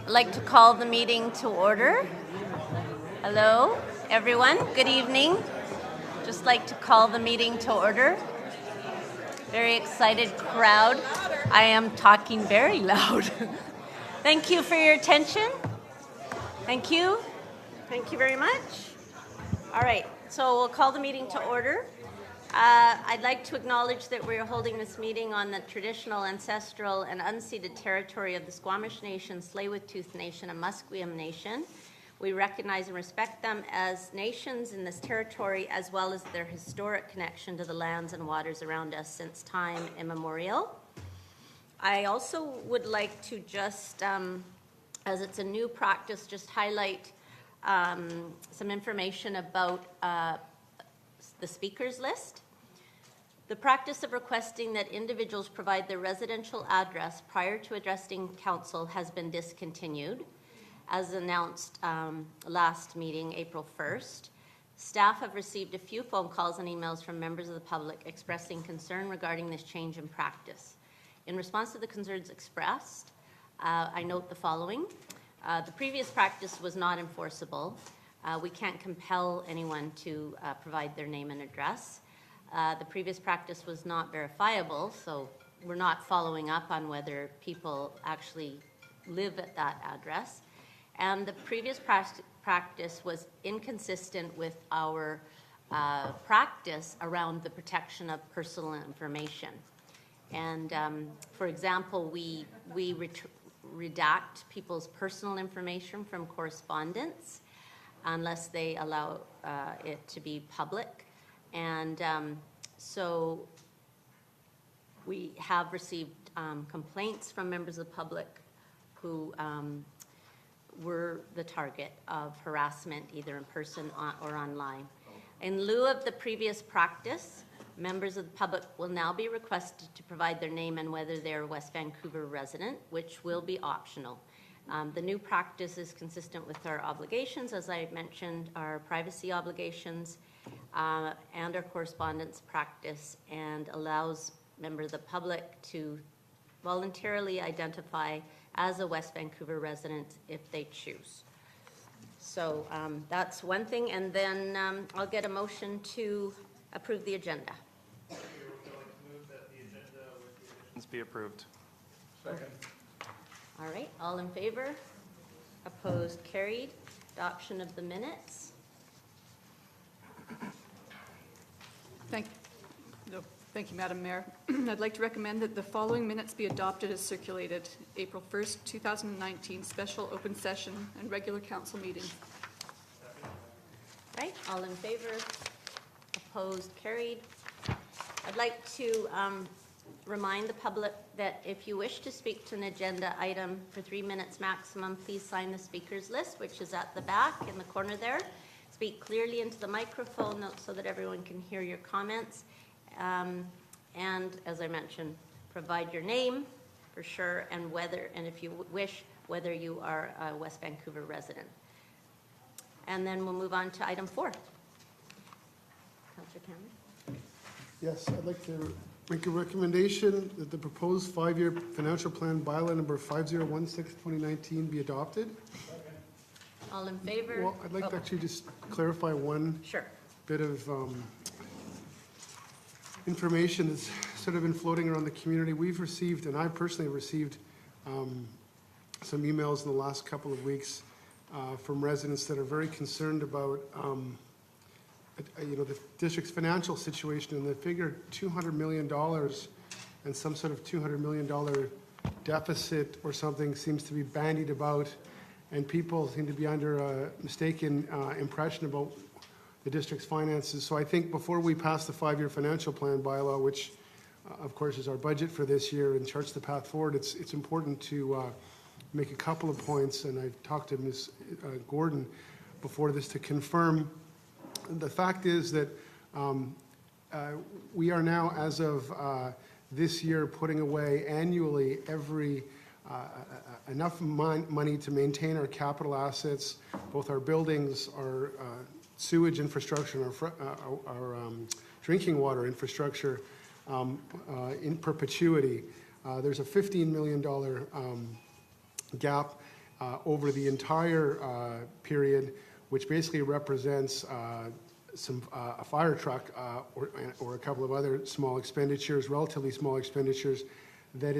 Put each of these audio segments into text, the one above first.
I'd like to call the meeting to order. Hello, everyone. Good evening. Just like to call the meeting to order. Very excited crowd. I am talking very loud. Thank you for your attention. Thank you. Thank you very much. All right, so we'll call the meeting to order. I'd like to acknowledge that we are holding this meeting on the traditional, ancestral, and unceded territory of the Squamish Nation, Tsleil-Waututh Nation, and Musqueam Nation. We recognize and respect them as nations in this territory, as well as their historic connection to the lands and waters around us since time immemorial. I also would like to just, as it's a new practice, just highlight some information about the speakers list. The practice of requesting that individuals provide their residential address prior to addressing council has been discontinued, as announced last meeting, April 1st. Staff have received a few phone calls and emails from members of the public expressing concern regarding this change in practice. In response to the concerns expressed, I note the following. The previous practice was not enforceable. We can't compel anyone to provide their name and address. The previous practice was not verifiable, so we're not following up on whether people actually live at that address. And the previous practice was inconsistent with our practice around the protection of personal information. And for example, we redact people's personal information from correspondence unless they allow it to be public. And so we have received complaints from members of the public who were the target of harassment, either in person or online. In lieu of the previous practice, members of the public will now be requested to provide their name and whether they're a West Vancouver resident, which will be optional. The new practice is consistent with our obligations, as I mentioned, our privacy obligations and our correspondence practice, and allows members of the public to voluntarily identify as a West Vancouver resident if they choose. So that's one thing, and then I'll get a motion to approve the agenda. I'd like to move that the agenda with the additions be approved. Second. All right, all in favor? Opposed? Carried. Adoption of the minutes. Thank you, Madam Mayor. I'd like to recommend that the following minutes be adopted as circulated. April 1st, 2019, special open session and regular council meeting. Right, all in favor? Opposed? Carried. I'd like to remind the public that if you wish to speak to an agenda item for 3 minutes maximum, please sign the speakers list, which is at the back in the corner there. Speak clearly into the microphone so that everyone can hear your comments. And as I mentioned, provide your name for sure, and whether, and if you wish, whether you are a West Vancouver resident. And then we'll move on to item 4. Councillor Cameron. Yes, I'd like to make a recommendation that the proposed 5-year financial plan bylaw number 5016-2019 be adopted. All in favor? Well, I'd like to actually just clarify one bit of information that's sort of been floating around the community. We've received, and I personally received, some emails in the last couple of weeks from residents that are very concerned about the district's financial situation, and they figure $200 million and some sort of $200 million deficit or something seems to be bandied about, and people seem to be under a mistaken impression about the district's finances. So I think before we pass the 5-year financial plan bylaw, which of course is our budget for this year and charts the path forward, it's important to make a couple of points, and I've talked to Ms. Gordon before this to confirm. The fact is that we are now, as of this year, putting away annually enough money to maintain our capital assets, both our buildings, our sewage infrastructure, and our drinking water infrastructure in perpetuity. There's a $15 million gap over the entire period, which basically represents a fire truck or a couple of other small expenditures, relatively small expenditures, that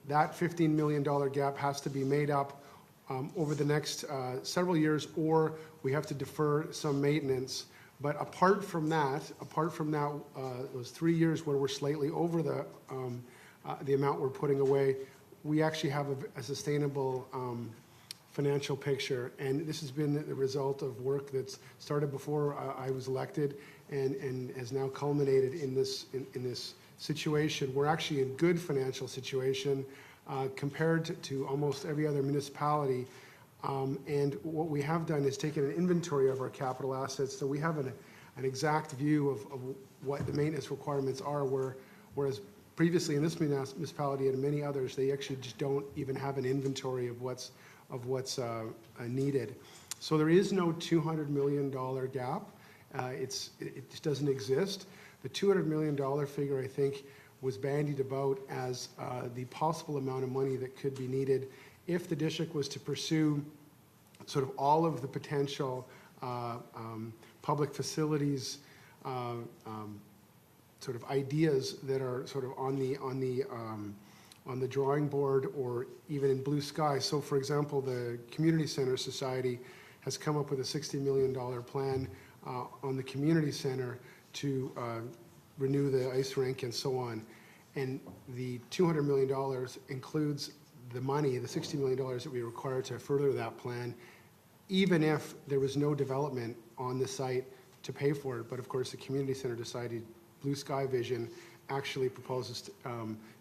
$15 million gap has to be made up over the next several years, or we have to defer some maintenance. But apart from that, those 3 years where we're slightly over the amount we're putting away, we actually have a sustainable financial picture. And this has been the result of work that's started before I was elected and has now culminated in this situation. We're actually in good financial situation compared to almost every other municipality. And what we have done is taken an inventory of our capital assets, so we have an exact view of what the maintenance requirements are, whereas previously in this municipality and many others, they actually just don't even have an inventory of what's needed. So there is no $200 million gap. It just doesn't exist. The $200 million figure, I think, was bandied about as the possible amount of money that could be needed if the district was to pursue sort of all of the potential public facilities sort of ideas that are sort of on the drawing board or even in blue sky. So, for example, the Community Center Society has come up with a $60 million plan on the community center to renew the ice rink and so on. And the $200 million includes the money, the $60 million that we require to further that plan, even if there was no development on the site to pay for it. But of course, the community center decided Blue Sky Vision actually proposes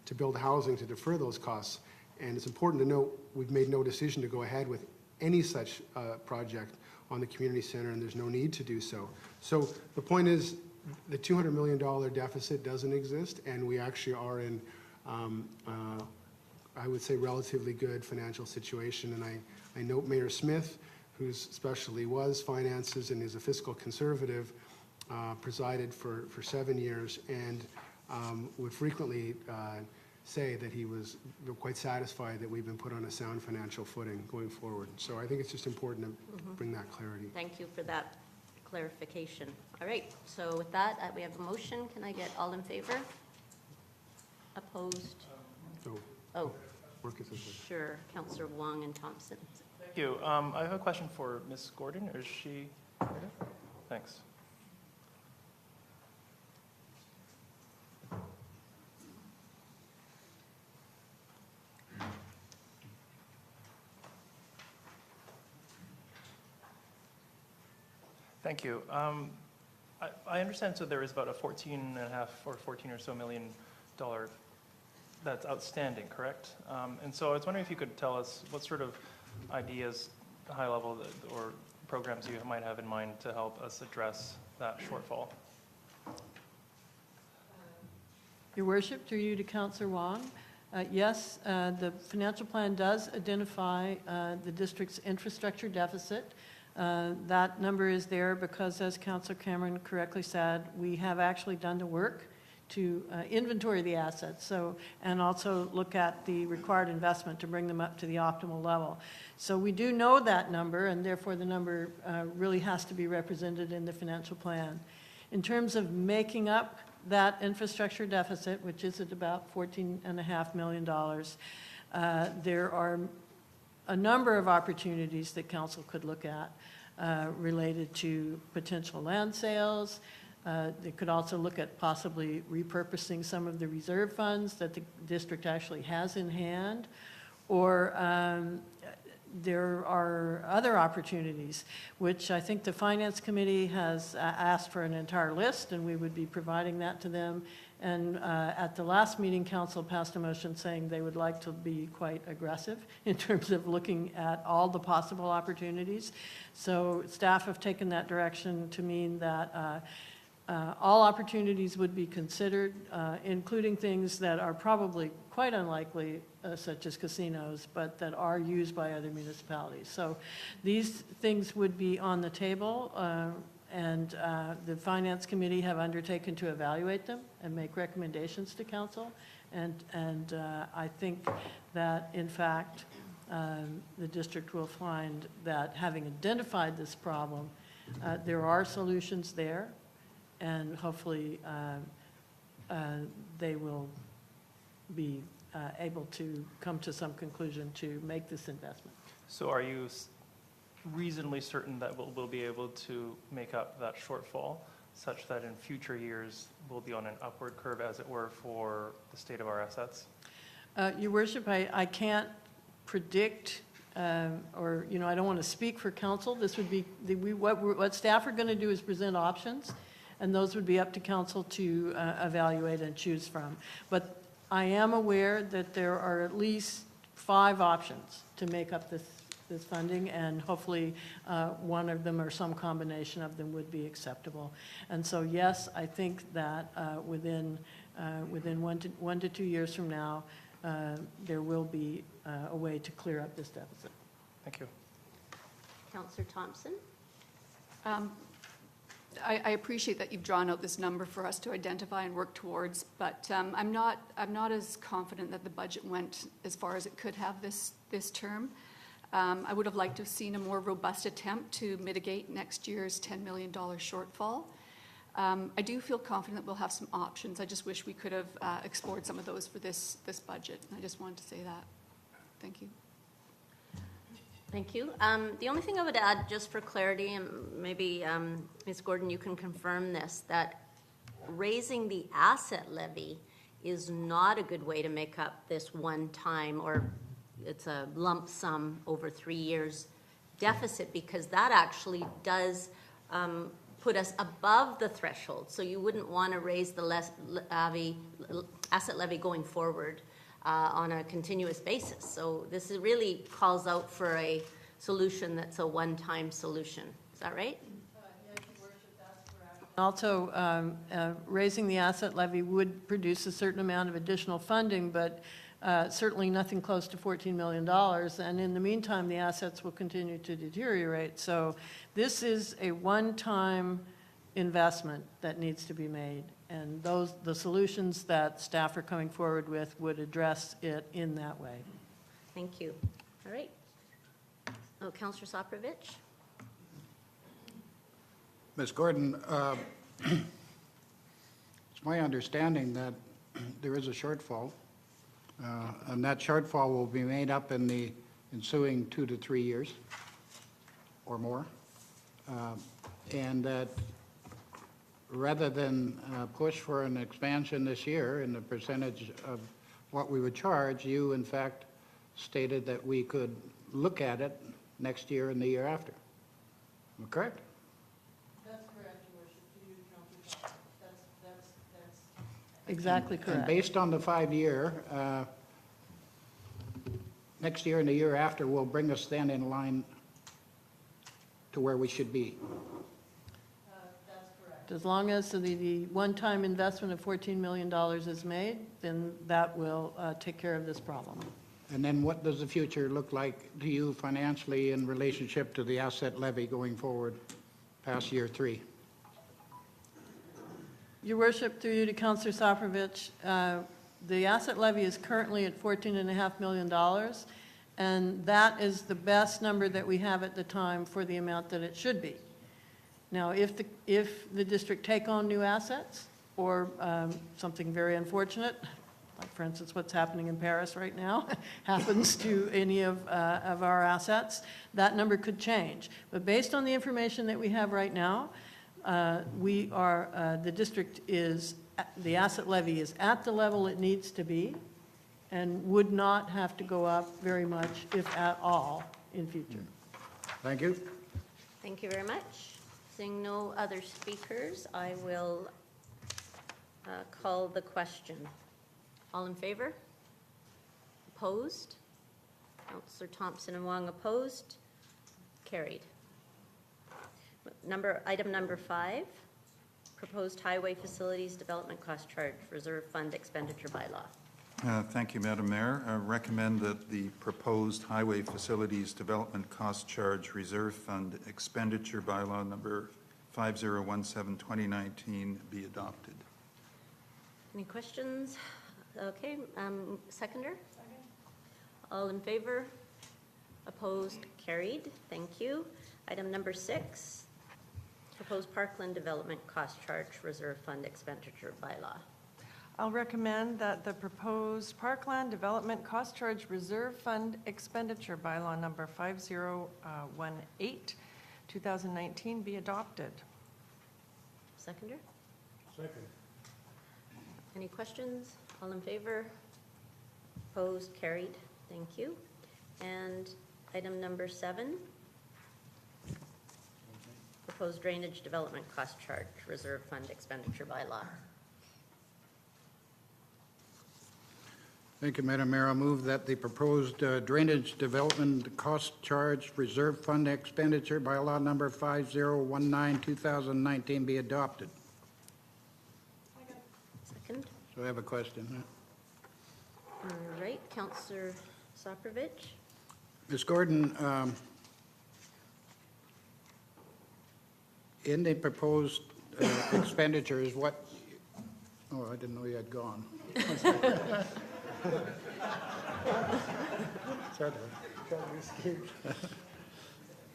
to build housing to defer those costs. And it's important to note we've made no decision to go ahead with any such project on the community center, and there's no need to do so. So the point is, the $200 million deficit doesn't exist, and we actually are in, I would say, relatively good financial situation. And I note Mayor Smith, whose specialty was finances and is a fiscal conservative, presided for 7 years, and would frequently say that he was quite satisfied that we've been put on a sound financial footing going forward. So I think it's just important to bring that clarity. Thank you for that clarification. All right, so with that, we have a motion. Can I get all in favor? Opposed? Oh, Marcus is sure. Councillor Wong and Thompson. Thank you. I have a question for Ms. Gordon. Is she here? Thanks. Thank you. I understand, so there is about a 14 or so million dollar that's outstanding, correct? And so I was wondering if you could tell us what sort of ideas, high level, or programs you might have in mind to help us address that shortfall. Your Worship, through you to Councillor Wong. Yes, the financial plan does identify the district's infrastructure deficit. That number is there because, as Councillor Cameron correctly said, we have actually done the work to inventory the assets, and also look at the required investment to bring them up to the optimal level. So we do know that number, and therefore the number really has to be represented in the financial plan. In terms of making up that infrastructure deficit, which is at about $14.5 million, there are a number of opportunities that council could look at related to potential land sales. They could also look at possibly repurposing some of the reserve funds that the district actually has in hand, or there are other opportunities, which I think the Finance Committee has asked for an entire list, and we would be providing that to them. And at the last meeting, council passed a motion saying they would like to be quite aggressive in terms of looking at all the possible opportunities. So staff have taken that direction to mean that all opportunities would be considered, including things that are probably quite unlikely, such as casinos, but that are used by other municipalities. So these things would be on the table, and the Finance Committee have undertaken to evaluate them and make recommendations to council. And I think that, in fact, the district will find that having identified this problem, there are solutions there, and hopefully they will be able to come to some conclusion to make this investment. So are you reasonably certain that we'll be able to make up that shortfall such that in future years we'll be on an upward curve, as it were, for the state of our assets? Your Worship, I can't predict, or, you know, I don't want to speak for council. This would be, what staff are going to do is present options, and those would be up to council to evaluate and choose from. But I am aware that there are at least 5 options to make up this funding, and hopefully one of them or some combination of them would be acceptable. And so, yes, I think that within 1 to 2 years from now, there will be a way to clear up this deficit. Thank you. Councillor Thompson? I appreciate that you've drawn out this number for us to identify and work towards, but I'm not as confident that the budget went as far as it could have this term. I would have liked to have seen a more robust attempt to mitigate next year's $10 million shortfall. I do feel confident that we'll have some options. I just wish we could have explored some of those for this budget. I just wanted to say that. Thank you. Thank you. The only thing I would add, just for clarity, and maybe Ms. Gordon, you can confirm this, that raising the asset levy is not a good way to make up this one time, or it's a lump sum over 3 years deficit, because that actually does put us above the threshold. So you wouldn't want to raise the asset levy going forward on a continuous basis. So this really calls out for a solution that's a one-time solution. Is that right? Yes, Your Worship, that's correct. Also, raising the asset levy would produce a certain amount of additional funding, but certainly nothing close to $14 million. And in the meantime, the assets will continue to deteriorate. So this is a one-time investment that needs to be made. And the solutions that staff are coming forward with would address it in that way. Thank you. All right. Oh, Councillor Soprovich? Ms. Gordon, it's my understanding that there is a shortfall, and that shortfall will be made up in the ensuing 2 to 3 years or more, and that rather than push for an expansion this year in the percentage of what we would charge, you in fact stated that we could look at it next year and the year after. Am I correct? That's correct, Your Worship. To you, Councillor. That's exactly correct. And based on the 5-year, next year and the year after will bring us then in line to where we should be. As long as the one-time investment of $14 million is made, then that will take care of this problem. And then what does the future look like to you financially in relationship to the asset levy going forward past year 3? Your Worship, through you to Councillor Soprovich, the asset levy is currently at $14.5 million, and that is the best number that we have at the time for the amount that it should be. Now, if the district take on new assets, or something very unfortunate, like for instance what's happening in Paris right now, happens to any of our assets, that number could change. But based on the information that we have right now, the district is, the asset levy is at the level it needs to be, and would not have to go up very much, if at all, in future. Thank you. Thank you very much. Seeing no other speakers, I will call the question. All in favor? Opposed? Councillor Thompson and Wong opposed? Carried. Item number 5, proposed highway facilities development cost charge reserve fund expenditure bylaw. Thank you, Madam Mayor. I recommend that the proposed highway facilities development cost charge reserve fund expenditure bylaw number 5017-2019 be adopted. Any questions? Okay, seconder? Second. All in favor? Opposed? Carried. Thank you. Item number 6, proposed parkland development cost charge reserve fund expenditure bylaw. I'll recommend that the proposed Parkland Development Cost Charge Reserve Fund Expenditure Bylaw number 5018, 2019 be adopted. Seconder? Second. Any questions? All in favor? Opposed? Carried. Thank you. And item number 7, proposed drainage development cost charge reserve fund expenditure bylaw. Thank you, Madam Mayor. I'll move that the proposed drainage development cost charge reserve fund expenditure bylaw number 5019, 2019 be adopted. Second. So I have a question. All right, Councillor Soprovich. Ms. Gordon, in the proposed expenditures, what, oh, I didn't know you had gone.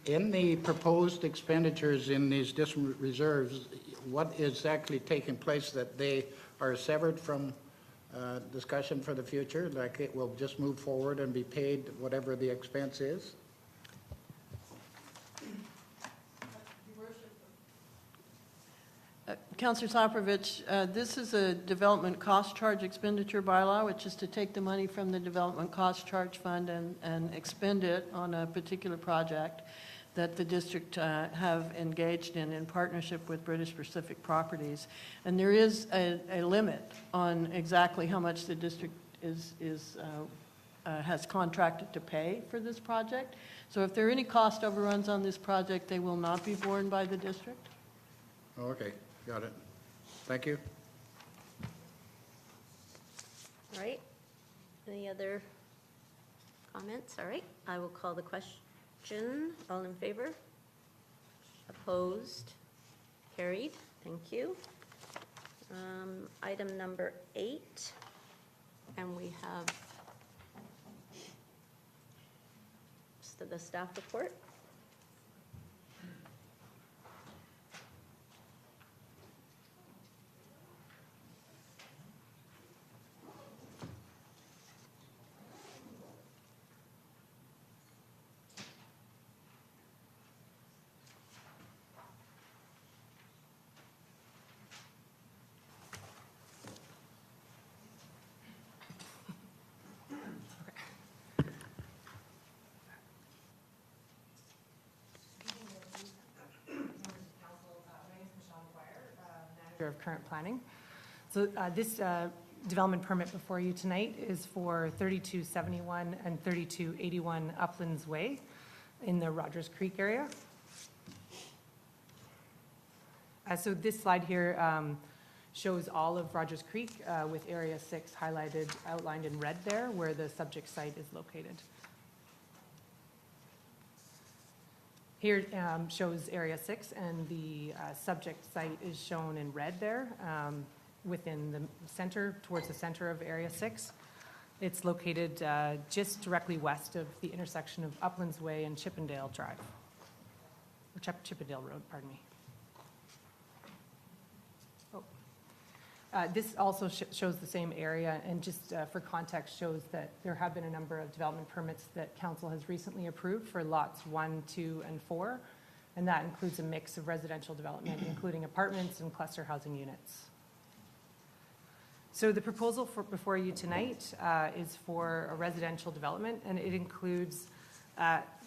In the proposed expenditures in these different reserves, what is actually taking place that they are severed from discussion for the future? Like it will just move forward and be paid whatever the expense is? Councillor Soprovich, this is a development cost charge expenditure bylaw, which is to take the money from the development cost charge fund and expend it on a particular project that the district have engaged in partnership with British Pacific Properties. And there is a limit on exactly how much the district has contracted to pay for this project. So if there are any cost overruns on this project, they will not be borne by the district. Okay, got it. Thank you. All right. Any other comments? All right, I will call the question. All in favor? Opposed? Carried. Thank you. Item number 8, and we have the staff report. of current planning. So this development permit before you tonight is for 3271 and 3281 Uplands Way in the Rogers Creek area. So this slide here shows all of Rogers Creek with Area 6 highlighted, outlined in red there, where the subject site is located. Here shows Area 6, and the subject site is shown in red there within the center, towards the center of Area 6. It's located just directly west of the intersection of Uplands Way and Chippendale Drive, or Chippendale Road, pardon me. This also shows the same area, and just for context shows that there have been a number of development permits that council has recently approved for lots 1, 2, and 4, and that includes a mix of residential development, including apartments and cluster housing units. So the proposal before you tonight is for a residential development, and it includes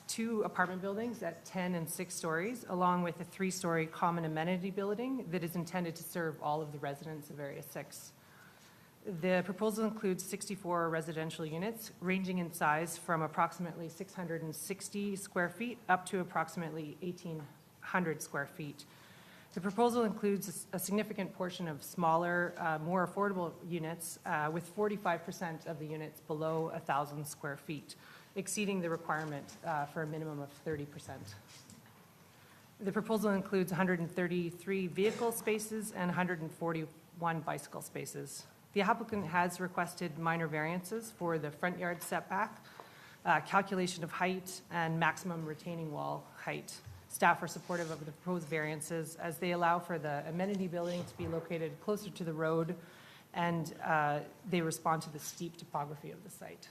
2 apartment buildings at 10 and 6 stories, along with a 3-story common amenity building that is intended to serve all of the residents of Area 6. The proposal includes 64 residential units, ranging in size from approximately 660 square feet up to approximately 1,800 square feet. The proposal includes a significant portion of smaller, more affordable units, with 45% of the units below 1,000 square feet, exceeding the requirement for a minimum of 30%. The proposal includes 133 vehicle spaces and 141 bicycle spaces. The applicant has requested minor variances for the front yard setback, calculation of height, and maximum retaining wall height. Staff are supportive of the proposed variances as they allow for the amenity building to be located closer to the road, and they respond to the steep topography of the site.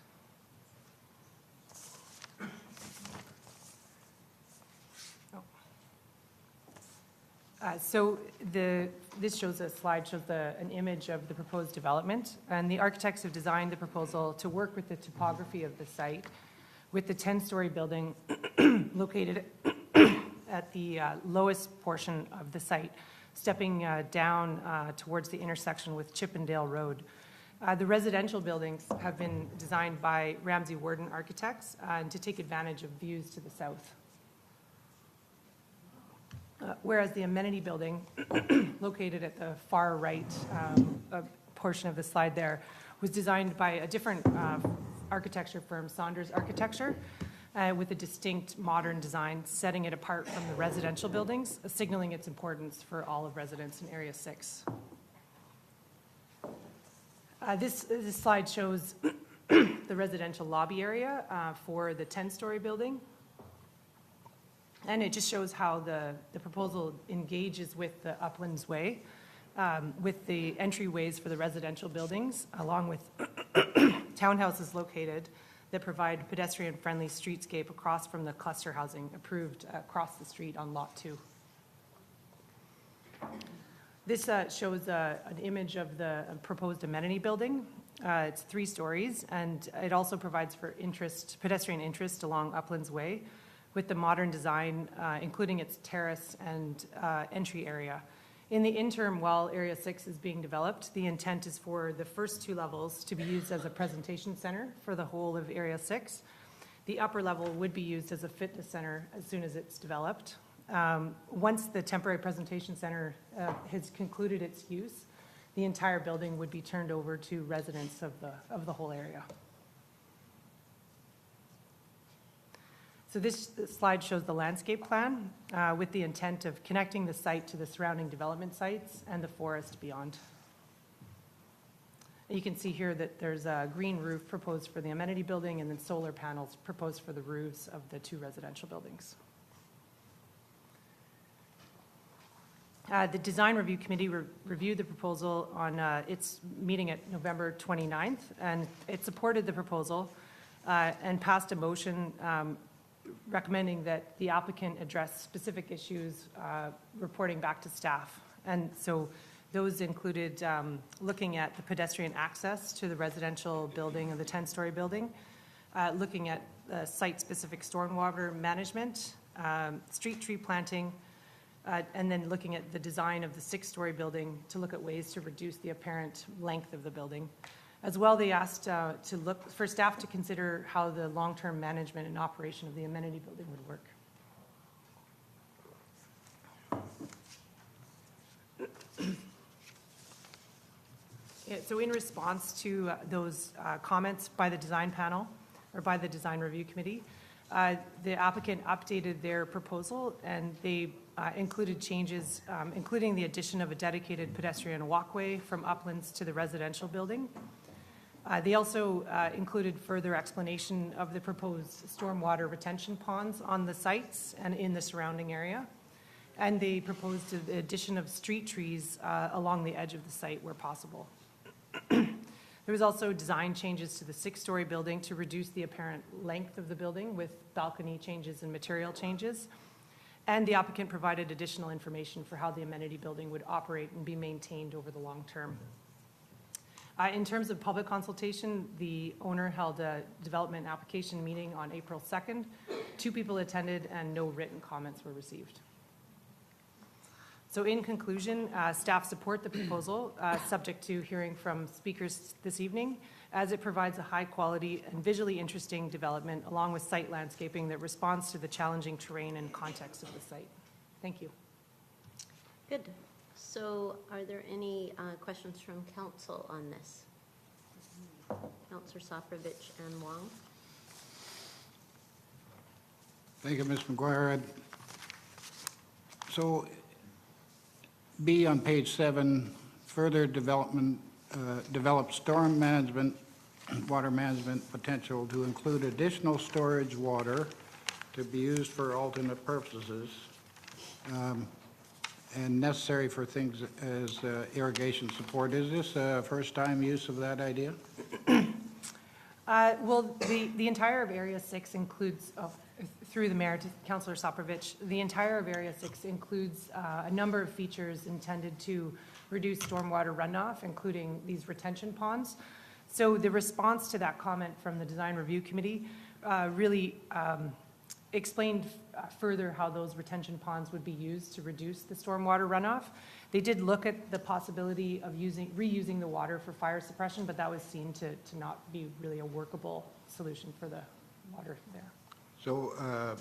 This shows a slide, shows an image of the proposed development, and the architects have designed the proposal to work with the topography of the site, with the 10-story building located at the lowest portion of the site, stepping down towards the intersection with Chippendale Road. The residential buildings have been designed by Ramsey Warden Architects to take advantage of views to the south. Whereas the amenity building, located at the far right portion of the slide there, was designed by a different architecture firm, Saunders Architecture, with a distinct modern design, setting it apart from the residential buildings, signaling its importance for all of residents in Area 6. This slide shows the residential lobby area for the 10-story building. And it just shows how the proposal engages with the Uplands Way, with the entryways for the residential buildings, along with townhouses located that provide pedestrian-friendly streetscape across from the cluster housing approved across the street on Lot 2. This shows an image of the proposed amenity building. It's 3 stories, and it also provides for pedestrian interest along Uplands Way, with the modern design, including its terrace and entry area. In the interim, while Area 6 is being developed, the intent is for the first 2 levels to be used as a presentation center for the whole of Area 6. The upper level would be used as a fitness center as soon as it's developed. Once the temporary presentation center has concluded its use, the entire building would be turned over to residents of the whole area. So this slide shows the landscape plan with the intent of connecting the site to the surrounding development sites and the forest beyond. You can see here that there's a green roof proposed for the amenity building and then solar panels proposed for the roofs of the 2 residential buildings. The Design Review Committee reviewed the proposal on its meeting at November 29th, and it supported the proposal and passed a motion recommending that the applicant address specific issues reporting back to staff. And so those included looking at the pedestrian access to the residential building of the 10-story building, looking at site-specific stormwater management, street tree planting, and then looking at the design of the 6-story building to look at ways to reduce the apparent length of the building. As well, they asked to look for staff to consider how the long-term management and operation of the amenity building would work. So in response to those comments by the design panel, or by the Design Review Committee, the applicant updated their proposal, and they included changes, including the addition of a dedicated pedestrian walkway from Uplands to the residential building. They also included further explanation of the proposed stormwater retention ponds on the sites and in the surrounding area. And they proposed the addition of street trees along the edge of the site where possible. There was also design changes to the 6-story building to reduce the apparent length of the building with balcony changes and material changes. And the applicant provided additional information for how the amenity building would operate and be maintained over the long term. In terms of public consultation, the owner held a development application meeting on April 2nd. 2 people attended and no written comments were received. So in conclusion, staff support the proposal, subject to hearing from speakers this evening, as it provides a high quality and visually interesting development along with site landscaping that responds to the challenging terrain and context of the site. Thank you. Good. So are there any questions from council on this? Councillor Soprovich and Wong. Thank you, Ms. McGuire. So B on page 7, further development, develop storm management water management potential to include additional storage water to be used for alternate purposes, and necessary for things as irrigation support. Is this a first-time use of that idea? Well, the entire of Area 6 includes, through the mayor to Councillor Soprovich, the entire of Area 6 includes a number of features intended to reduce stormwater runoff, including these retention ponds. So the response to that comment from the Design Review Committee really explained further how those retention ponds would be used to reduce the stormwater runoff. They did look at the possibility of reusing the water for fire suppression, but that was seen to not be really a workable solution for the water there. So,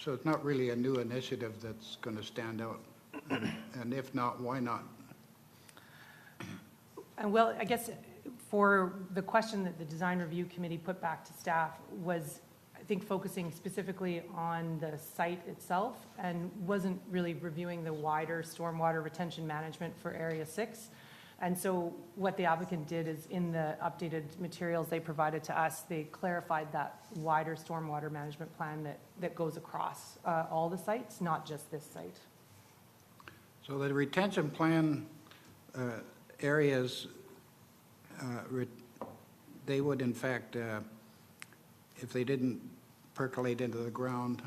so it's not really a new initiative that's going to stand out, and if not, why not? And well, I guess for the question that the Design Review Committee put back to staff was, I think, focusing specifically on the site itself and wasn't really reviewing the wider stormwater retention management for Area 6. And so what the applicant did is in the updated materials they provided to us, they clarified that wider stormwater management plan that goes across all the sites, not just this site. So the retention plan areas, they would in fact, if they didn't percolate into the ground,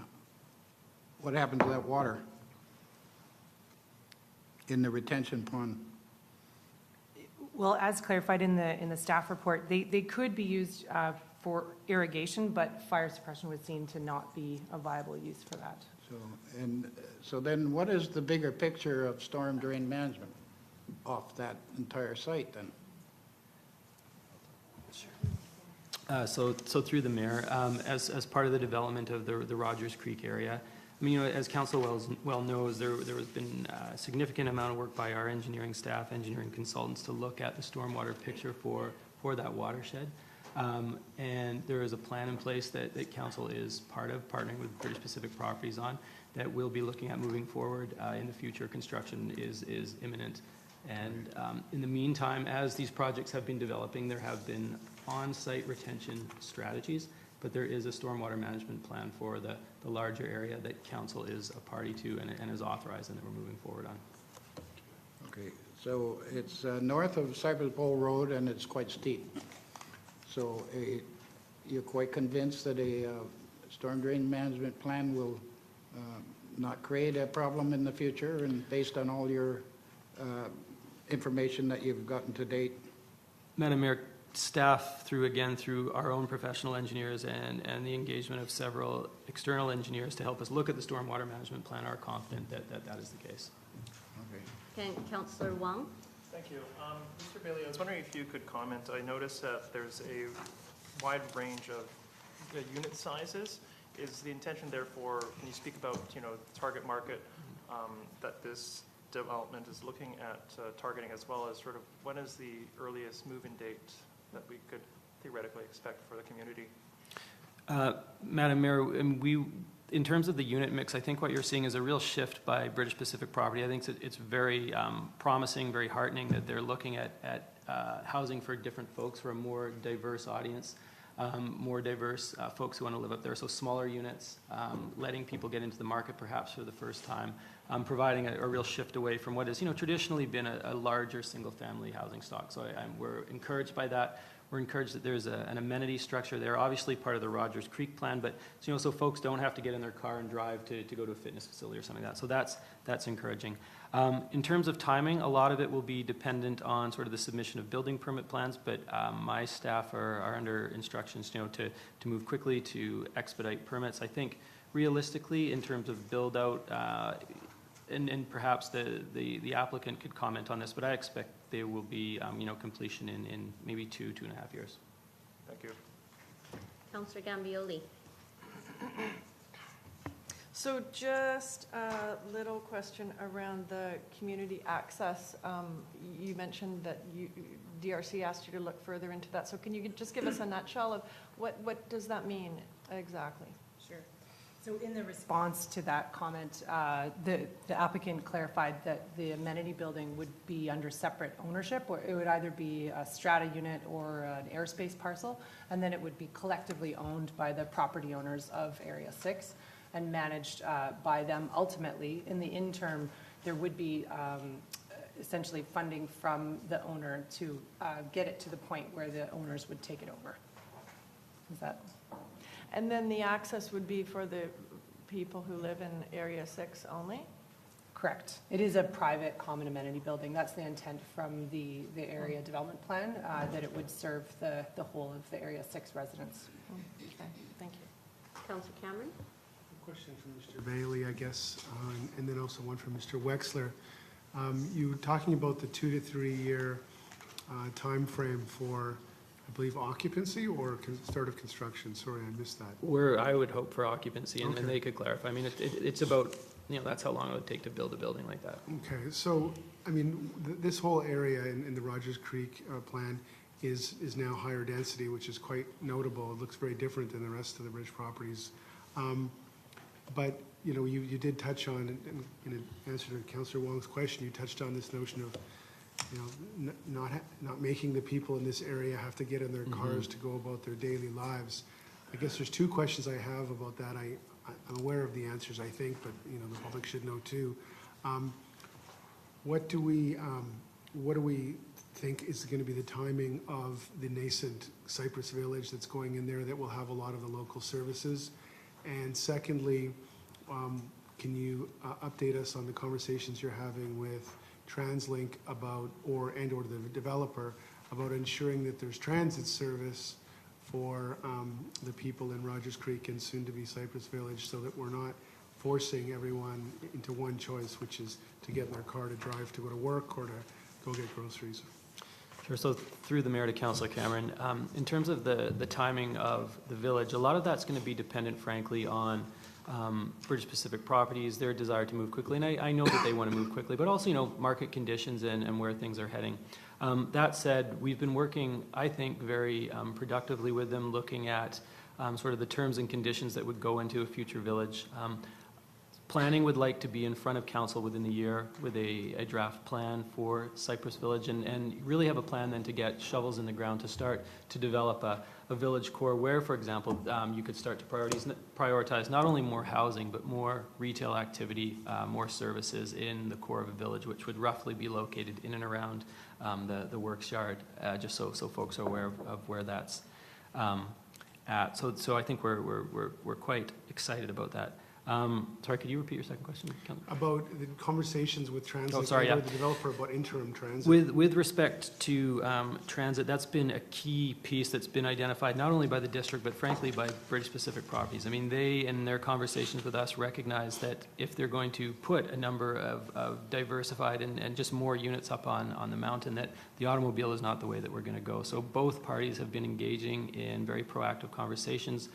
what happened to that water in the retention pond? Well, as clarified in the staff report, they could be used for irrigation, but fire suppression was seen to not be a viable use for that. So then what is the bigger picture of storm drain management off that entire site then? So through the mayor, as part of the development of the Rogers Creek area, I mean, as council well knows, there has been a significant amount of work by our engineering staff, engineering consultants, to look at the stormwater picture for that watershed. And there is a plan in place that council is part of, partnering with British Pacific Properties on, that we'll be looking at moving forward in the future. Construction is imminent. And in the meantime, as these projects have been developing, there have been on-site retention strategies, but there is a stormwater management plan for the larger area that council is a party to and is authorized and that we're moving forward on. Okay, so it's north of Cypress Bowl Road and it's quite steep. So you're quite convinced that a storm drain management plan will not create a problem in the future, and based on all your information that you've gotten to date? Madam Mayor, staff through our own professional engineers and the engagement of several external engineers to help us look at the stormwater management plan are confident that is the case. Okay. Councillor Wong? Thank you. Mr. Bailey, I was wondering if you could comment. I noticed that there's a wide range of unit sizes. Is the intention therefore, can you speak about, target market that this development is looking at targeting, as well as sort of when is the earliest move-in date that we could theoretically expect for the community? Madam Mayor, in terms of the unit mix, I think what you're seeing is a real shift by British Pacific Property. I think it's very promising, very heartening that they're looking at housing for different folks, for a more diverse audience, more diverse folks who want to live up there. So smaller units, letting people get into the market perhaps for the first time, providing a real shift away from what has traditionally been a larger single-family housing stock. So we're encouraged by that. We're encouraged that there's an amenity structure there, obviously part of the Rogers Creek plan, but so folks don't have to get in their car and drive to go to a fitness facility or something like that. So that's encouraging. In terms of timing, a lot of it will be dependent on sort of the submission of building permit plans, but my staff are under instructions to move quickly to expedite permits. I think realistically, in terms of build out, and perhaps the applicant could comment on this, but I expect there will be completion in maybe 2.5 years. Thank you. Councillor Gambioli. So just a little question around the community access. You mentioned that DRC asked you to look further into that. So can you just give us a nutshell of what does that mean exactly? Sure. So in the response to that comment, the applicant clarified that the amenity building would be under separate ownership, or it would either be a strata unit or an airspace parcel, and then it would be collectively owned by the property owners of Area 6 and managed by them ultimately. In the interim, there would be essentially funding from the owner to get it to the point where the owners would take it over. Is that? And then the access would be for the people who live in Area 6 only? Correct. It is a private common amenity building. That's the intent from the area development plan, that it would serve the whole of the Area 6 residents. Okay, thank you. Councillor Cameron? A question from Mr. Bailey, I guess, and then also one from Mr. Wexler. You were talking about the 2 to 3 year time frame for, I believe, occupancy or start of construction. Sorry, I missed that. I would hope for occupancy, and Okay. they could clarify. I mean, it's about, that's how long it would take to build a building like that. Okay, so, I mean, this whole area in the Rogers Creek plan is now higher density, which is quite notable. It looks very different than the rest of the Bridge properties. But, you did touch on, in answer to Councillor Wong's question, you touched on this notion of, not making the people in this area have to get in their cars to go about their daily lives. I guess there's two questions I have about that. I'm aware of the answers, I think, but, the public should know too. What do we think is going to be the timing of the nascent Cypress Village that's going in there that will have a lot of the local services? And secondly, can you update us on the conversations you're having with TransLink about, or the developer, about ensuring that there's transit service for the people in Rogers Creek and soon to be Cypress Village, so that we're not forcing everyone into one choice, which is to get in their car to drive to go to work or to go get groceries? Sure. So through the mayor to Councillor Cameron, in terms of the timing of the village, a lot of that's going to be dependent, frankly, on British Pacific Properties, their desire to move quickly. And I know that they want to move quickly, but also, market conditions and where things are heading. That said, we've been working, I think, very productively with them, looking at sort of the terms and conditions that would go into a future village. Planning would like to be in front of council within the year with a draft plan for Cypress Village and really have a plan then to get shovels in the ground to start to develop a village core where, for example, you could start to prioritize not only more housing but more retail activity, more services in the core of a village, which would roughly be located in and around the works yard, just so folks are aware of where that's at. So I think we're quite excited about that. Sorry, could you repeat your second question? About the conversations with transit, the developer about interim transit. With respect to transit, that's been a key piece that's been identified not only by the district, but frankly by British Pacific Properties. I mean, they, in their conversations with us, recognize that if they're going to put a number of diversified and just more units up on the mountain, that the automobile is not the way that we're going to go. So both parties have been engaging in very proactive conversations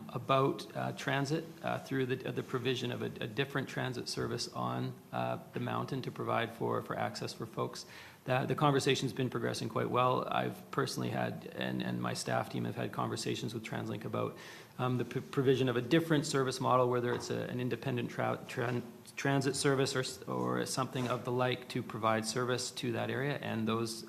about transit through the provision of a different transit service on the mountain to provide for access for folks. The conversation's been progressing quite well. I've personally had, and my staff team have had conversations with TransLink about the provision of a different service model, whether it's an independent transit service or something of the like to provide service to that area. And those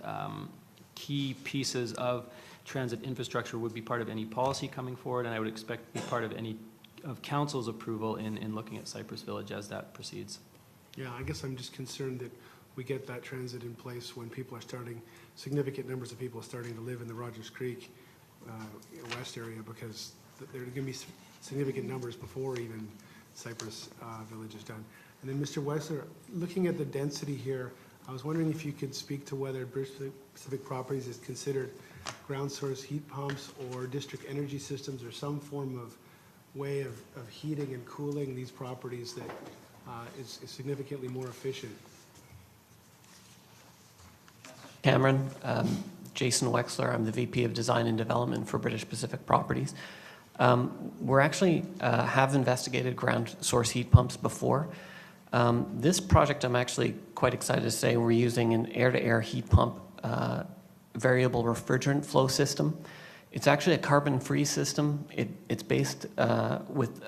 key pieces of transit infrastructure would be part of any policy coming forward, and I would expect to be part of any of council's approval in looking at Cypress Village as that proceeds. Yeah, I guess I'm just concerned that we get that transit in place when significant numbers of people are starting to live in the Rogers Creek west area, because there are going to be significant numbers before even Cypress Village is done. And then Mr. Wexler, looking at the density here, I was wondering if you could speak to whether British Pacific Properties is considered ground source heat pumps or district energy systems or some form of way of heating and cooling these properties that is significantly more efficient. Cameron, Jason Wexler, I'm the VP of Design and Development for British Pacific Properties. We're actually have investigated ground source heat pumps before. This project, I'm actually quite excited to say we're using an air-to-air heat pump variable refrigerant flow system. It's actually a carbon-free system. It's based with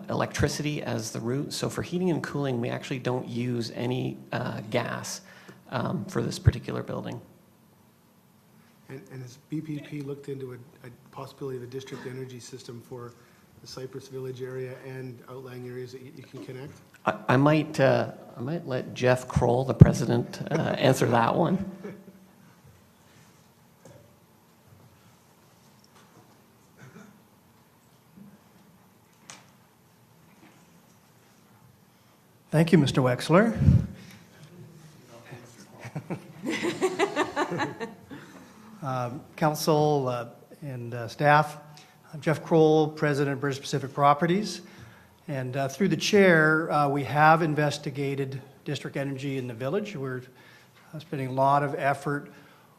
electricity as the root. So for heating and cooling, we actually don't use any gas for this particular building. And has BPP looked into a possibility of a district energy system for the Cypress Village area and outlying areas that you can connect? I might let Jeff Kroll, the president, answer that one. Thank you, Mr. Wexler. Council and staff, I'm Jeff Kroll, President of British Pacific Properties. And through the chair, we have investigated district energy in the village. We're spending a lot of effort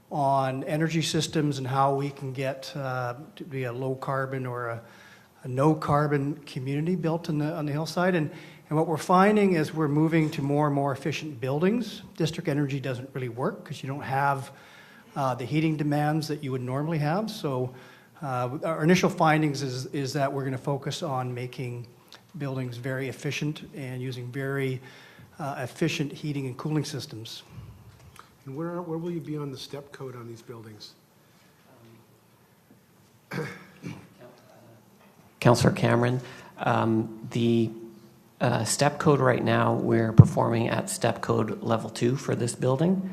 on energy systems and how we can get to be a low carbon or a no carbon community built on the hillside. And what we're finding is we're moving to more and more efficient buildings. District energy doesn't really work because you don't have the heating demands that you would normally have. So our initial findings is that we're going to focus on making buildings very efficient and using very efficient heating and cooling systems. And where will you be on the step code on these buildings? Councillor Cameron, the step code right now, we're performing at step code level 2 for this building.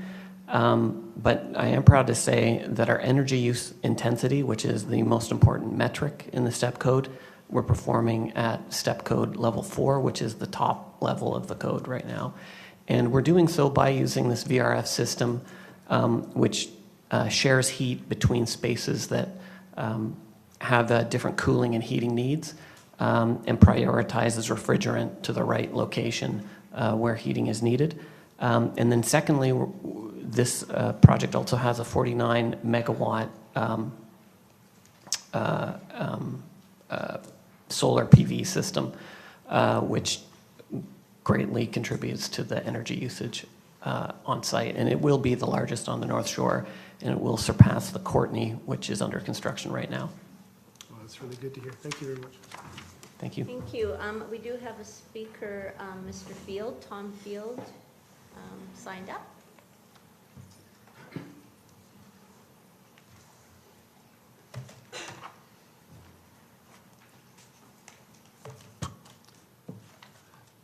But I am proud to say that our energy use intensity, which is the most important metric in the step code, we're performing at step code level 4, which is the top level of the code right now. And we're doing so by using this VRF system, which shares heat between spaces that have different cooling and heating needs, and prioritizes refrigerant to the right location where heating is needed. And then secondly, this project also has a 49 megawatt solar PV system, which greatly contributes to the energy usage on site. And it will be the largest on the North Shore, and it will surpass the Courtney, which is under construction right now. Well, that's really good to hear. Thank you very much. Thank you. Thank you. We do have a speaker, Mr. Field, Tom Field, signed up.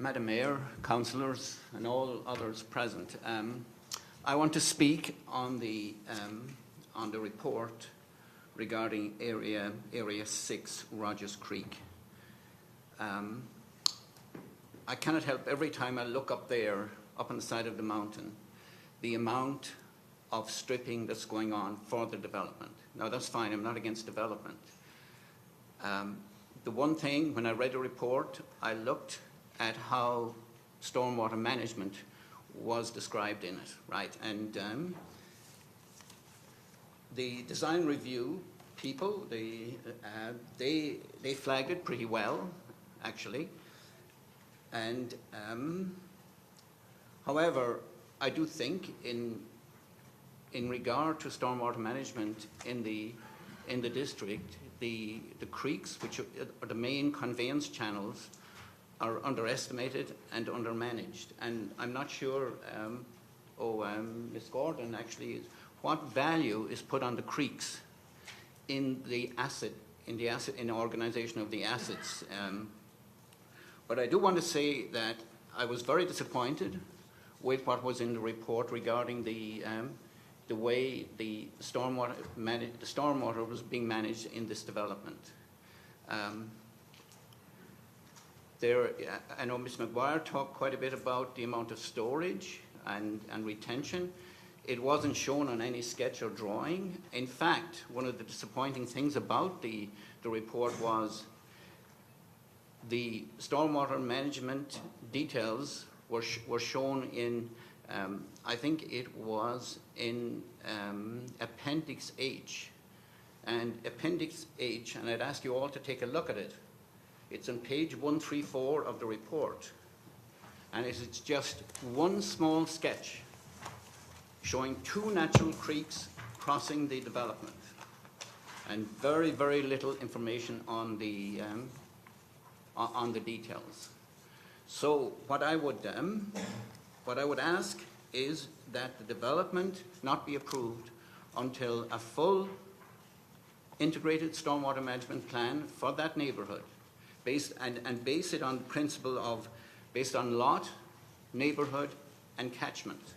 Madam Mayor, councillors, and all others present, I want to speak on the report regarding Area 6, Rogers Creek. I cannot help every time I look up there, up on the side of the mountain, the amount of stripping that's going on for the development. Now that's fine, I'm not against development. The one thing, when I read the report, I looked at how stormwater management was described in it, right? And the design review people, they flagged it pretty well, actually. And however, I do think in regard to stormwater management in the district, the creeks, which are the main conveyance channels, are underestimated and undermanaged. And I'm not sure, Ms. Gordon actually, what value is put on the creeks in the organization of the assets. But I do want to say that I was very disappointed with what was in the report regarding the way the stormwater was being managed in this development. I know Ms. McGuire talked quite a bit about the amount of storage and retention. It wasn't shown on any sketch or drawing. In fact, one of the disappointing things about the report was the stormwater management details were shown in, I think it was in Appendix H. And Appendix H, and I'd ask you all to take a look at it. It's on page 134 of the report. And it is just one small sketch showing two natural creeks crossing the development. and very, very little information on the details. So what I would ask is that the development not be approved until a full integrated stormwater management plan for that neighborhood, based it on the principle of based on lot, neighborhood, and catchment,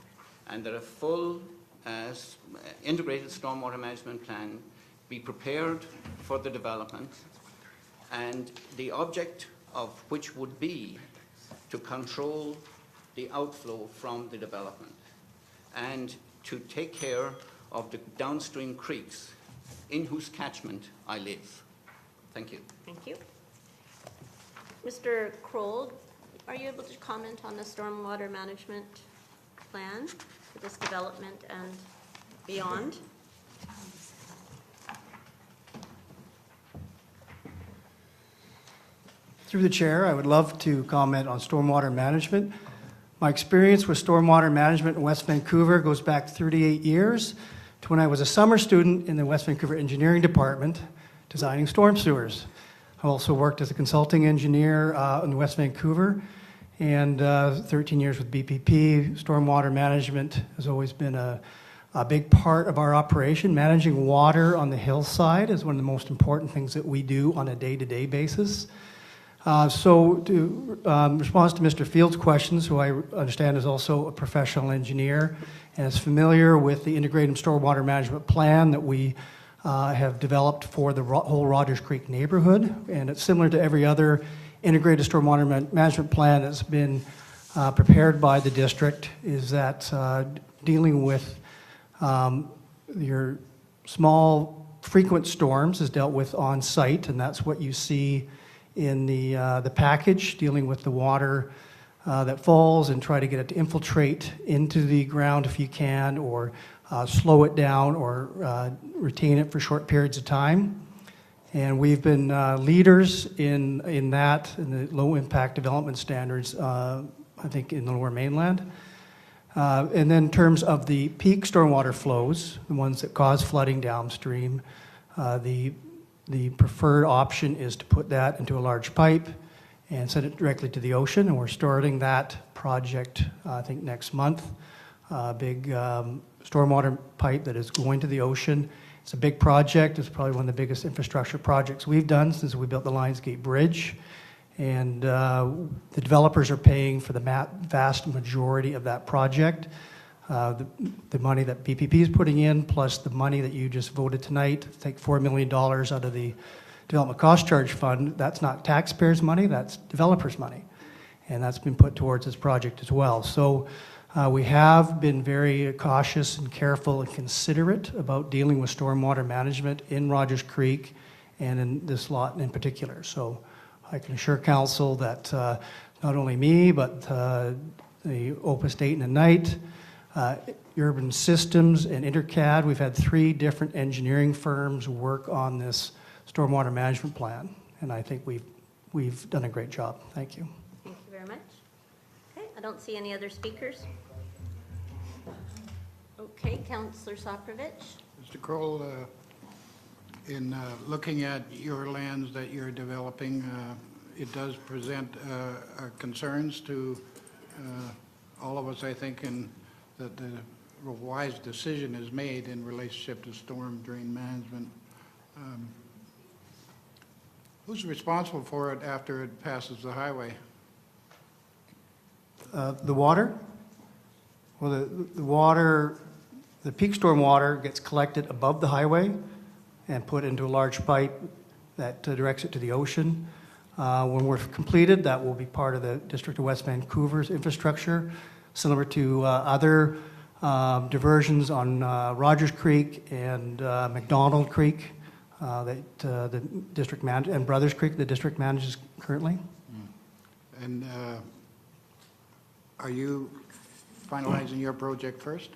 and that a full integrated stormwater management plan be prepared for the development, and the object of which would be to control the outflow from the development and to take care of the downstream creeks in whose catchment I live. Thank you. Thank you. Mr. Kroll, are you able to comment on the stormwater management plan for this development and beyond? Through the chair, I would love to comment on stormwater management. My experience with stormwater management in West Vancouver goes back 38 years to when I was a summer student in the West Vancouver Engineering Department designing storm sewers. I also worked as a consulting engineer in West Vancouver, and 13 years with BPP. Stormwater management has always been a big part of our operation. Managing water on the hillside is one of the most important things that we do on a day-to-day basis. So to response to Mr. Field's questions, who I understand is also a professional engineer and is familiar with the integrated stormwater management plan that we have developed for the whole Rogers Creek neighborhood. And it's similar to every other integrated stormwater management plan that's been prepared by the district, is that dealing with your small frequent storms is dealt with on site, and that's what you see in the package, dealing with the water that falls and try to get it to infiltrate into the ground if you can, or slow it down, or retain it for short periods of time. And we've been leaders in the low impact development standards, I think in the Lower Mainland. And then in terms of the peak stormwater flows, the ones that cause flooding downstream, the preferred option is to put that into a large pipe and send it directly to the ocean. And we're starting that project, I think, next month. A big stormwater pipe that is going to the ocean. It's a big project. It's probably one of the biggest infrastructure projects we've done since we built the Lionsgate Bridge. And the developers are paying for the vast majority of that project. The money that BPP is putting in, plus the money that you just voted tonight, take $4 million out of the Development Cost Charge Fund, that's not taxpayers' money, that's developers' money. And that's been put towards this project as well. So we have been very cautious and careful and considerate about dealing with stormwater management in Rogers Creek and in this lot in particular. So I can assure council that not only me, but the Opus Day and Night, Urban Systems, and Intercad, we've had 3 different engineering firms work on this stormwater management plan, and I think we've done a great job. Thank you. Thank you very much. Okay, I don't see any other speakers. Okay, Councillor Soprovich. Mr. Kroll, in looking at your lands that you're developing, it does present concerns to all of us, I think, and that the wise decision is made in relationship to storm drain management. Who's responsible for it after it passes the highway? The water? Well, the water, the peak storm water gets collected above the highway and put into a large pipe that directs it to the ocean. When we're completed, that will be part of the District of West Vancouver's infrastructure, similar to other diversions on Rogers Creek and McDonald Creek that the district manages, and Brothers Creek the district manages currently. And are you finalizing your project first?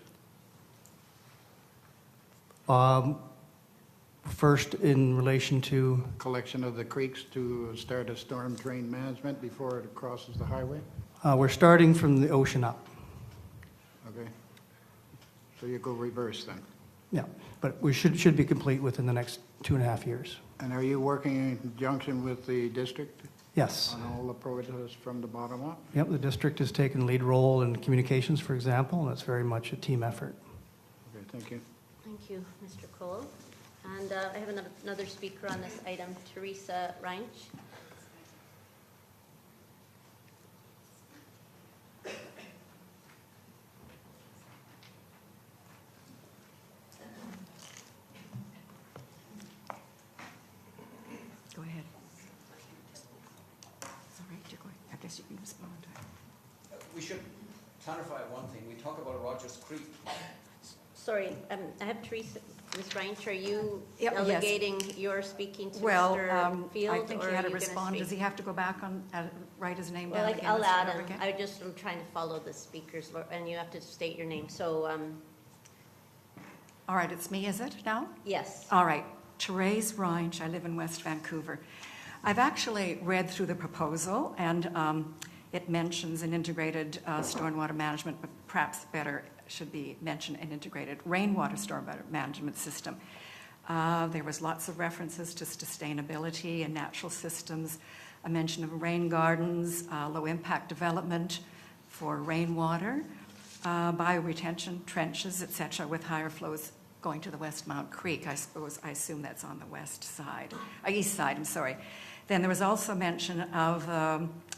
First, in relation to? Collection of the creeks to start a storm drain management before it crosses the highway? We're starting from the ocean up. Okay. So you go reverse then? Yeah, but we should be complete within the next 2.5 years. And are you working in conjunction with the district Yes. on all the process from the bottom up? Yep, the district has taken lead role in communications, for example, and it's very much a team effort. Okay, thank you. Thank you, Mr. Cole. And I have another speaker on this item, Teresa Reinsch. Go ahead. It's all right, you're going, I guess you can respond. We should clarify one thing. We talk about Rogers Creek. Sorry, I have Teresa, Ms. Reinsch, are you Yes. delegating your speaking to Well, Mr. Field? I think or he had are to you gonna respond. Does speak? he have to go back on, write his name Well, down again? I'll and start add over him. again? I'm trying to follow the speakers, and you have to state your name. So, All right, it's me, is it now? yes. All right, Therese Reinsch, I live in West Vancouver. I've actually read through the proposal, and it mentions an integrated stormwater management, but perhaps better should be mentioned an integrated rainwater stormwater management system. There was lots of references to sustainability and natural systems, a mention of rain gardens, low-impact development for rainwater, bioretention trenches, etc., with higher flows going to the West Mount Creek. I assume that's on the west side, east side, I'm sorry. Then there was also mention of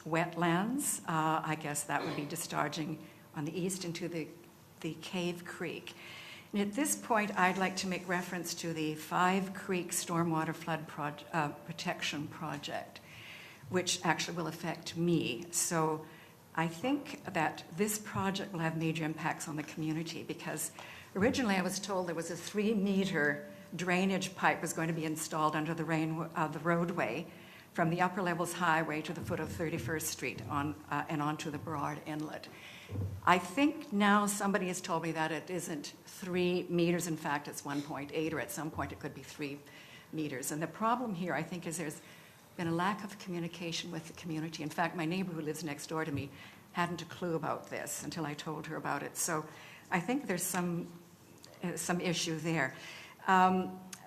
wetlands. I guess that would be discharging on the east into the Cave Creek. And at this point, I'd like to make reference to the Five Creek Stormwater Flood Protection Project, which actually will affect me. So I think that this project will have major impacts on the community, because originally I was told there was a 3-meter drainage pipe was going to be installed under the roadway from the Upper Levels Highway to the foot of 31st Street and onto the Burrard Inlet. I think now somebody has told me that it isn't 3 meters. In fact, it's 1.8, or at some point it could be 3 meters. And the problem here, I think, is there's been a lack of communication with the community. In fact, my neighbor who lives next door to me hadn't a clue about this until I told her about it. So I think there's some issue there.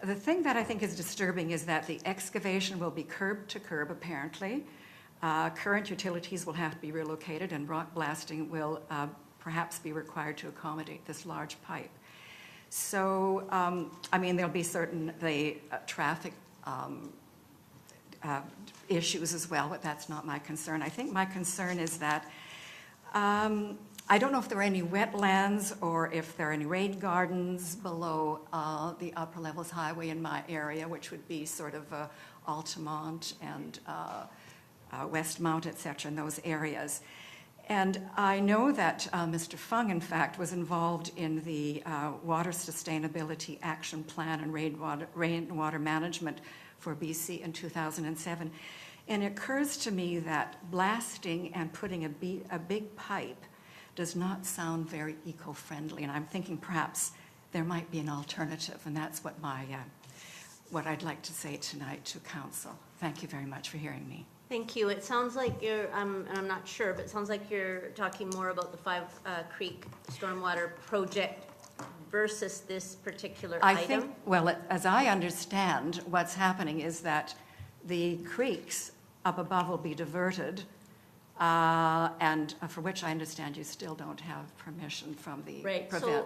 The thing that I think is disturbing is that the excavation will be curb to curb, apparently. Current utilities will have to be relocated, and rock blasting will perhaps be required to accommodate this large pipe. So, I mean, there'll be certain traffic issues as well, but that's not my concern. I think my concern is that I don't know if there are any wetlands or if there are any rain gardens below the Upper Levels Highway in my area, which would be sort of Altamont and Westmount, et cetera, in those areas. And I know that Mr. Fung, in fact, was involved in the Water Sustainability Action Plan and rainwater management for BC in 2007. And it occurs to me that blasting and putting a big pipe does not sound very eco-friendly. And I'm thinking perhaps there might be an alternative, and that's what what I'd like to say tonight to Council. Thank you very much for hearing me. Thank you. It sounds like you're, and I'm not sure, but it sounds like you're talking more about the Five Creek Stormwater Project versus this particular I item. think, well, as I understand, what's happening is that the creeks up above will be diverted, and for which I understand you still don't have permission from the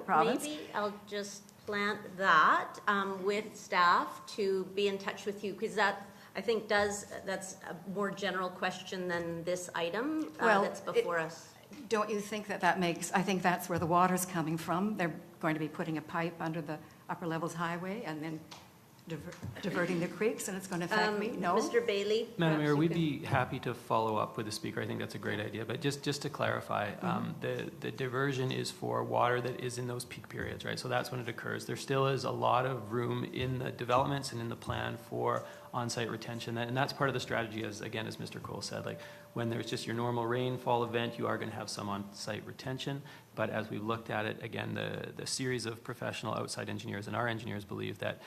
province. Maybe I'll just plant that with staff to be in touch with you, because that, I think, that's a more general question than this item that's before us. Don't you think that makes, I think that's where the water's coming from. They're going to be putting a pipe under the Upper Levels Highway and then diverting the creeks, and it's going to affect me? No? Mr. Bailey? Madam Mayor, we'd can- be happy to follow up with the speaker. I think that's a great idea. But just to clarify, the diversion is for water that is in those peak periods, right? So that's when it occurs. There still is a lot of room in the developments and in the plan for on-site retention. And that's part of the strategy, as Mr. Cole said, like when there's just your normal rainfall event, you are going to have some on-site retention. But as we looked at it, again, the series of professional outside engineers and our engineers believe that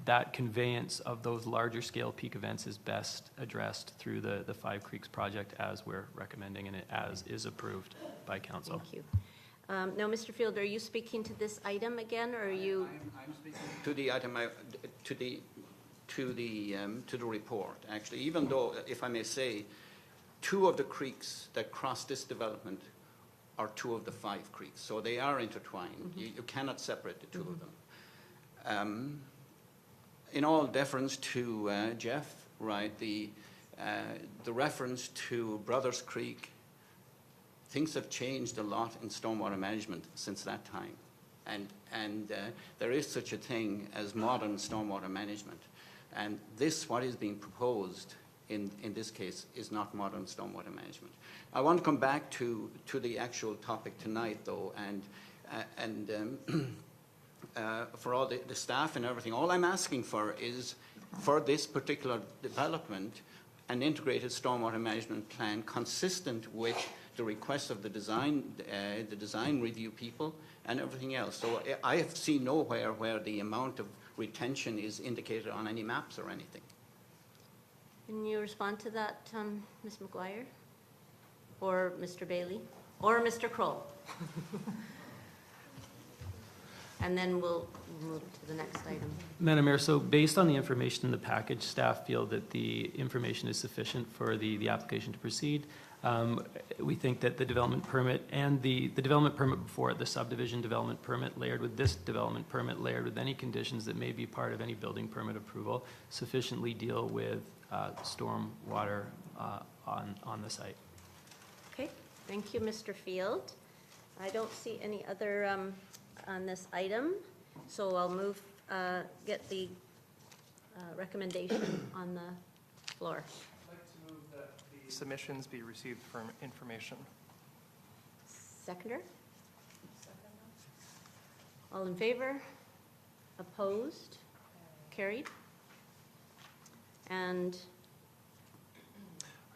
that conveyance of those larger scale peak events is best addressed through the Five Creeks project as we're recommending and as is approved by council. Thank you. Now, Mr. Field, are you speaking to this item again, or are you? I'm speaking to the item, to the to the report, actually, even though, if I may say, 2 of the creeks that cross this development are 2 of the 5 creeks, so they are intertwined. You cannot separate the 2 of them. In all deference to Jeff, right, the reference to Brothers Creek, things have changed a lot in stormwater management since that time. And there is such a thing as modern stormwater management. And this, what is being proposed in this case, is not modern stormwater management. I want to come back to the actual topic tonight, though, and for all the staff and everything, all I'm asking for is, for this particular development, an integrated stormwater management plan consistent with the requests of the design review people and everything else. So I have seen nowhere where the amount of retention is indicated on any maps or anything. Can you respond to that, Ms. McGuire? Or Mr. Bailey? Or Mr. Kroll? And then we'll move to the next item. Madam Mayor, so based on the information in the package, staff feel that the information is sufficient for the application to proceed. We think that the development permit and the development permit before it, the subdivision development permit layered with this development permit layered with any conditions that may be part of any building permit approval, sufficiently deal with storm water on the site. Okay, thank you, Mr. Field. I don't see any other on this item, so I'll move, get the recommendation on the floor. I'd like to move that the submissions be received for information. Seconder? All in favor? Opposed? Carried? And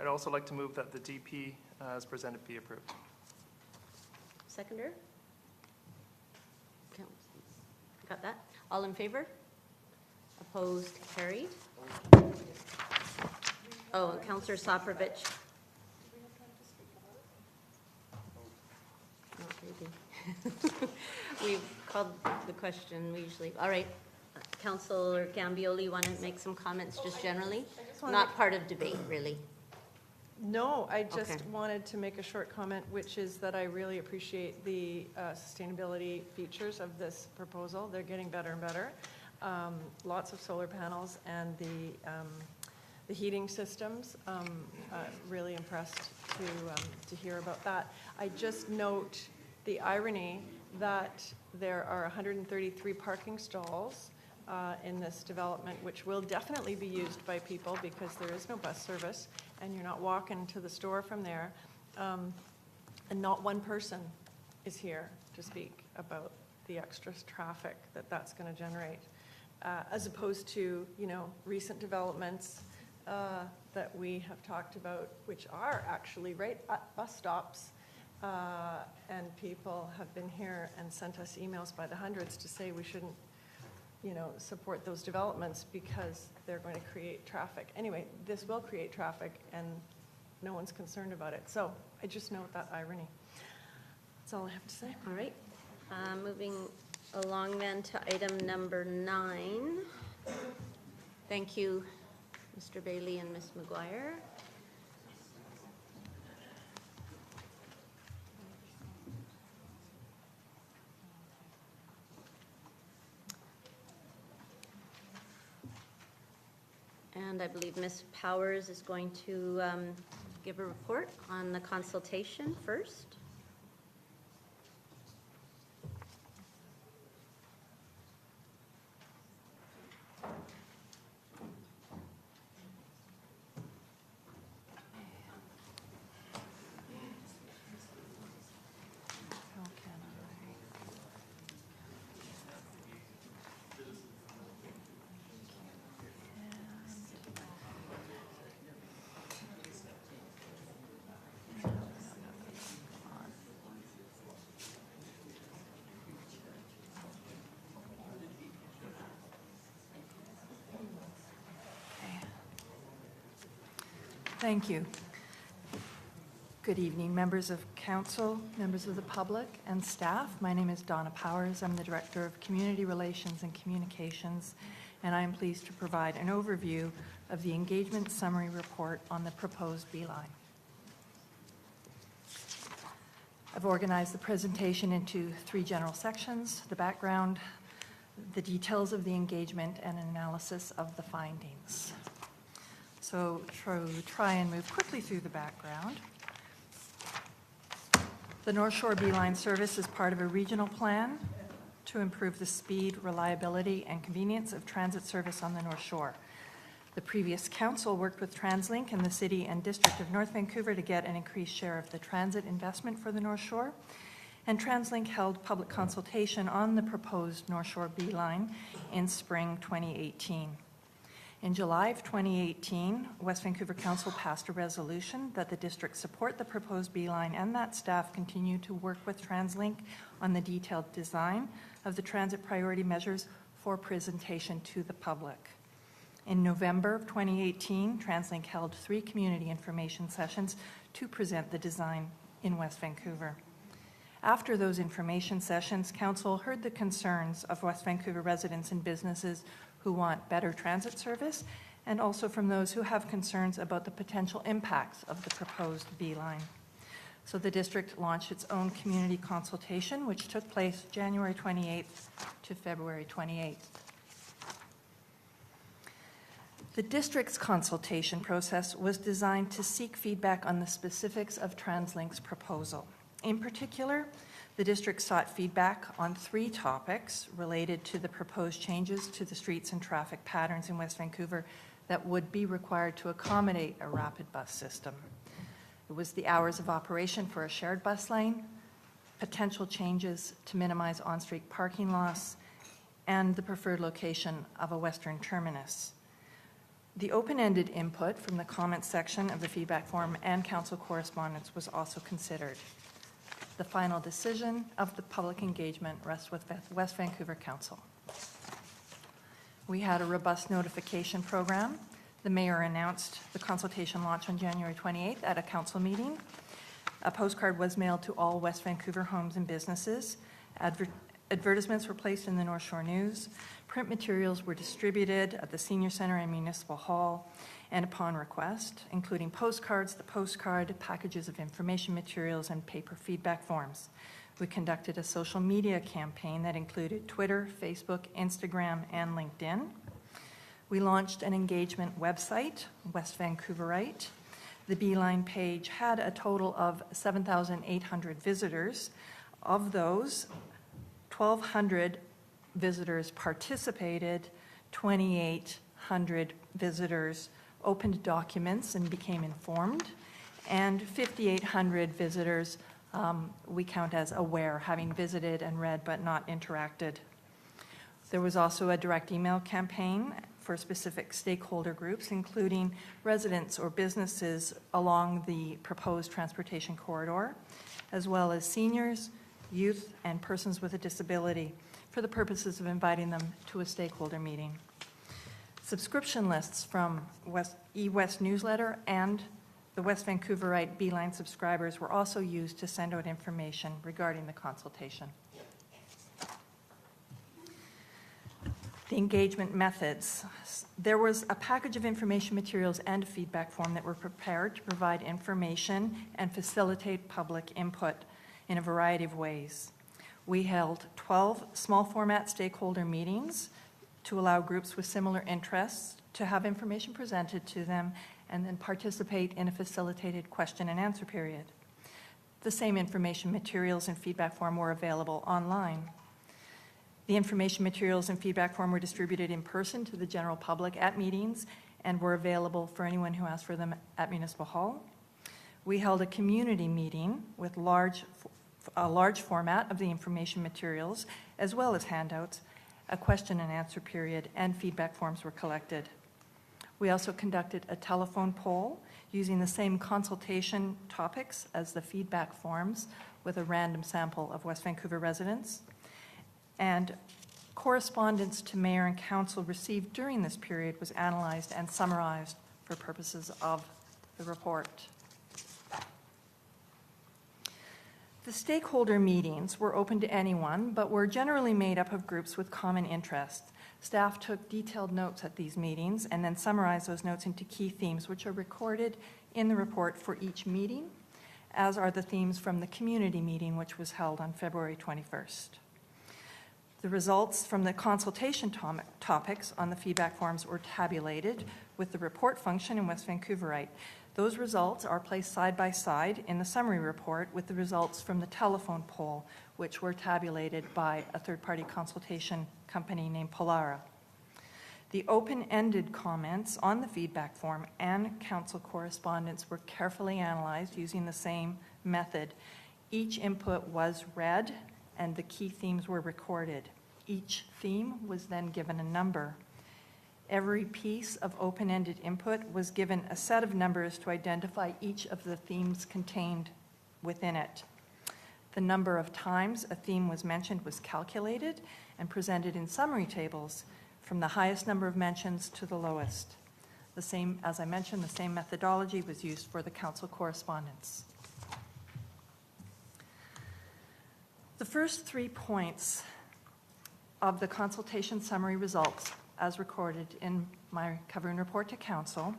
I'd also like to move that the DP as presented be approved. seconder? Got that? All in favor? Opposed? Carried? Oh, and Councillor Soprovich. Not really. We've called the question, we usually, all right. Councillor Gambioli, you want to make some comments just generally? Not part of debate, really. No, I just Okay. wanted to make a short comment, which is that I really appreciate the sustainability features of this proposal. They're getting better and better. Lots of solar panels and the heating systems. Really impressed to hear about that. I just note the irony that there are 133 parking stalls in this development, which will definitely be used by people because there is no bus service and you're not walking to the store from there. And not one person is here to speak about the extra traffic that that's going to generate, as opposed to, you know, recent developments that we have talked about, which are actually right at bus stops. And people have been here and sent us emails by the hundreds to say we shouldn't, you know, support those developments because they're going to create traffic. Anyway, this will create traffic and no one's concerned about it. So I just note that irony. That's all I have to say. All right. Moving along then to item number 9. Thank you, Mr. Bailey and Ms. McGuire. And I believe Ms. Powers is going to give a report on the consultation first. Thank you. Good evening, members of council, members of the public, and staff. My name is Donna Powers. I'm the Director of Community Relations and Communications and I am pleased to provide an overview of the engagement summary report on the proposed beeline. I've organized the presentation into 3 general sections: the background, the details of the engagement, and an analysis of the findings. So try and move quickly through the background. The North Shore Beeline service is part of a regional plan to improve the speed, reliability, and convenience of transit service on the North Shore. The previous council worked with TransLink and the City and District of North Vancouver to get an increased share of the transit investment for the North Shore, and TransLink held public consultation on the proposed North Shore Beeline in spring 2018. In July of 2018, West Vancouver Council passed a resolution that the district support the proposed beeline and that staff continue to work with TransLink on the detailed design of the transit priority measures for presentation to the public. In November of 2018, TransLink held 3 community information sessions to present the design in West Vancouver. After those information sessions, Council heard the concerns of West Vancouver residents and businesses who want better transit service, and also from those who have concerns about the potential impacts of the proposed beeline. So the district launched its own community consultation, which took place January 28th to February 28th. The district's consultation process was designed to seek feedback on the specifics of TransLink's proposal. In particular, the district sought feedback on 3 topics related to the proposed changes to the streets and traffic patterns in West Vancouver that would be required to accommodate a rapid bus system. It was the hours of operation for a shared bus lane, potential changes to minimize on-street parking loss, and the preferred location of a western terminus. The open-ended input from the comments section of the feedback form and council correspondence was also considered. The final decision of the public engagement rests with West Vancouver Council. We had a robust notification program. The mayor announced the consultation launch on January 28th at a council meeting. A postcard was mailed to all West Vancouver homes and businesses. Advertisements were placed in the North Shore News. Print materials were distributed at the Senior Centre and Municipal Hall, and upon request, including postcards, the postcard, packages of information materials, and paper feedback forms. We conducted a social media campaign that included Twitter, Facebook, Instagram, and LinkedIn. We launched an engagement website, West Vancouverite. The Beeline page had a total of 7,800 visitors. Of those, 1,200 visitors participated, 2,800 visitors opened documents and became informed, and 5,800 visitors we count as aware, having visited and read but not interacted. There was also a direct email campaign for specific stakeholder groups, including residents or businesses along the proposed transportation corridor, as well as seniors, youth, and persons with a disability, for the purposes of inviting them to a stakeholder meeting. Subscription lists from eWest newsletter and the West Vancouverite Beeline subscribers were also used to send out information regarding the consultation. The engagement methods. There was a package of information materials and a feedback form that were prepared to provide information and facilitate public input in a variety of ways. We held 12 small format stakeholder meetings to allow groups with similar interests to have information presented to them and then participate in a facilitated question and answer period. The same information materials and feedback form were available online. The information materials and feedback form were distributed in person to the general public at meetings and were available for anyone who asked for them at Municipal Hall. We held a community meeting with a large format of the information materials, as well as handouts. A question and answer period and feedback forms were collected. We also conducted a telephone poll using the same consultation topics as the feedback forms with a random sample of West Vancouver residents. And correspondence to Mayor and Council received during this period was analyzed and summarized for purposes of the report. The stakeholder meetings were open to anyone, but were generally made up of groups with common interests. Staff took detailed notes at these meetings and then summarized those notes into key themes, which are recorded in the report for each meeting, as are the themes from the community meeting, which was held on February 21st. The results from the consultation topics on the feedback forms were tabulated with the report function in West Vancouverite. Those results are placed side by side in the summary report with the results from the telephone poll, which were tabulated by a third-party consultation company named Polara. The open-ended comments on the feedback form and council correspondence were carefully analyzed using the same method. Each input was read and the key themes were recorded. Each theme was then given a number. Every piece of open-ended input was given a set of numbers to identify each of the themes contained within it. The number of times a theme was mentioned was calculated and presented in summary tables from the highest number of mentions to the lowest. The same, as I mentioned, the same methodology was used for the council correspondence. The first 3 points of the consultation summary results, as recorded in my covering report to council,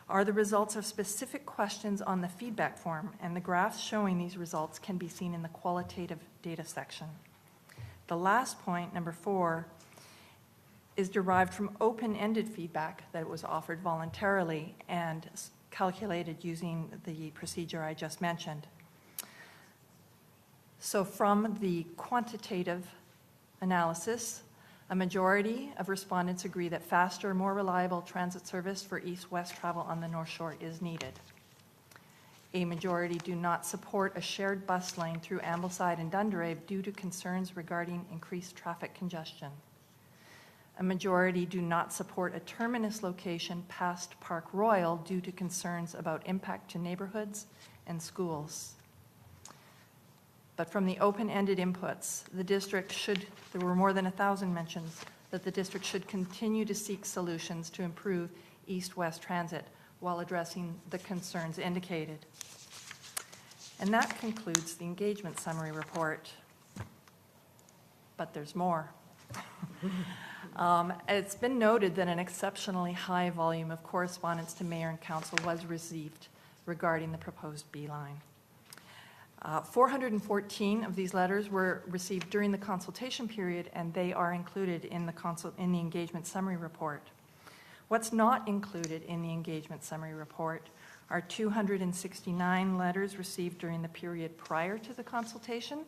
are the results of specific questions on the feedback form, and the graphs showing these results can be seen in the qualitative data section. The last point, number 4, is derived from open-ended feedback that was offered voluntarily and calculated using the procedure I just mentioned. So from the quantitative analysis, a majority of respondents agree that faster, more reliable transit service for east-west travel on the North Shore is needed. A majority do not support a shared bus lane through Ambleside and Dunderave due to concerns regarding increased traffic congestion. A majority do not support a terminus location past Park Royal due to concerns about impact to neighborhoods and schools. But from the open-ended inputs, the district should, there were more than 1,000 mentions, that the district should continue to seek solutions to improve east-west transit while addressing the concerns indicated. And that concludes the engagement summary report. But there's more. It's been noted that an exceptionally high volume of correspondence to Mayor and Council was received regarding the proposed B-line. 414 of these letters were received during the consultation period, and they are included in the engagement summary report. What's not included in the engagement summary report are 269 letters received during the period prior to the consultation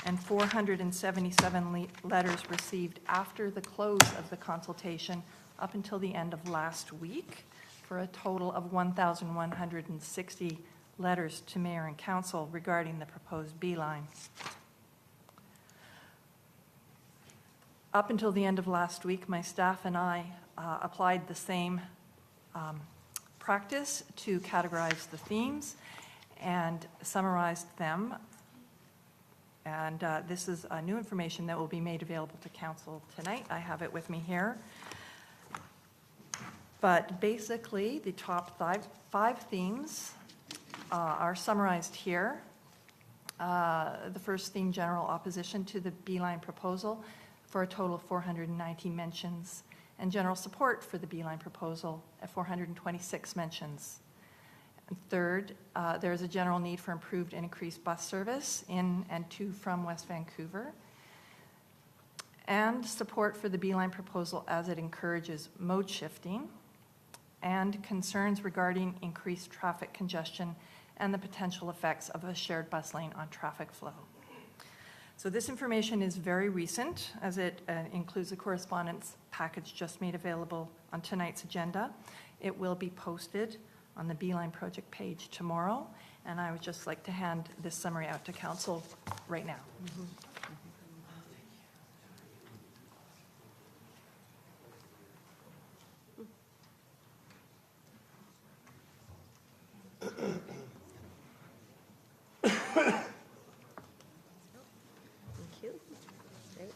and 477 letters received after the close of the consultation up until the end of last week, for a total of 1,160 letters to Mayor and Council regarding the proposed B-line. Up until the end of last week, my staff and I applied the same practice to categorize the themes and summarized them. And this is new information that will be made available to Council tonight. I have it with me here. But basically, the top five themes are summarized here. The first theme, general opposition to the B-line proposal, for a total of 490 mentions, and general support for the B-line proposal at 426 mentions. And third, there is a general need for improved and increased bus service in and to from West Vancouver, and support for the B-line proposal as it encourages mode shifting, and concerns regarding increased traffic congestion and the potential effects of a shared bus lane on traffic flow. So this information is very recent, as it includes a correspondence package just made available on tonight's agenda. It will be posted on the B-line project page tomorrow, and I would just like to hand this summary out to Council right now. Thank you. Great.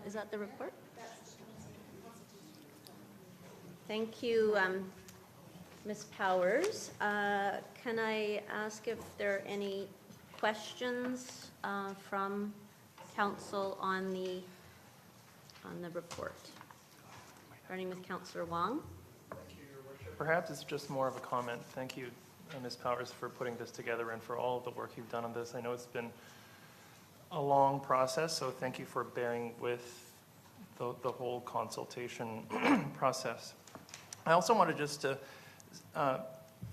is that the report? Thank you, Ms. Powers. Can I ask if there are any questions from council on the report? Starting with Councillor Wong. Perhaps it's just more of a comment. Thank you, Ms. Powers, for putting this together and for all of the work you've done on this. I know it's been a long process, so thank you for bearing with the whole consultation process. I also wanted just to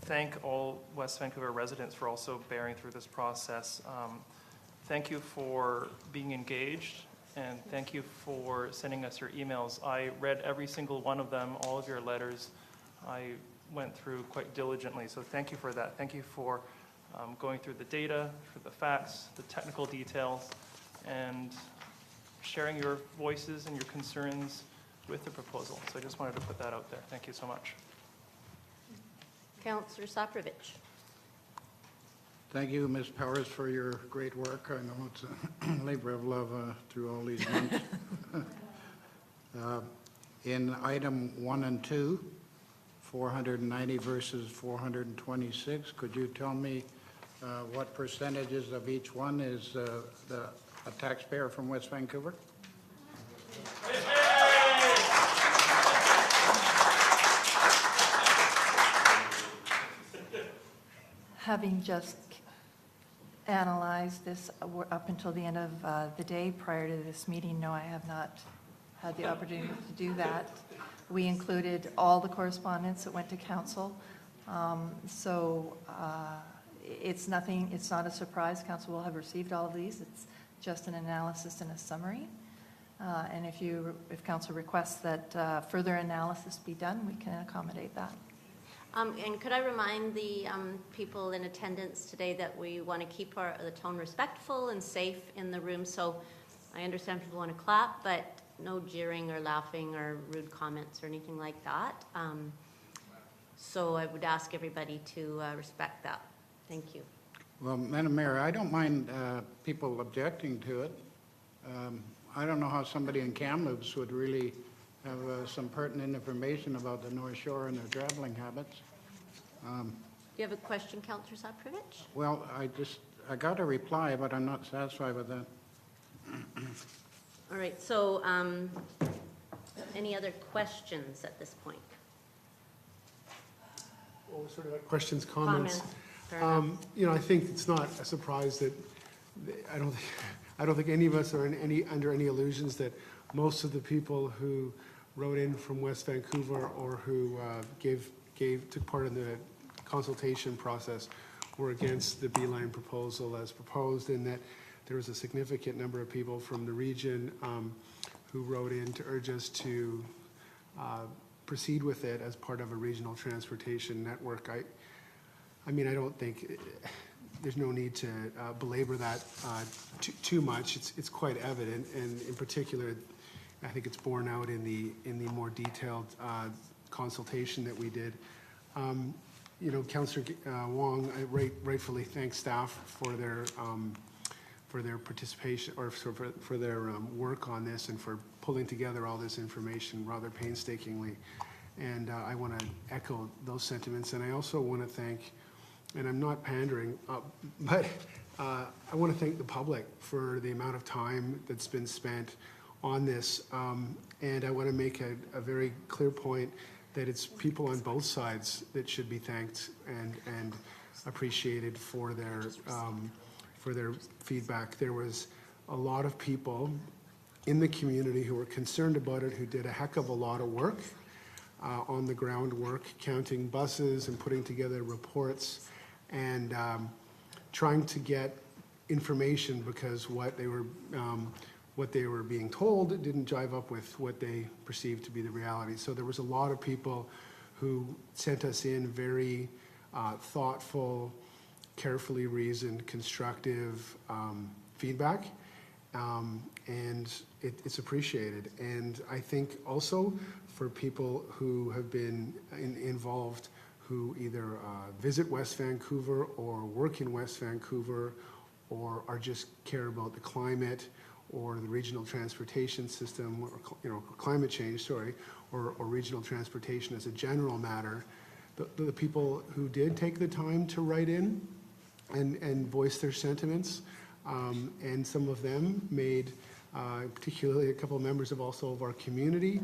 thank all West Vancouver residents for also bearing through this process. Thank you for being engaged, and thank you for sending us your emails. I read every single one of them, all of your letters. I went through quite diligently, so thank you for that. Thank you for going through the data, for the facts, the technical details, and sharing your voices and your concerns with the proposal. So I just wanted to put that out there. Thank you so much. Councillor Saprovich. Thank you, Ms. Powers, for your great work. I know it's a labor of love through all these months. In item 1 and 2, 490 versus 426, could you tell me what percentages of each one is a taxpayer from West Vancouver? Having just analyzed this up until the end of the day prior to this meeting, no, I have not had the opportunity to do that. We included all the correspondence that went to council. It's nothing, it's not a surprise. Council will have received all of these. It's just an analysis and a summary. And if council requests that further analysis be done, we can accommodate that. And could I remind the people in attendance today that we want to keep the tone respectful and safe in the room. So I understand people want to clap, but no jeering or laughing or rude comments or anything like that. So I would ask everybody to respect that. Thank you. Well, Madam Mayor, I don't mind people objecting to it. I don't know how somebody in Kamloops would really have some pertinent information about the North Shore and their traveling habits. Do you have a question, Councillor Saprovich? Well, I got a reply, but I'm not satisfied with that. All right, so any other questions at this point? Well, sort of questions, comments. Fair enough. You know, I think it's not a surprise that I don't think any of us are under any illusions that most of the people who wrote in from West Vancouver or who took part in the consultation process were against the Beeline proposal as proposed, and that there was a significant number of people from the region who wrote in to urge us to proceed with it as part of a regional transportation network. I mean, I don't think there's no need to belabor that too much. It's quite evident, and in particular, I think it's borne out in the more detailed consultation that we did. You know, Councillor Wong rightfully thanks staff for their participation or for their work on this and for pulling together all this information rather painstakingly. And I want to echo those sentiments. And I also want to thank, and I'm not pandering, but I want to thank the public for the amount of time that's been spent on this. And I want to make a very clear point that it's people on both sides that should be thanked and appreciated for their feedback. There was a lot of people in the community who were concerned about it, who did a heck of a lot of work, on the ground work, counting buses and putting together reports and trying to get information because what they were being told didn't jive up with what they perceived to be the reality. So there was a lot of people who sent us in very thoughtful, carefully reasoned, constructive feedback, and it's appreciated. And I think also for people who have been involved, who either visit West Vancouver or work in West Vancouver or are just care about the climate or the regional transportation system, or climate change, sorry, or regional transportation as a general matter. The people who did take the time to write in and voice their sentiments, and some of them made, particularly a couple of members of our community,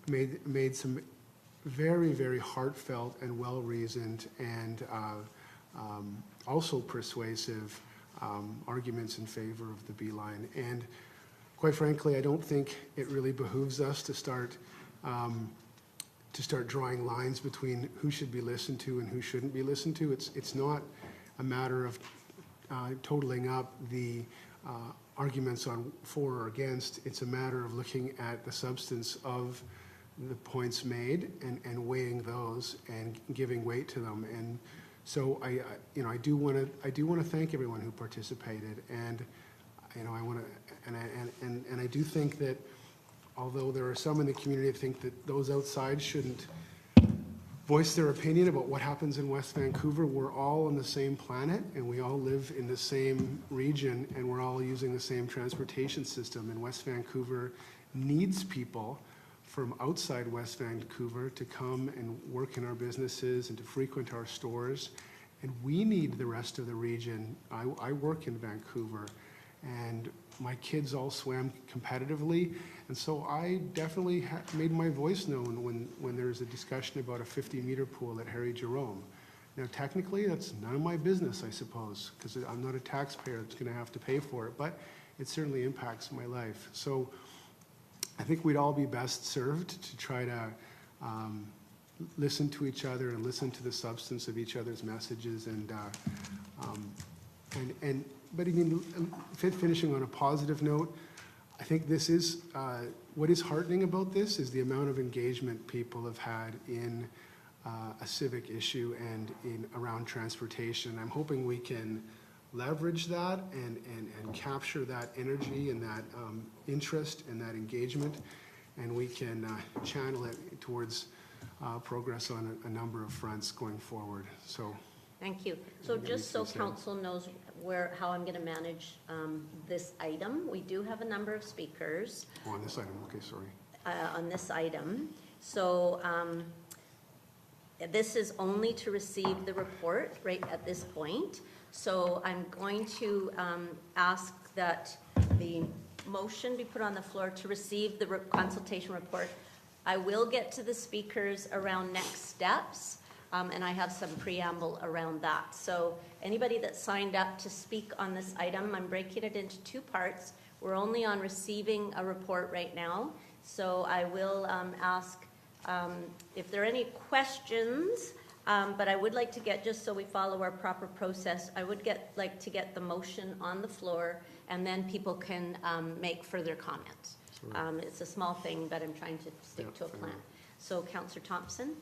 made some very, very heartfelt and well-reasoned and also persuasive arguments in favor of the B-line. And quite frankly, I don't think it really behooves us to start drawing lines between who should be listened to and who shouldn't be listened to. It's not a matter of totaling up the arguments on for or against. It's a matter of looking at the substance of the points made and weighing those and giving weight to them. And so I do want to thank everyone who participated, and I want to and I do think that although there are some in the community that think that those outside shouldn't voice their opinion about what happens in West Vancouver, we're all on the same planet and we all live in the same region and we're all using the same transportation system. And West Vancouver needs people from outside West Vancouver to come and work in our businesses and to frequent our stores. And we need the rest of the region. I work in Vancouver, and my kids all swam competitively, and so I definitely made my voice known when there's a discussion about a 50-meter pool at Harry Jerome. Now, technically, that's none of my business, I suppose, because I'm not a taxpayer that's going to have to pay for it, but it certainly impacts my life. So I think we'd all be best served to try to listen to each other and listen to the substance of each other's messages, but I mean, finishing on a positive note, I think this is what is heartening about this is the amount of engagement people have had in a civic issue and around transportation. I'm hoping we can leverage that and capture that energy and that interest and that engagement, and we can channel it towards progress on a number of fronts going forward. So, thank you. So just so council knows how I'm going to manage this item, we do have a number of speakers. Oh, on this item, okay, sorry. On this item. So this is only to receive the report right at this point. So I'm going to ask that the motion be put on the floor to receive the consultation report. I will get to the speakers around next steps, and I have some preamble around that. So anybody that signed up to speak on this item, I'm breaking it into two parts. We're only on receiving a report right now. So I will ask if there are any questions, but I would like to get, just so we follow our proper process, I would like to get the motion on the floor, and then people can make further comments. It's a small thing, but I'm trying to stick to a plan. So, Councillor Thompson.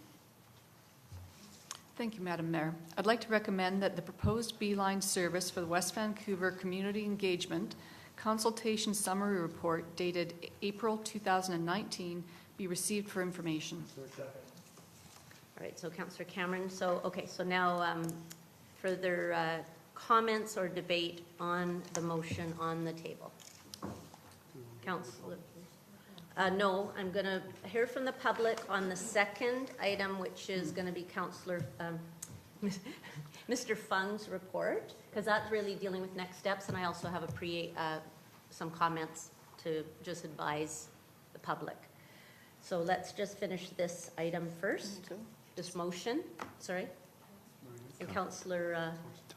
Thank you, Madam Mayor. I'd like to recommend that the proposed B-line service for the West Vancouver Community Engagement Consultation Summary Report dated April 2019 be received for information. All right, so Councillor Cameron. So, okay, so now further comments or debate on the motion on the table. Councillor. No, I'm going to hear from the public on the second item, which is going to be Councillor Mr. Fung's report, because that's really dealing with next steps, and I also have some comments to just advise the public. So let's just finish this item first. Okay. This motion, sorry. And Councillor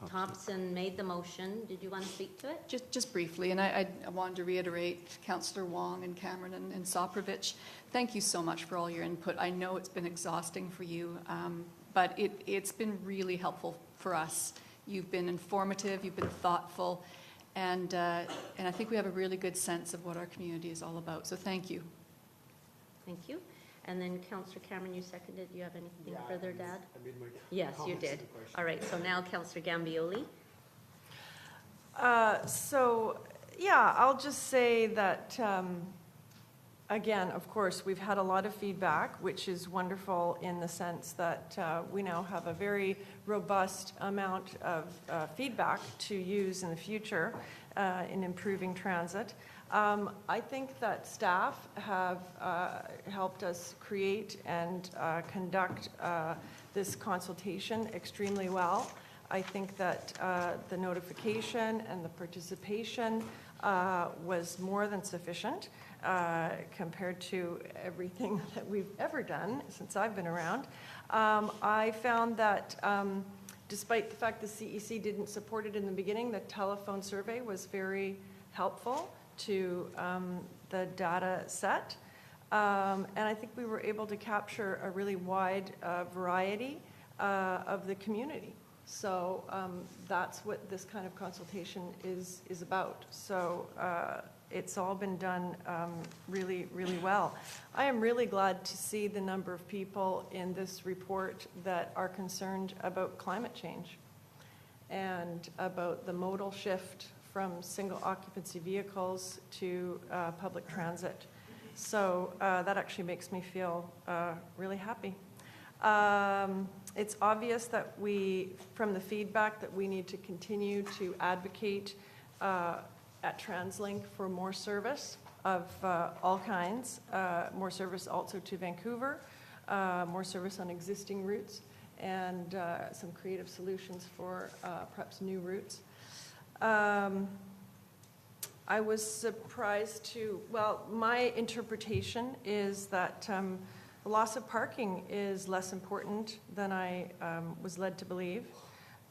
Thompson made the motion. Did you want to speak to it? Just briefly, and I wanted to reiterate Councillor Wong and Cameron and Soprovich, thank you so much for all your input. I know it's been exhausting for you, but it's been really helpful for us. You've been informative, you've been thoughtful, and I think we have a really good sense of what our community is all about. So thank you. Thank you. And then Councillor Cameron, you seconded. Do you have anything further to add? I made my yes, you did. All right. So now Councillor Gambioli. So, yeah, I'll just say that, again, of course, we've had a lot of feedback, which is wonderful in the sense that we now have a very robust amount of feedback to use in the future in improving transit. I think that staff have helped us create and conduct this consultation extremely well. I think that the notification and the participation was more than sufficient compared to everything that we've ever done since I've been around. I found that despite the fact the CEC didn't support it in the beginning, the telephone survey was very helpful to the data set. And I think we were able to capture a really wide variety of the community. So that's what this kind of consultation is about. So it's all been done really, really well. I am really glad to see the number of people in this report that are concerned about climate change and about the modal shift from single occupancy vehicles to public transit. So that actually makes me feel really happy. It's obvious that from the feedback, that we need to continue to advocate at TransLink for more service of all kinds, more service also to Vancouver, more service on existing routes, and some creative solutions for perhaps new routes. I was surprised my interpretation is that the loss of parking is less important than I was led to believe.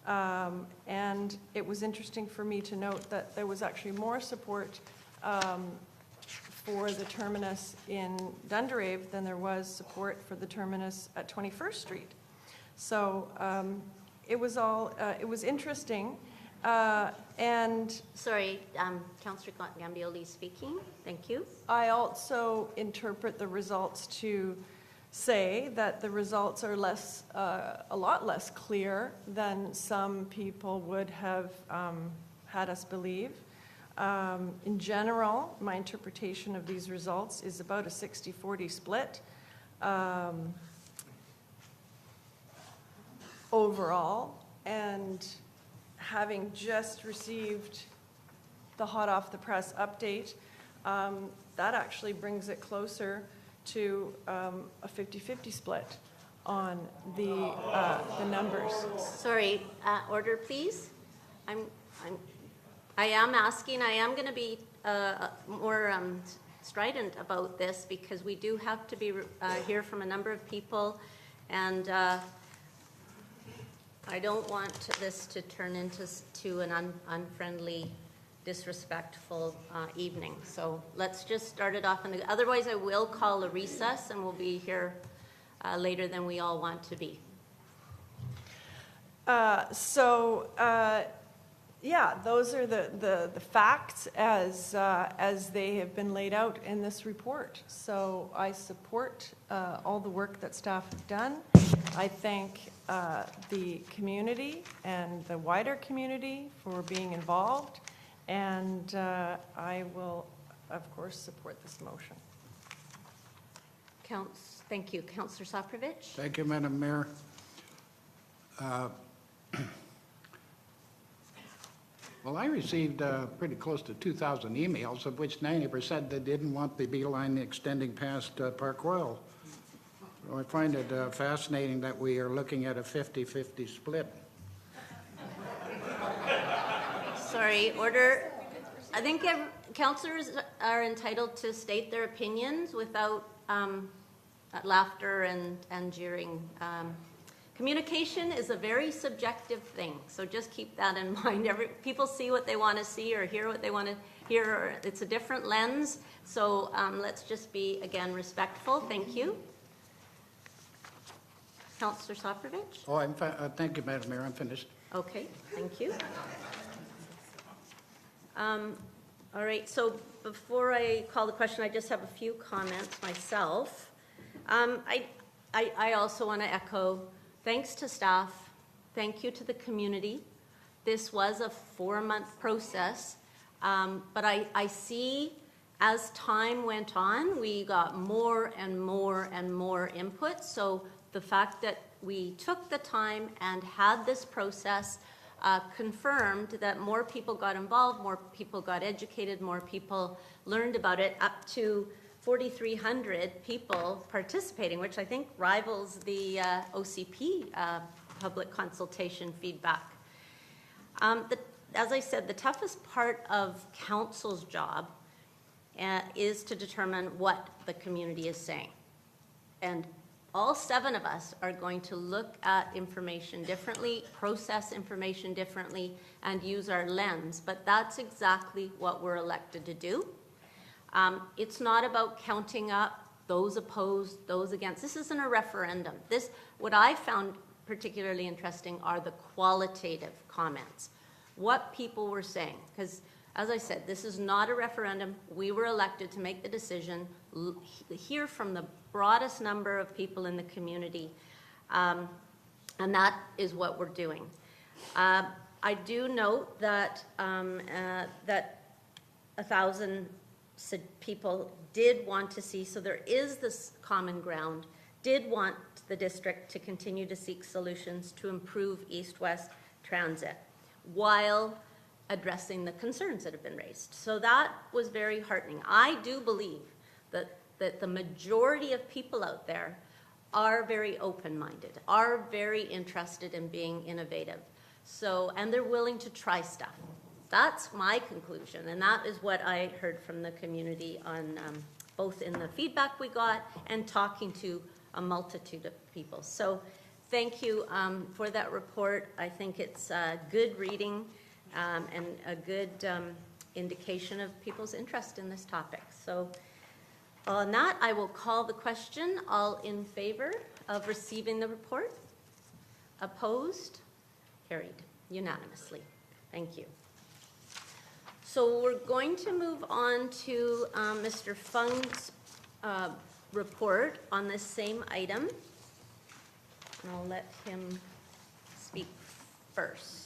And it was interesting for me to note that there was actually more support for the terminus in Dunderave than there was support for the terminus at 21st Street. So it was interesting. And sorry, Councillor Gambioli speaking. Thank you. I also interpret the results to say that the results are a lot less clear than some people would have had us believe. In general, my interpretation of these results is about a 60-40 split overall, and having just received the hot off the press update, that actually brings it closer to a 50-50 split on the numbers. Sorry, order please. I am going to be more strident about this because we do have to be hear from a number of people, and I don't want this to turn into an unfriendly, disrespectful evening. So let's just start it off. Otherwise, I will call a recess, and we'll be here later than we all want to be. Yeah, those are the facts as they have been laid out in this report. So I support all the work that staff have done. I thank the community and the wider community for being involved, and I will, of course, support this motion. Thank you. Councillor Soprovich. Thank you, Madam Mayor. Well, I received pretty close to 2,000 emails, of which 90% they didn't want the beeline extending past Park Royal. So I find it fascinating that we are looking at a 50-50 split. Sorry, order. I think councillors are entitled to state their opinions without laughter and jeering. Communication is a very subjective thing, so just keep that in mind. People see what they want to see or hear what they want to hear, or it's a different lens. So let's just be, again, respectful. Thank you. Councillor Soprovich? Oh, thank you, Madam Mayor. I'm finished. Okay, thank you. All right, so before I call the question, I just have a few comments myself. I also want to echo thanks to staff, thank you to the community. This was a 4-month process, but I see as time went on, we got more and more and more input. So the fact that we took the time and had this process confirmed that more people got involved, more people got educated, more people learned about it, up to 4,300 people participating, which I think rivals the OCP public consultation feedback. As I said, the toughest part of council's job is to determine what the community is saying. And all 7 of us are going to look at information differently, process information differently, and use our lens. But that's exactly what we're elected to do. It's not about counting up those opposed, those against. This isn't a referendum. What I found particularly interesting are the qualitative comments, what people were saying. Because, as I said, this is not a referendum. We were elected to make the decision, hear from the broadest number of people in the community, and that is what we're doing. I do note that 1,000 people did want to see, so there is this common ground, did want the district to continue to seek solutions to improve east-west transit while addressing the concerns that have been raised. So that was very heartening. I do believe that the majority of people out there are very open-minded, are very interested in being innovative. So, and they're willing to try stuff. That's my conclusion, and that is what I heard from the community on both in the feedback we got and talking to a multitude of people. So thank you for that report. I think it's good reading and a good indication of people's interest in this topic. So on that, I will call the question. All in favor of receiving the report? Opposed? Carried unanimously. Thank you. So we're going to move on to Mr. Fung's report on this same item. And I'll let him speak first.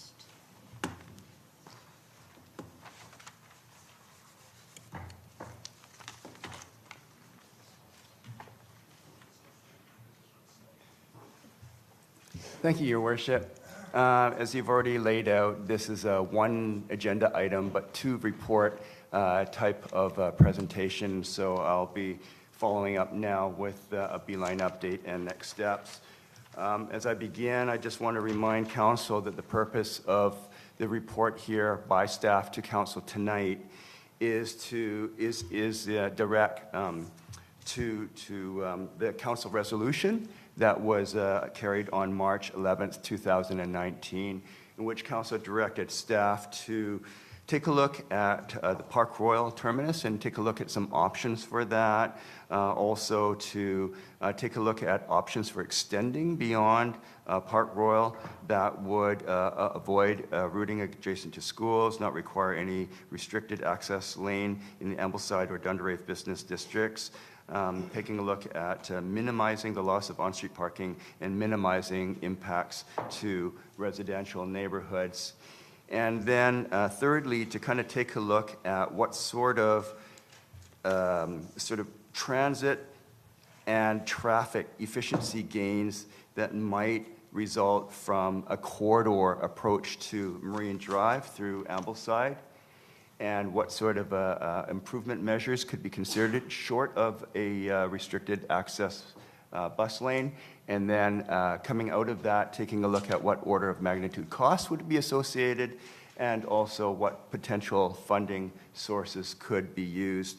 Thank you, Your Worship. As you've already laid out, this is a one agenda item, but 2 report type of presentation. So I'll be following up now with a Beeline update and next steps. As I begin, I just want to remind Council that the purpose of the report here by staff to Council tonight is direct to the Council resolution that was carried on March 11th, 2019, in which Council directed staff to take a look at the Park Royal terminus and take a look at some options for that. Also to take a look at options for extending beyond Park Royal that would avoid routing adjacent to schools, not require any restricted access lane in the Ambleside or Dunderave business districts. Taking a look at minimizing the loss of on-street parking and minimizing impacts to residential neighborhoods. And then thirdly, to kind of take a look at what sort of transit and traffic efficiency gains that might result from a corridor approach to Marine Drive through Ambleside, and what sort of improvement measures could be considered short of a restricted access bus lane. And then coming out of that, taking a look at what order of magnitude costs would be associated, and also what potential funding sources could be used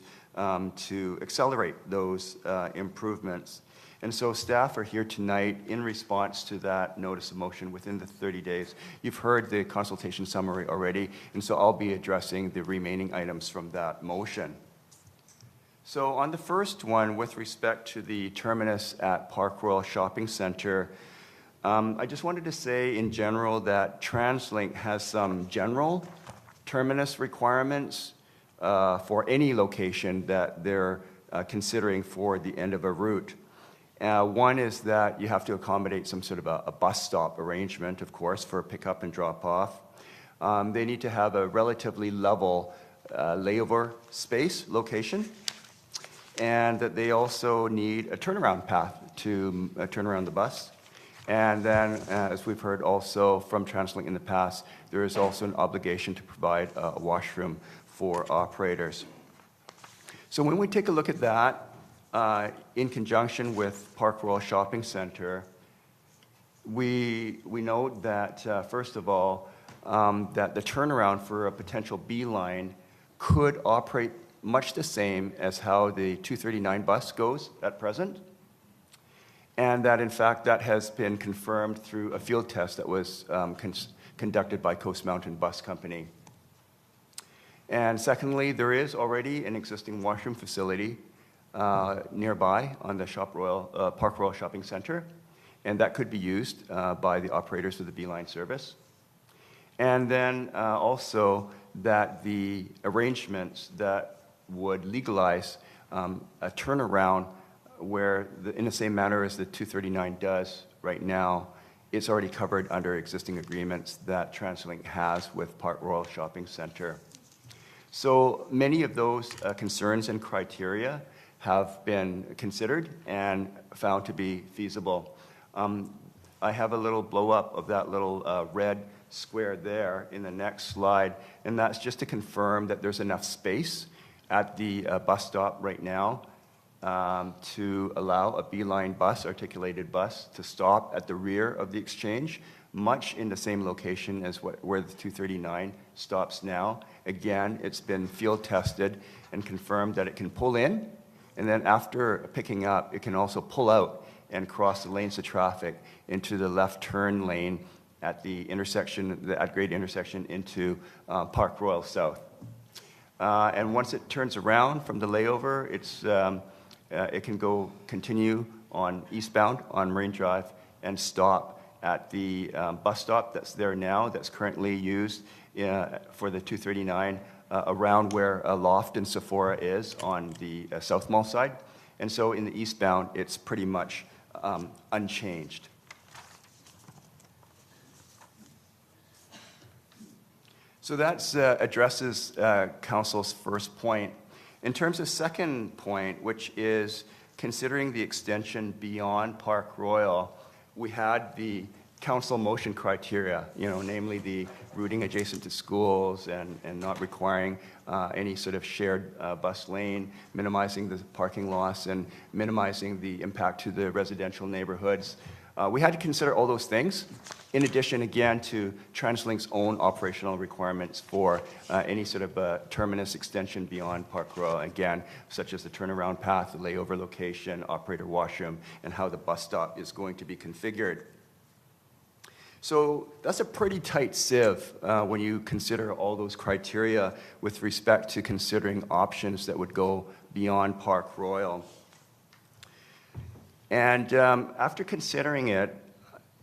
to accelerate those improvements. And so staff are here tonight in response to that notice of motion within the 30 days. You've heard the consultation summary already, and so I'll be addressing the remaining items from that motion. So on the first one, with respect to the terminus at Park Royal Shopping Centre, I just wanted to say in general that TransLink has some general terminus requirements for any location that they're considering for the end of a route. One is that you have to accommodate some sort of a bus stop arrangement, of course, for pickup and drop off. They need to have a relatively level layover space location, and that they also need a turnaround path to turn around the bus. And then, as we've heard also from TransLink in the past, there is also an obligation to provide a washroom for operators. So when we take a look at that, in conjunction with Park Royal Shopping Centre, we note that, first of all, that the turnaround for a potential B line could operate much the same as how the 239 bus goes at present, and that, in fact, that has been confirmed through a field test that was conducted by Coast Mountain Bus Company. And secondly, there is already an existing washroom facility nearby on the Park Royal Shopping Centre, and that could be used by the operators of the B-Line service. And then also that the arrangements that would legalize a turnaround where, in the same manner as the 239 does right now, it's already covered under existing agreements that TransLink has with Park Royal Shopping Centre. So many of those concerns and criteria have been considered and found to be feasible. I have a little blow-up of that little red square there in the next slide, and that's just to confirm that there's enough space at the bus stop right now to allow a B-Line bus, articulated bus, to stop at the rear of the exchange, much in the same location as where the 239 stops now. Again, it's been field tested and confirmed that it can pull in, and then after picking up, it can also pull out and cross the lanes of traffic into the left turn lane at the intersection, the at-grade intersection into Park Royal South. And once it turns around from the layover, it can continue on eastbound on Marine Drive and stop at the bus stop that's there now, that's currently used for the 239 around where Loft and Sephora is on the South Mall side. And so in the eastbound, it's pretty much unchanged. So that addresses Council's first point. In terms of second point, which is considering the extension beyond Park Royal, we had the council motion criteria, namely the routing adjacent to schools and not requiring any sort of shared bus lane, minimizing the parking loss and minimizing the impact to the residential neighborhoods. We had to consider all those things, in addition, again, to TransLink's own operational requirements for any sort of terminus extension beyond Park Royal, again, such as the turnaround path, the layover location, operator washroom, and how the bus stop is going to be configured. So that's a pretty tight sieve when you consider all those criteria with respect to considering options that would go beyond Park Royal. And after considering it,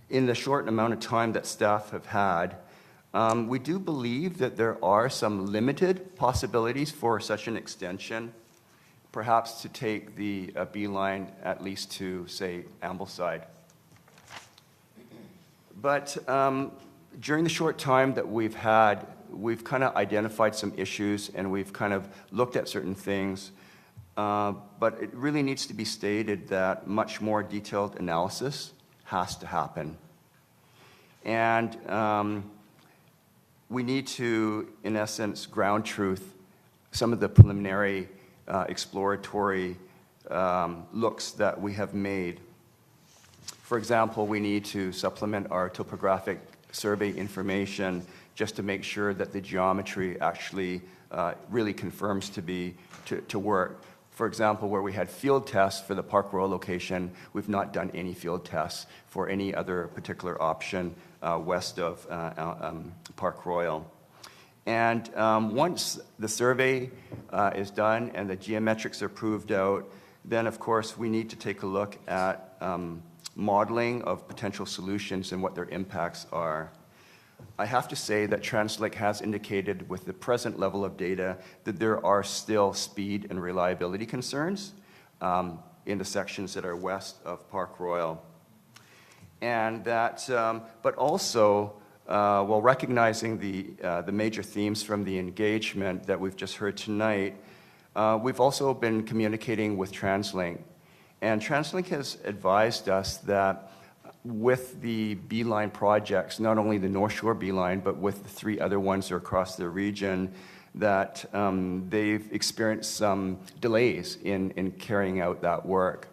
in the short amount of time that staff have had, we do believe that there are some limited possibilities for such an extension, perhaps to take the B-Line at least to, say, Ambleside. But during the short time that we've had, we've kind of identified some issues and we've kind of looked at certain things. But it really needs to be stated that much more detailed analysis has to happen. And we need to, in essence, ground truth some of the preliminary exploratory looks that we have made. For example, we need to supplement our topographic survey information just to make sure that the geometry actually really confirms to work. For example, where we had field tests for the Park Royal location, we've not done any field tests for any other particular option west of Park Royal. And once the survey is done and the geometrics are proved out, then of course we need to take a look at modeling of potential solutions and what their impacts are. I have to say that TransLink has indicated with the present level of data that there are still speed and reliability concerns in the sections that are west of Park Royal. And that, but also, while recognizing the major themes from the engagement that we've just heard tonight, we've also been communicating with TransLink. And TransLink has advised us that with the Beeline projects, not only the North Shore Beeline, but with the 3 other ones that are across the region, that they've experienced some delays in carrying out that work.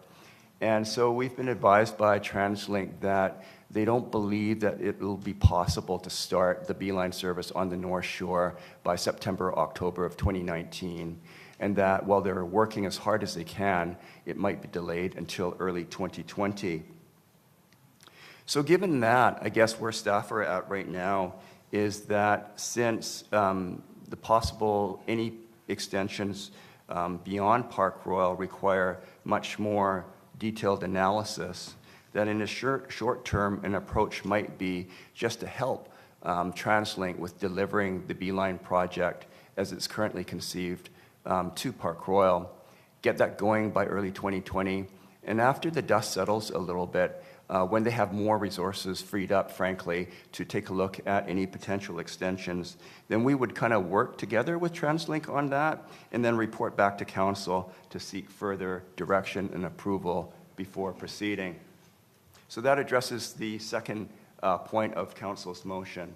And so we've been advised by TransLink that they don't believe that it will be possible to start the Beeline service on the North Shore by September, October of 2019, and that while they're working as hard as they can, it might be delayed until early 2020. So given that, I guess where staff are at right now is that since the possible any extensions beyond Park Royal require much more detailed analysis, that in the short term, an approach might be just to help TransLink with delivering the Beeline project as it's currently conceived to Park Royal, get that going by early 2020, and after the dust settles a little bit, when they have more resources freed up, frankly, to take a look at any potential extensions, then we would kind of work together with TransLink on that and then report back to Council to seek further direction and approval before proceeding. So that addresses the second point of Council's motion.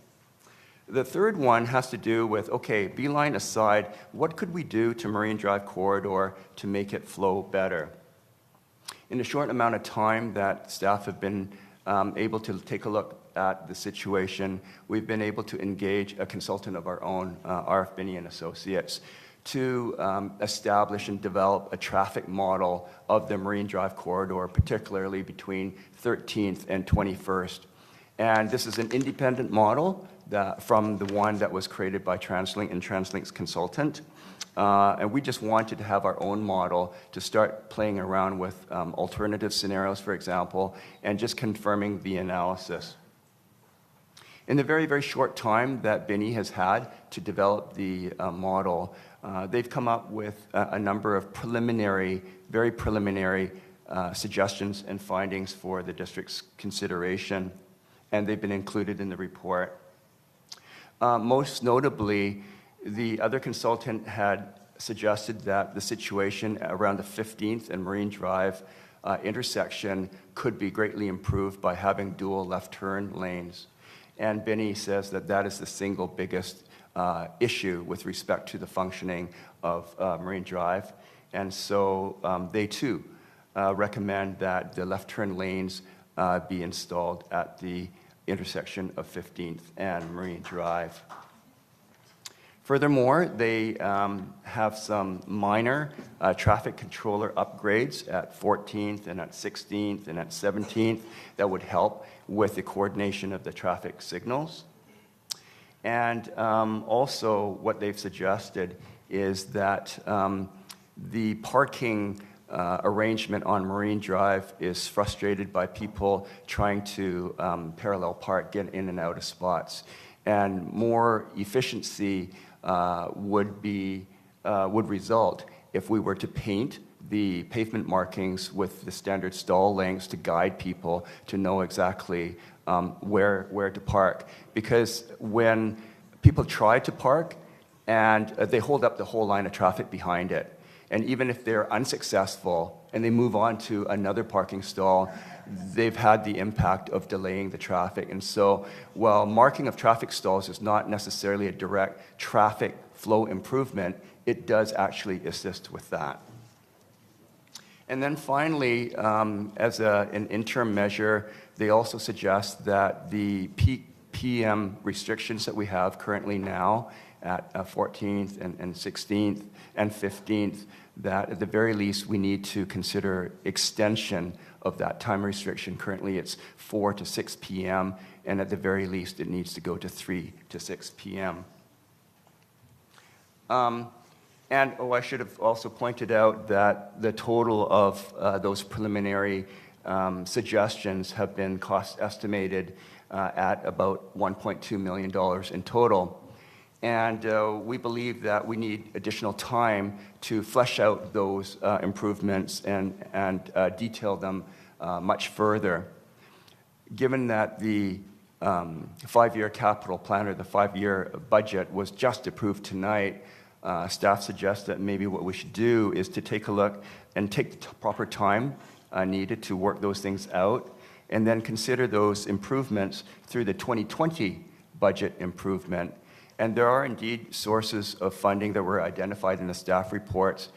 The third one has to do with, okay, Beeline aside, what could we do to Marine Drive corridor to make it flow better? In the short amount of time that staff have been able to take a look at the situation, we've been able to engage a consultant of our own, RF Binney and Associates, to establish and develop a traffic model of the Marine Drive corridor, particularly between 13th and 21st. And this is an independent model from the one that was created by TransLink and TransLink's consultant. And we just wanted to have our own model to start playing around with alternative scenarios, for example, and just confirming the analysis. In the very, very short time that Binney has had to develop the model, they've come up with a number of preliminary, very preliminary suggestions and findings for the district's consideration, and they've been included in the report. Most notably, the other consultant had suggested that the situation around the 15th and Marine Drive intersection could be greatly improved by having dual left turn lanes. And Binney says that that is the single biggest issue with respect to the functioning of Marine Drive. And so they too recommend that the left turn lanes be installed at the intersection of 15th and Marine Drive. Furthermore, they have some minor traffic controller upgrades at 14th and at 16th and at 17th that would help with the coordination of the traffic signals. And also what they've suggested is that the parking arrangement on Marine Drive is frustrated by people trying to parallel park, get in and out of spots. And more efficiency would result if we were to paint the pavement markings with the standard stall lengths to guide people to know exactly where to park. Because when people try to park and they hold up the whole line of traffic behind it, and even if they're unsuccessful and they move on to another parking stall, they've had the impact of delaying the traffic. And so while marking of traffic stalls is not necessarily a direct traffic flow improvement, it does actually assist with that. And then finally, as an interim measure, they also suggest that the peak PM restrictions that we have currently now at 14th and 16th and 15th, that at the very least we need to consider extension of that time restriction. Currently it's 4 to 6 p.m. and at the very least it needs to go to 3 to 6 p.m. And I should have also pointed out that the total of those preliminary suggestions have been cost estimated at about $1.2 million in total. And we believe that we need additional time to flesh out those improvements and detail them much further. Given that the 5-year capital plan or the 5-year budget was just approved tonight, staff suggests that maybe what we should do is to take a look and take the proper time needed to work those things out and then consider those improvements through the 2020 budget improvement. And there are indeed sources of funding that were identified in the staff reports,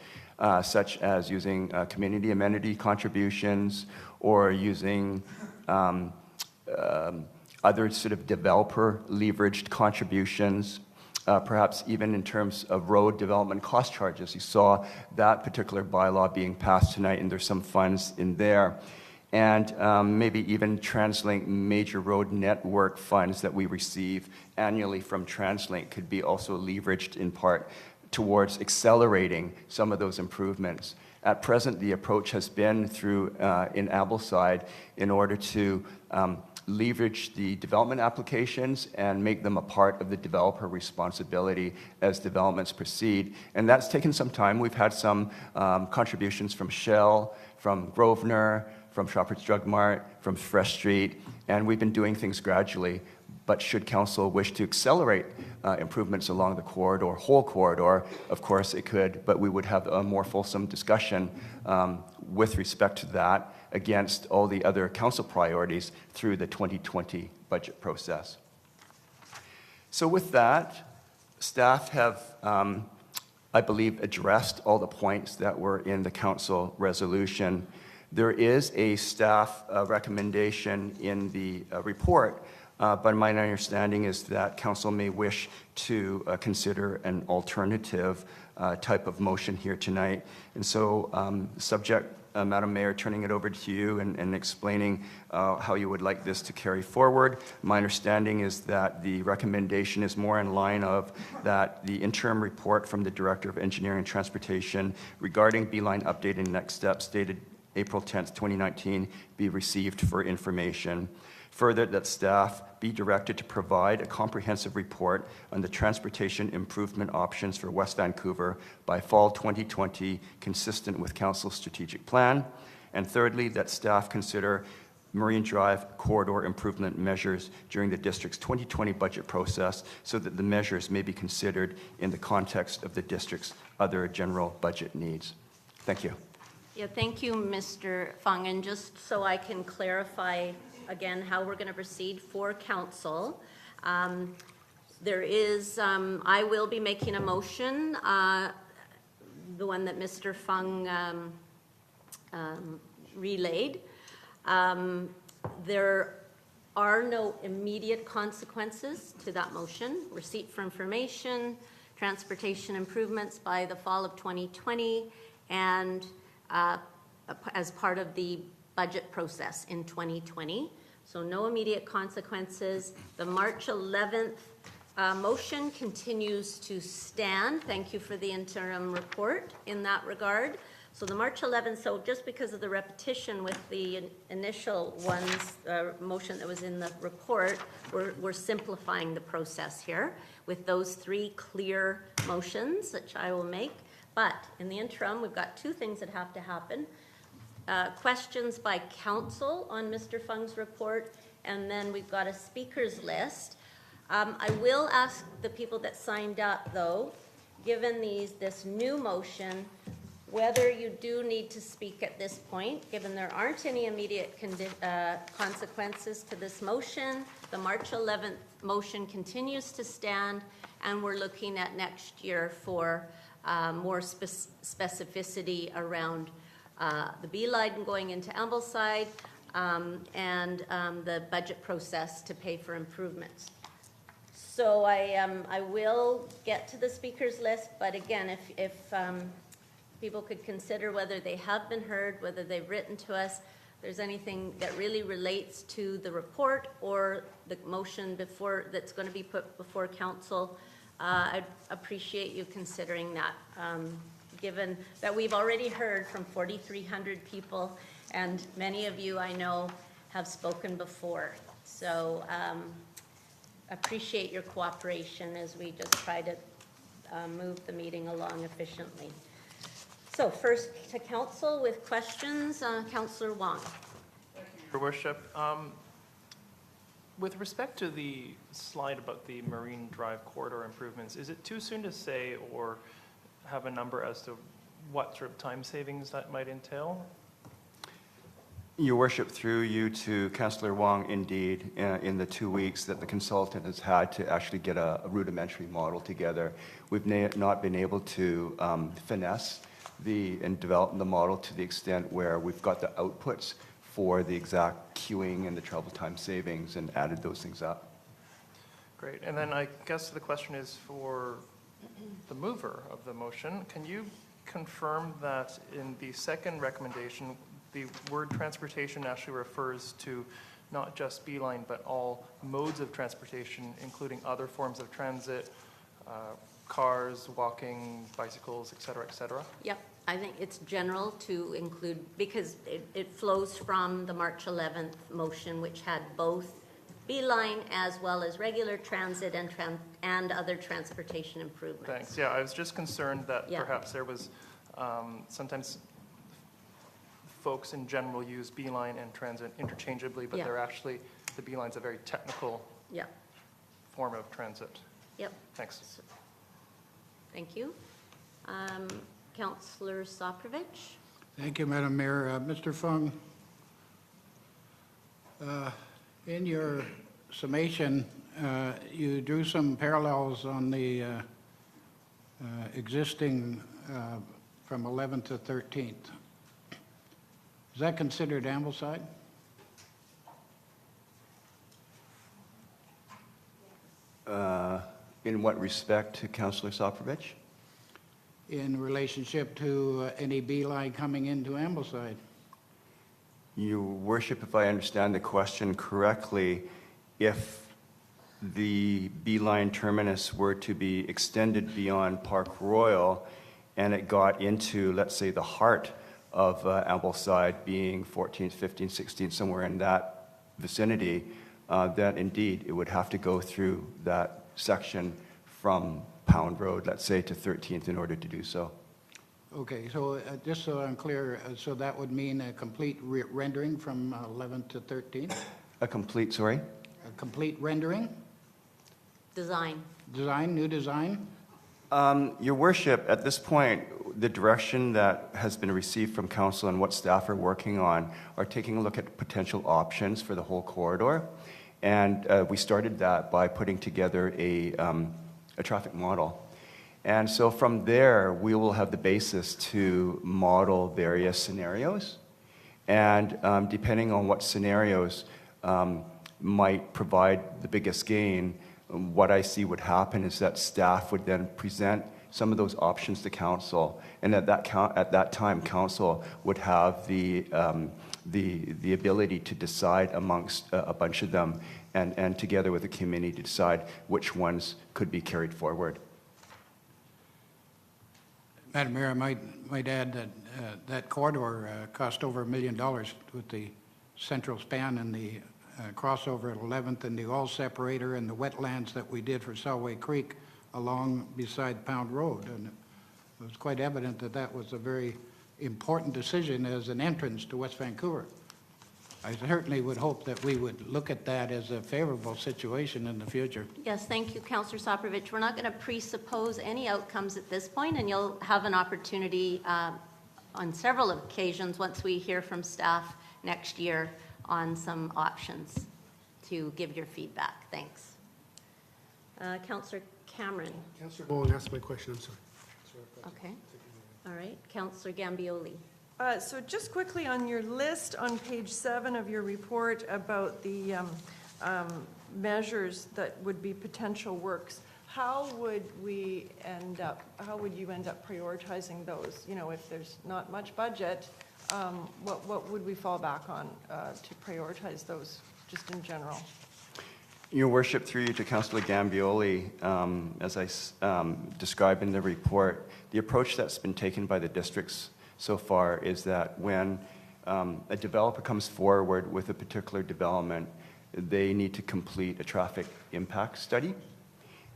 such as using community amenity contributions or using other sort of developer leveraged contributions, perhaps even in terms of road development cost charges. You saw that particular bylaw being passed tonight, and there's some funds in there. And maybe even TransLink major road network funds that we receive annually from TransLink could be also leveraged in part towards accelerating some of those improvements. At present, the approach has been through in Ambleside in order to leverage the development applications and make them a part of the developer responsibility as developments proceed. And that's taken some time. We've had some contributions from Shell, from Grosvenor, from Shoppers Drug Mart, from Fresh Street, and we've been doing things gradually. But should council wish to accelerate improvements along the corridor, whole corridor, of course it could, but we would have a more fulsome discussion with respect to that against all the other council priorities through the 2020 budget process. So with that, staff have, I believe, addressed all the points that were in the council resolution. There is a staff recommendation in the report, but my understanding is that council may wish to consider an alternative type of motion here tonight. And so subject, Madam Mayor, turning it over to you and explaining how you would like this to carry forward. My understanding is that the recommendation is more in line of that the interim report from the Director of Engineering and Transportation regarding Beeline update and next steps dated April 10th, 2019 be received for information. Further, that staff be directed to provide a comprehensive report on the transportation improvement options for West Vancouver by fall 2020, consistent with Council's strategic plan. And thirdly, that staff consider Marine Drive corridor improvement measures during the district's 2020 budget process so that the measures may be considered in the context of the district's other general budget needs. Thank you. Yeah, thank you, Mr. Fung. And just so I can clarify again how we're going to proceed for council, there is, I will be making a motion, the one that Mr. Fung relayed. There are no immediate consequences to that motion. Receipt for information, transportation improvements by the fall of 2020, and as part of the budget process in 2020. So no immediate consequences. The March 11th motion continues to stand. Thank you for the interim report in that regard. So the March 11th, so just because of the repetition with the initial ones, motion that was in the report, we're simplifying the process here with those three clear motions, which I will make. But in the interim, we've got two things that have to happen. Questions by council on Mr. Fung's report, and then we've got a speakers list. I will ask the people that signed up, though, given this new motion, whether you do need to speak at this point, given there aren't any immediate consequences to this motion. The March 11th motion continues to stand, and we're looking at next year for more specificity around the Beeline going into Ambleside and the budget process to pay for improvements. So I will get to the speakers list, but again, if people could consider whether they have been heard, whether they've written to us, there's anything that really relates to the report or the motion before that's going to be put before council, I'd appreciate you considering that, given that we've already heard from 4,300 people, and many of you I know have spoken before. So appreciate your cooperation as we just try to move the meeting along efficiently. So first to council with questions, Councillor Wong. Thank you, Your Worship. With respect to the slide about the Marine Drive corridor improvements, is it too soon to say or have a number as to what sort of time savings that might entail? Your worship, through you to Councillor Wong, indeed, in the 2 weeks that the consultant has had to actually get a rudimentary model together, we've not been able to finesse and develop the model to the extent where we've got the outputs for the exact queuing and the travel time savings and added those things up. Great. And then I guess the question is for the mover of the motion. Can you confirm that in the second recommendation, the word transportation actually refers to not just Beeline, but all modes of transportation, including other forms of transit, cars, walking, bicycles, et cetera? Yep, I think it's general to include, because it flows from the March 11th motion, which had both Beeline as well as regular transit and other transportation improvements. Thanks. Yeah, I was just concerned that Yeah. perhaps there was sometimes folks in general use Beeline and transit interchangeably, but Yeah. they're actually, the Beeline's a very technical Yeah, form of transit. yep. Thanks. Thank you. Councillor Soprovich? Thank you, Madam Mayor. Mr. Fung, in your summation, you drew some parallels on the existing from 11th to 13th. Is that considered Ambleside? In what respect, Councillor Soprovich? In relationship to any Beeline coming into Ambleside? Your worship, if I understand the question correctly, if the Beeline terminus were to be extended beyond Park Royal and it got into, let's say, the heart of Ambleside, being 14th, 15th, 16th, somewhere in that vicinity, then indeed it would have to go through that section from Pound Road, let's say, to 13th in order to do so. Okay, so just so I'm clear, so that would mean a complete rendering from 11th to 13th? A complete, sorry? A complete rendering? Design. Design, new design? Your worship, at this point, the direction that has been received from council and what staff are working on are taking a look at potential options for the whole corridor. And we started that by putting together a traffic model. And so from there, we will have the basis to model various scenarios. And depending on what scenarios might provide the biggest gain, what I see would happen is that staff would then present some of those options to council. And at that time, council would have the ability to decide amongst a bunch of them and together with the committee to decide which ones could be carried forward. Madam Mayor, I might add that that corridor cost over $1 million with the central span and the crossover at 11th and the oil separator and the wetlands that we did for Selway Creek along beside Pound Road. And it was quite evident that that was a very important decision as an entrance to West Vancouver. I certainly would hope that we would look at that as a favorable situation in the future. Yes, thank you, Councillor Soprovich. We're not going to presuppose any outcomes at this point, and you'll have an opportunity on several occasions once we hear from staff next year on some options to give your feedback. Thanks. Councillor Cameron. Councillor Wong asked my question, I'm sorry. Okay. All right. Councillor Gambioli. So just quickly on your list on page 7 of your report about the measures that would be potential works, how would you end up prioritizing those? You know, if there's not much budget, what would we fall back on to prioritize those just in general? Your worship, through you to Councillor Gambioli, as I described in the report, the approach that's been taken by the districts so far is that when a developer comes forward with a particular development, they need to complete a traffic impact study.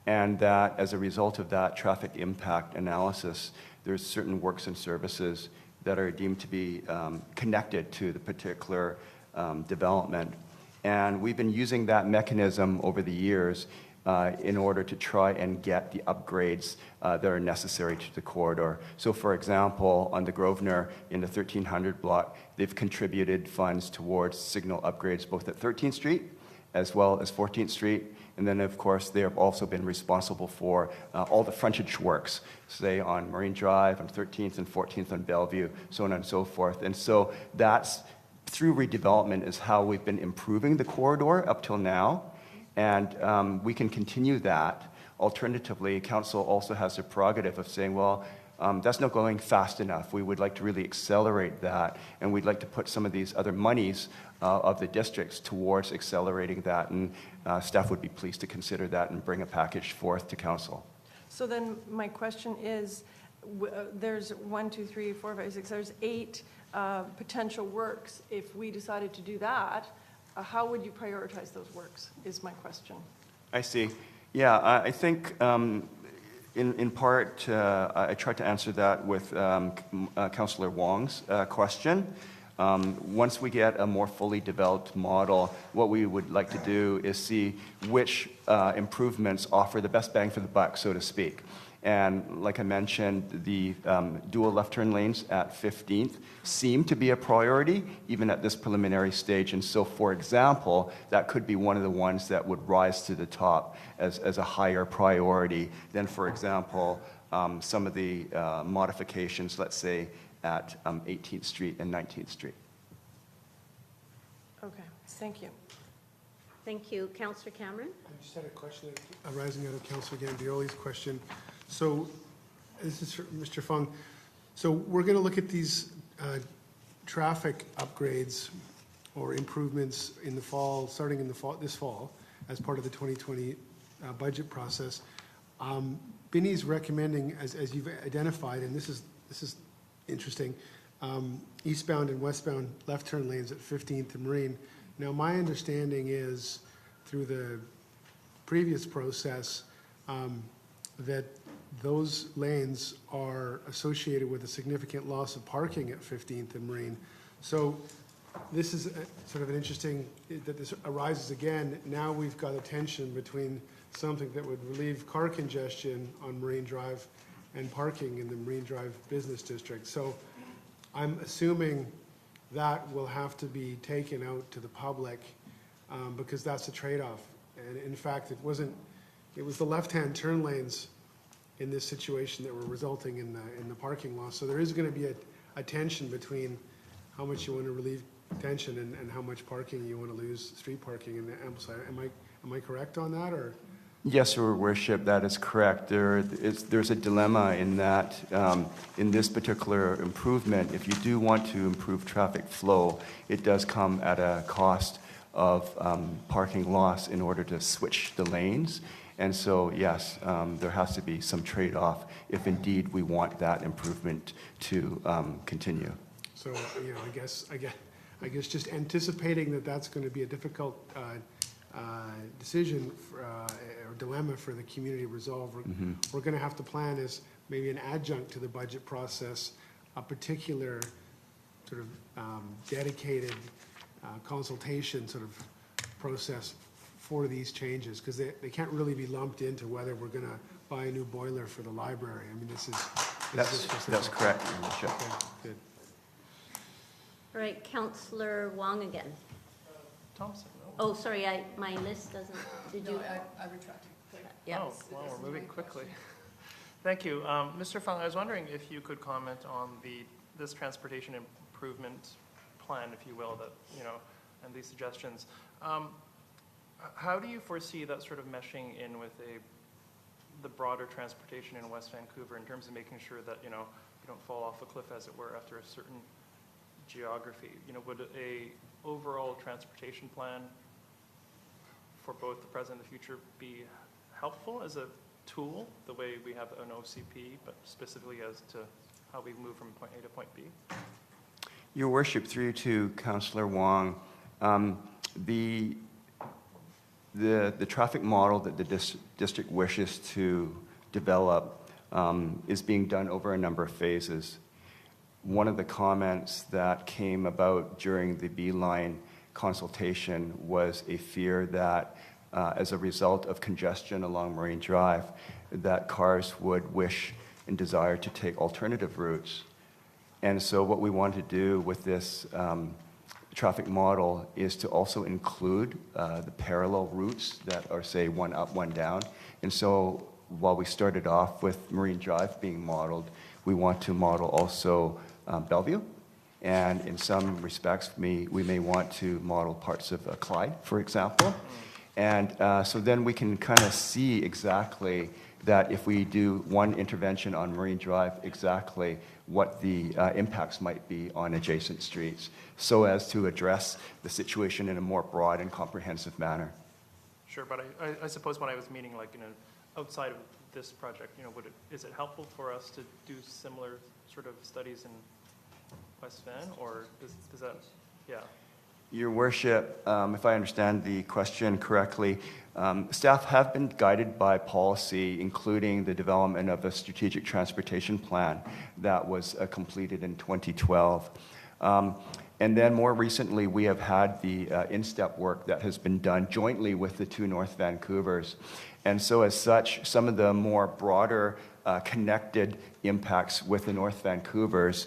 And that as a result of that traffic impact analysis, there's certain works and services that are deemed to be connected to the particular development. And we've been using that mechanism over the years in order to try and get the upgrades that are necessary to the corridor. So for example, on the Grosvenor in the 1300 block, they've contributed funds towards signal upgrades both at 13th Street as well as 14th Street. And then, of course, they have also been responsible for all the frontage works, say on Marine Drive, on 13th and 14th on Bellevue, so on and so forth. And so that's, through redevelopment, is how we've been improving the corridor up till now. And we can continue that. Alternatively, council also has the prerogative of saying, well, that's not going fast enough. We would like to really accelerate that, and we'd like to put some of these other monies of the districts towards accelerating that, and staff would be pleased to consider that and bring a package forth to council. So then my question is, there's 1, 2, 3, 4, 5, 6, there's 8 potential works. If we decided to do that, how would you prioritize those works, is my question. I see. Yeah, I think in part, I tried to answer that with Councillor Wong's question. Once we get a more fully developed model, what we would like to do is see which improvements offer the best bang for the buck, so to speak. And like I mentioned, the dual left turn lanes at 15th seem to be a priority, even at this preliminary stage. And so, for example, that could be one of the ones that would rise to the top as a higher priority than, for example, some of the modifications, let's say, at 18th Street and 19th Street. Okay, thank you. Thank you. Councillor Cameron? I just had a question arising out of Councillor Gambioli's question. So, this is for Mr. Fung. So we're going to look at these traffic upgrades or improvements in the fall, starting in the fall, this fall, as part of the 2020 budget process. Binny's recommending, as you've identified, and this is interesting, eastbound and westbound left turn lanes at 15th and Marine. Now, my understanding is, through the previous process, that those lanes are associated with a significant loss of parking at 15th and Marine. So this is sort of an interesting, that this arises again. Now we've got a tension between something that would relieve car congestion on Marine Drive and parking in the Marine Drive Business District. So I'm assuming that will have to be taken out to the public because that's a trade-off. And in fact, it was the left-hand turn lanes in this situation that were resulting in the parking loss. So there is going to be a tension between how much you want to relieve tension and how much parking you want to lose, street parking in the Ambleside. Am I correct on that, or? Yes, Your Worship, that is correct. There's a dilemma in that in this particular improvement, if you do want to improve traffic flow, it does come at a cost of parking loss in order to switch the lanes. And so, yes, there has to be some trade-off if indeed we want that improvement to continue. So, you know, I guess just anticipating that that's going to be a difficult decision or dilemma for the community to resolve. We're going to have to plan as maybe an adjunct to the budget process, a particular sort of dedicated consultation sort of process for these changes, because they can't really be lumped into whether we're going to buy a new boiler for the library. I mean, That's correct, Your Worship. Okay, good. All right, Councillor Wong again. Thompson. Oh, sorry, my list doesn't, did you? I retracted. Yeah. Oh, wow, we're moving quickly. Thank you. Mr. Fung, I was wondering if you could comment on this transportation improvement plan, if you will, that, you know, and these suggestions. How do you foresee that sort of meshing in with the broader transportation in West Vancouver in terms of making sure that, you know, you don't fall off a cliff, as it were, after a certain geography? You know, would a overall transportation plan for both the present and the future be helpful as a tool, the way we have an OCP, but specifically as to how we move from point A to point B? Your Worship, through to Councillor Wong, the traffic model that the district wishes to develop is being done over a number of phases. One of the comments that came about during the B-line consultation was a fear that as a result of congestion along Marine Drive, that cars would wish and desire to take alternative routes. And so what we want to do with this traffic model is to also include the parallel routes that are, say, one up, one down. And so while we started off with Marine Drive being modeled, we want to model also Bellevue. And in some respects, we may want to model parts of Clyde, for example. And so then we can kind of see exactly that if we do one intervention on Marine Drive, exactly what the impacts might be on adjacent streets, so as to address the situation in a more broad and comprehensive manner. Sure, but I suppose when I was meaning, like, outside of this project, is it helpful for us to do similar sort of studies in West Van, or does that, yeah? Your Worship, if I understand the question correctly, staff have been guided by policy, including the development of a strategic transportation plan that was completed in 2012. And then more recently, we have had the in-step work that has been done jointly with the two North Vancouvers. And so as such, some of the more broader connected impacts with the North Vancouvers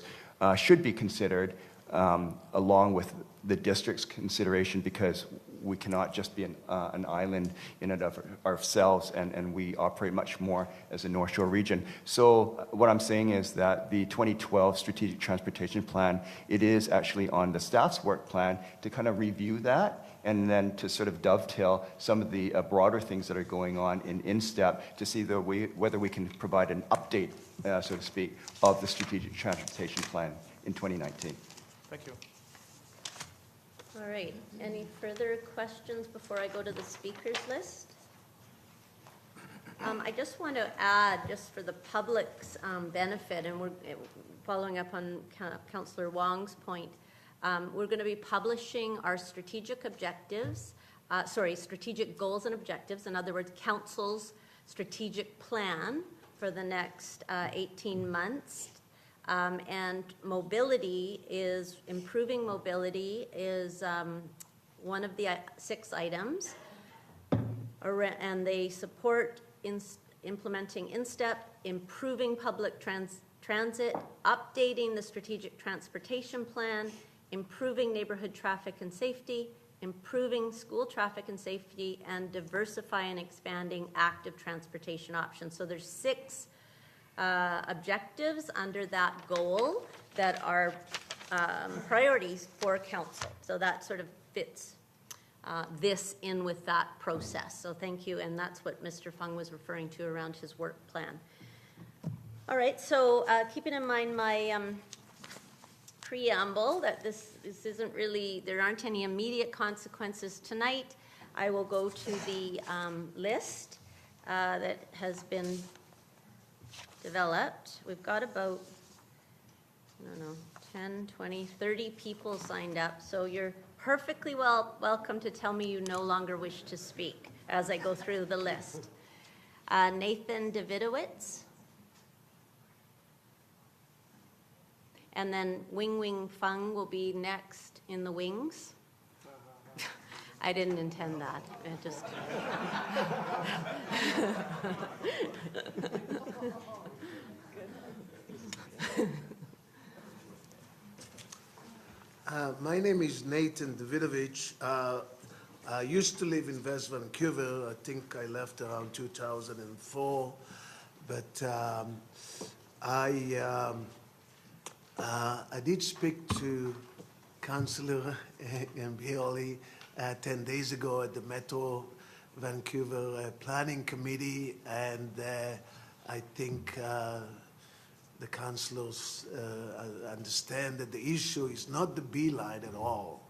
should be considered along with the district's consideration, because we cannot just be an island in and of ourselves, and we operate much more as a North Shore region. So what I'm saying is that the 2012 Strategic Transportation Plan, it is actually on the staff's work plan to kind of review that, and then to sort of dovetail some of the broader things that are going on in InStep to see whether we can provide an update, so to speak, of the Strategic Transportation Plan in 2019. Thank you. All right. Any further questions before I go to the speakers list? I just want to add, just for the public's benefit, and we're following up on Councillor Wong's point, we're going to be publishing our strategic objectives, strategic goals and objectives, in other words, Council's strategic plan for the next 18 months. And improving mobility is one of the 6 items. And they support implementing InStep, improving public transit, updating the strategic transportation plan, improving neighborhood traffic and safety, improving school traffic and safety, and diversifying and expanding active transportation options. So there's 6 objectives under that goal that are priorities for council. So that sort of fits this in with that process. So thank you, and that's what Mr. Fung was referring to around his work plan. All right, so keeping in mind my preamble that this isn't really, there aren't any immediate consequences tonight, I will go to the list that has been developed. We've got about, I don't know, 10, 20, 30 people signed up. So you're perfectly welcome to tell me you no longer wish to speak as I go through the list. Nathan Davidowitz. And then Wing Wing Fung will be next in the wings. I didn't intend that. It just... My name is Nathan Davidovich. I used to live in West Vancouver. I think I left around 2004. But I did speak to Councillor Gambioli 10 days ago at the Metro Vancouver Planning Committee, and I think the councillors understand that the issue is not the B line at all.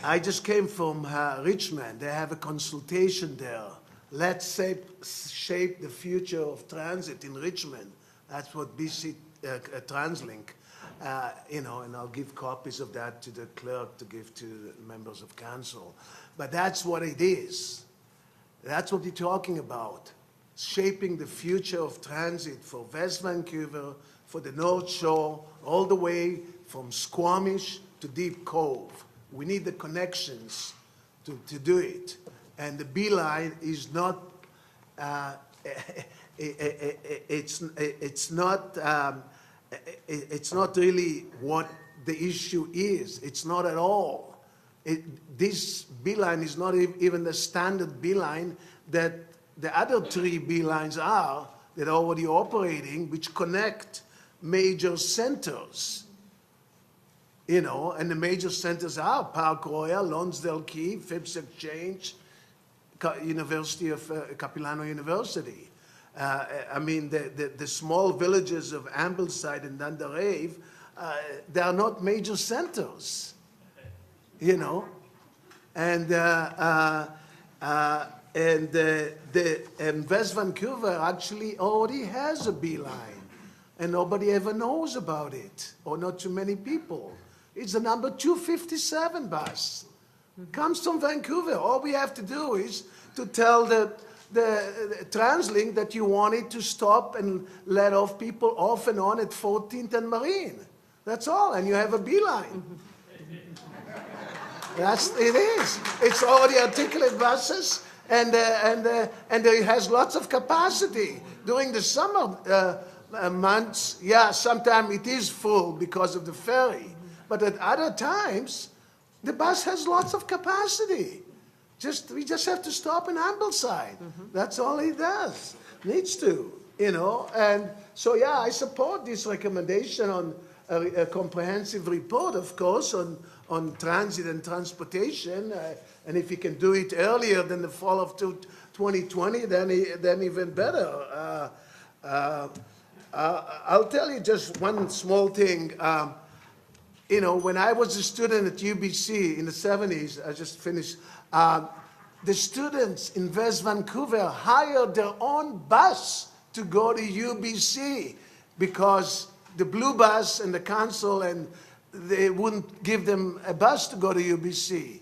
I just came from Richmond. They have a consultation there. Let's shape the future of transit in Richmond. That's what BC TransLink, and I'll give copies of that to the clerk to give to the members of council. But that's what it is. That's what we're talking about. Shaping the future of transit for West Vancouver, for the North Shore, all the way from Squamish to Deep Cove. We need the connections to do it. And the beeline is not, it's not really what the issue is. It's not at all. This beeline is not even the standard beeline that the other 3 beelines are that are already operating, which connect major centers. You know, and the major centers are Park Royal, Lonsdale Key, Phipps Exchange, University of Capilano University. I mean, the small villages of Ambleside and Dunderave, they are not major centers, you know. And West Vancouver actually already has a beeline, and nobody ever knows about it, or not too many people. It's the number 257 bus. Comes from Vancouver. All we have to do is to tell the TransLink that you want it to stop and let off people off and on at 14th and Marine. That's all, and you have a beeline. It is. It's already articulate buses, and it has lots of capacity. During the summer months, yeah, sometimes it is full because of the ferry. But at other times, the bus has lots of capacity. We just have to stop in Ambleside. That's all it does. Needs to, you know. And so, yeah, I support this recommendation on a comprehensive report, of course, on transit and transportation. And if you can do it earlier than the fall of 2020, then even better. I'll tell you just one small thing. You know, when I was a student at UBC in the 70s, I just finished, the students in West Vancouver hired their own bus to go to UBC because the Blue Bus and the council, and they wouldn't give them a bus to go to UBC.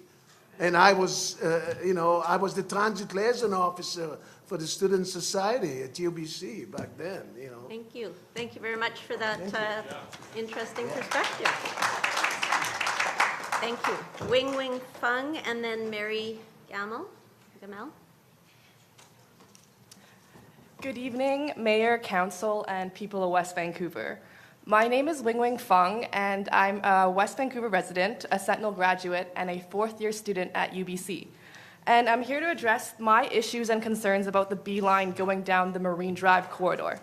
And I was, you know, I was the transit liaison officer for the Student Society at UBC back then, you know. Thank you. Thank you very much for that interesting perspective. Thank you. Wing Wing Fung, and then Mary Gamel. Good evening, Mayor, Council, and people of West Vancouver. My name is Wing Wing Fung, and I'm a West Vancouver resident, a Sentinel graduate, and a fourth-year student at UBC. And I'm here to address my issues and concerns about the beeline going down the Marine Drive corridor.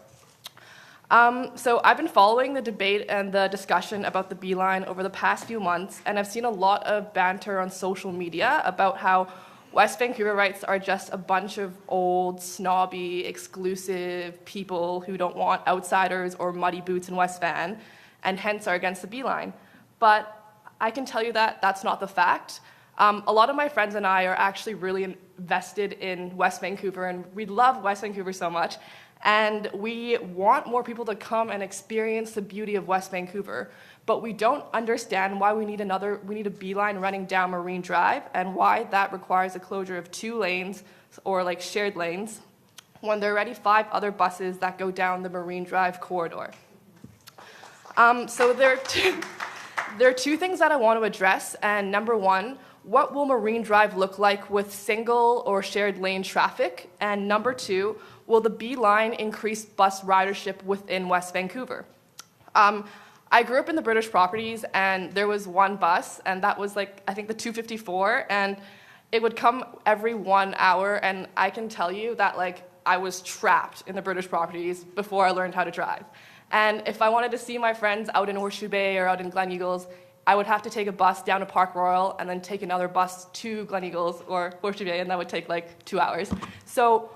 So I've been following the debate and the discussion about the beeline over the past few months, and I've seen a lot of banter on social media about how West Vancouverites are just a bunch of old, snobby, exclusive people who don't want outsiders or muddy boots in West Van, and hence are against the beeline. But I can tell you that that's not the fact. A lot of my friends and I are actually really invested in West Vancouver, and we love West Vancouver so much. And we want more people to come and experience the beauty of West Vancouver. But we don't understand why we need a beeline running down Marine Drive, and why that requires a closure of 2 lanes, or like shared lanes, when there are already 5 other buses that go down the Marine Drive corridor. So there are 2 things that I want to address. And number 1, what will Marine Drive look like with single or shared lane traffic? And number 2, will the beeline increase bus ridership within West Vancouver? I grew up in the British properties, and there was one bus, and that was like, I think the 254, and it would come every 1 hour, and I can tell you that like I was trapped in the British properties before I learned how to drive. And if I wanted to see my friends out in Horseshoe Bay or out in Glen Eagles, I would have to take a bus down to Park Royal and then take another bus to Glen Eagles or Horseshoe Bay, and that would take like 2 hours. So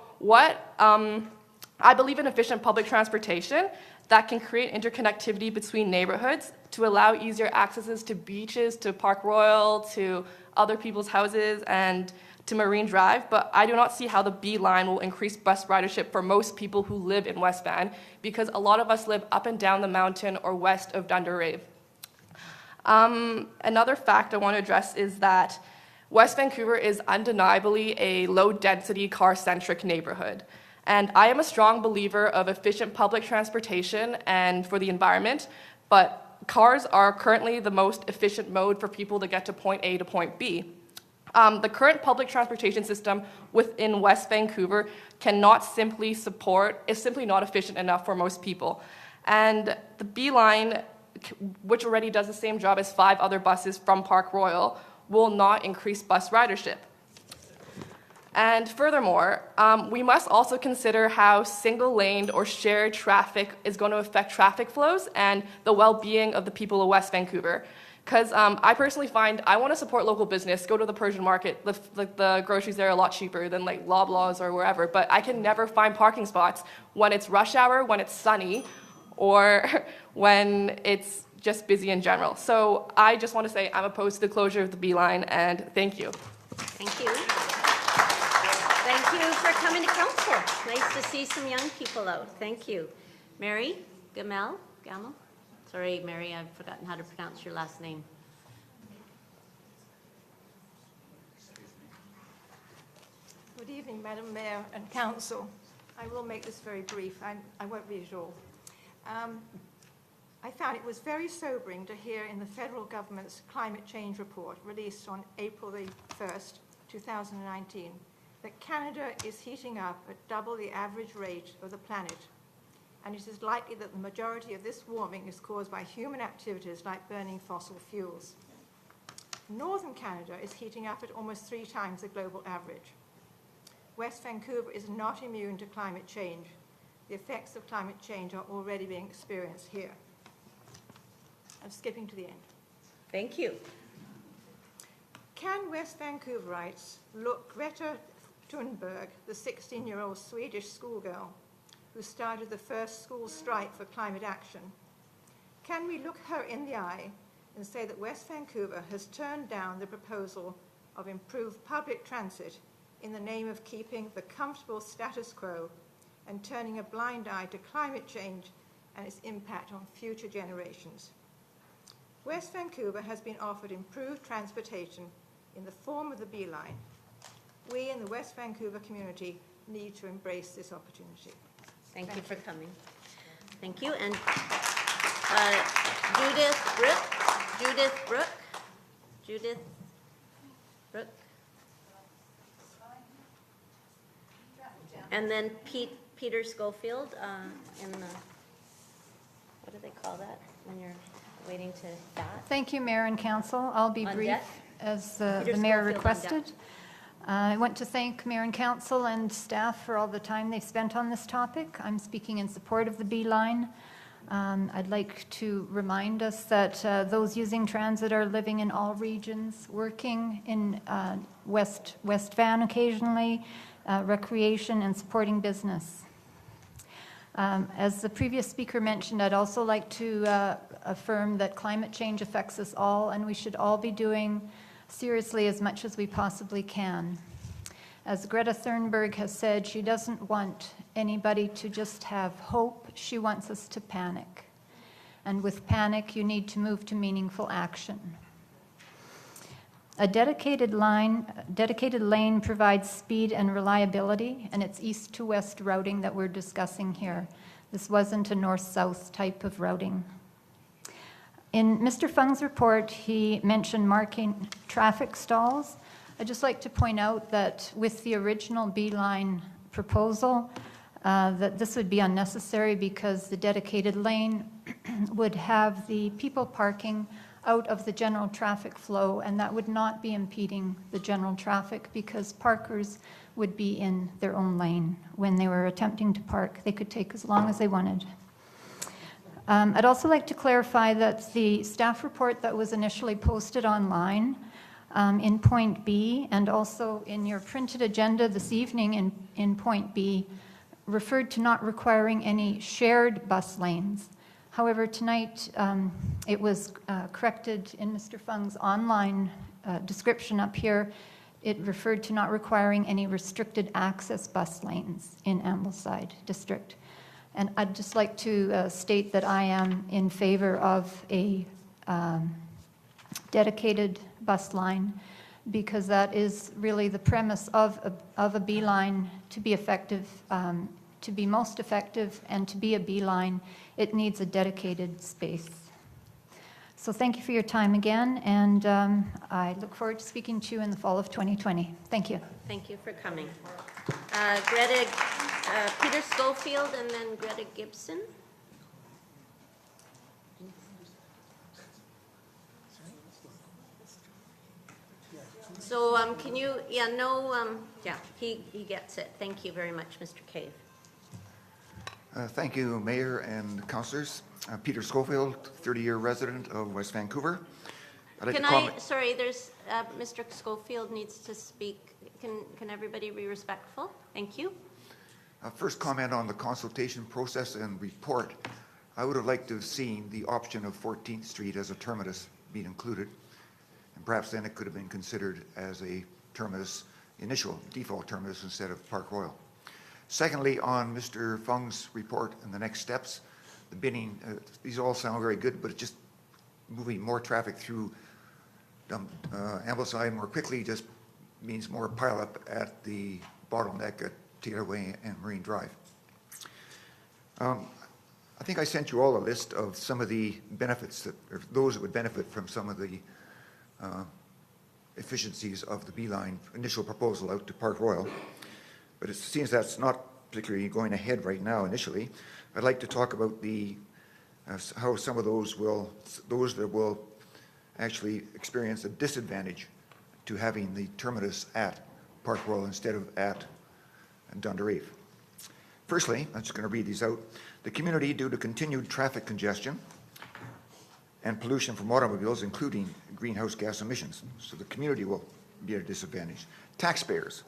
I believe in efficient public transportation that can create interconnectivity between neighborhoods to allow easier accesses to beaches, to Park Royal, to other people's houses, and to Marine Drive. But I do not see how the beeline will increase bus ridership for most people who live in West Van, because a lot of us live up and down the mountain or west of Dunderave. Another fact I want to address is that West Vancouver is undeniably a low-density, car-centric neighborhood. And I am a strong believer of efficient public transportation and for the environment, but cars are currently the most efficient mode for people to get to point A to point B. The current public transportation system within West Vancouver is simply not efficient enough for most people. And the B line, which already does the same job as 5 other buses from Park Royal, will not increase bus ridership. And furthermore, we must also consider how single-laned or shared traffic is going to affect traffic flows and the well-being of the people of West Vancouver. Because I personally find I want to support local business, go to the Persian market, the groceries there are a lot cheaper than like Loblaws or wherever, but I can never find parking spots when it's rush hour, when it's sunny, or when it's just busy in general. So I just want to say I'm opposed to the closure of the B line, and thank you. Thank you. Thank you for coming to council. Nice to see some young people out. Thank you. Mary Gamel? Sorry, Mary, I've forgotten how to pronounce your last name. Good evening, Madam Mayor and Council. I will make this very brief. I won't read it all. I found it was very sobering to hear in the federal government's climate change report released on April the 1st, 2019, that Canada is heating up at double the average rate of the planet. And it is likely that the majority of this warming is caused by human activities like burning fossil fuels. Northern Canada is heating up at almost 3 times the global average. West Vancouver is not immune to climate change. The effects of climate change are already being experienced here. I'm skipping to the end. Thank you. Can West Vancouverites look Greta Thunberg, the 16-year-old Swedish schoolgirl who started the first school strike for climate action, can we look her in the eye and say that West Vancouver has turned down the proposal of improved public transit in the name of keeping the comfortable status quo and turning a blind eye to climate change and its impact on future generations? West Vancouver has been offered improved transportation in the form of the B line. We in the West Vancouver community need to embrace this opportunity. Thank you for coming. Thank you. And Judith Brooke. And then Peter Schofield in the, what do they call that when you're waiting to bat? Thank you, Mayor and Council. I'll be On brief deck. as the Peter Mayor Schofield on requested. deck. I want to thank Mayor and Council and staff for all the time they've spent on this topic. I'm speaking in support of the B line. I'd like to remind us that those using transit are living in all regions, working in West Van occasionally, recreation, and supporting business. As the previous speaker mentioned, I'd also like to affirm that climate change affects us all, and we should all be doing seriously as much as we possibly can. As Greta Thunberg has said, she doesn't want anybody to just have hope, she wants us to panic. And with panic, you need to move to meaningful action. A dedicated lane provides speed and reliability, and it's east to west routing that we're discussing here. This wasn't a north-south type of routing. In Mr. Fung's report, he mentioned marking traffic stalls. I'd just like to point out that with the original B line proposal, that this would be unnecessary because the dedicated lane would have the people parking out of the general traffic flow, and that would not be impeding the general traffic because parkers would be in their own lane. When they were attempting to park, they could take as long as they wanted. I'd also like to clarify that the staff report that was initially posted online in point B and also in your printed agenda this evening in point B referred to not requiring any shared bus lanes. However, tonight it was corrected in Mr. Fung's online description up here. It referred to not requiring any restricted access bus lanes in Ambleside District. And I'd just like to state that I am in favor of a dedicated bus line because that is really the premise of a B line to be effective, to be most effective, and to be a B line, it needs a dedicated space. So thank you for your time again, and I look forward to speaking to you in the fall of 2020. Thank you. Thank you for coming. Greta, Peter Schofield, and then Greta Gibson. So can you, he gets it. Thank you very much, Mr. Cave. Thank you, Mayor and councillors. Peter Schofield, 30-year resident of West Vancouver. I'd like to comment. Sorry, there's, Mr. Schofield needs to speak. Can everybody be respectful? Thank you. First comment on the consultation process and report. I would have liked to have seen the option of 14th Street as a terminus being included. And perhaps then it could have been considered as a terminus, initial default terminus instead of Park Royal. Secondly, on Mr. Fung's report and the next steps, the binning, these all sound very good, but it's just moving more traffic through Ambleside more quickly just means more pileup at the bottleneck at Taylor Way and Marine Drive. I think I sent you all a list of some of the benefits that, or those that would benefit from some of the efficiencies of the Beeline initial proposal out to Park Royal. But it seems that's not particularly going ahead right now initially. I'd like to talk about the how some of those that will actually experience a disadvantage to having the terminus at Park Royal instead of at Dunderave. Firstly, I'm just going to read these out. The community, due to continued traffic congestion and pollution from automobiles, including greenhouse gas emissions. So the community will be at a disadvantage. Taxpayers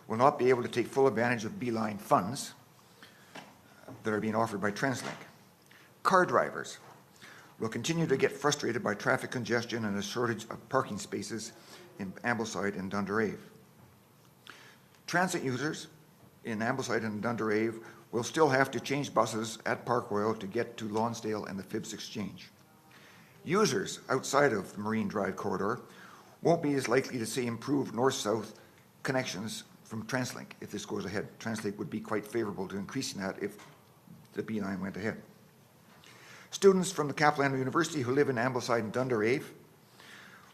will not be able to take full advantage of Beeline funds that are being offered by TransLink. Car drivers will continue to get frustrated by traffic congestion and a shortage of parking spaces in Ambleside and Dunderave. Transit users in Ambleside and Dunderave will still have to change buses at Park Royal to get to Lonsdale and the Phibbs Exchange. Users outside of the Marine Drive corridor won't be as likely to see improved north-south connections from TransLink if this goes ahead. TransLink would be quite favorable to increasing that if the Beeline went ahead. Students from the Capilano University who live in Ambleside and Dunderave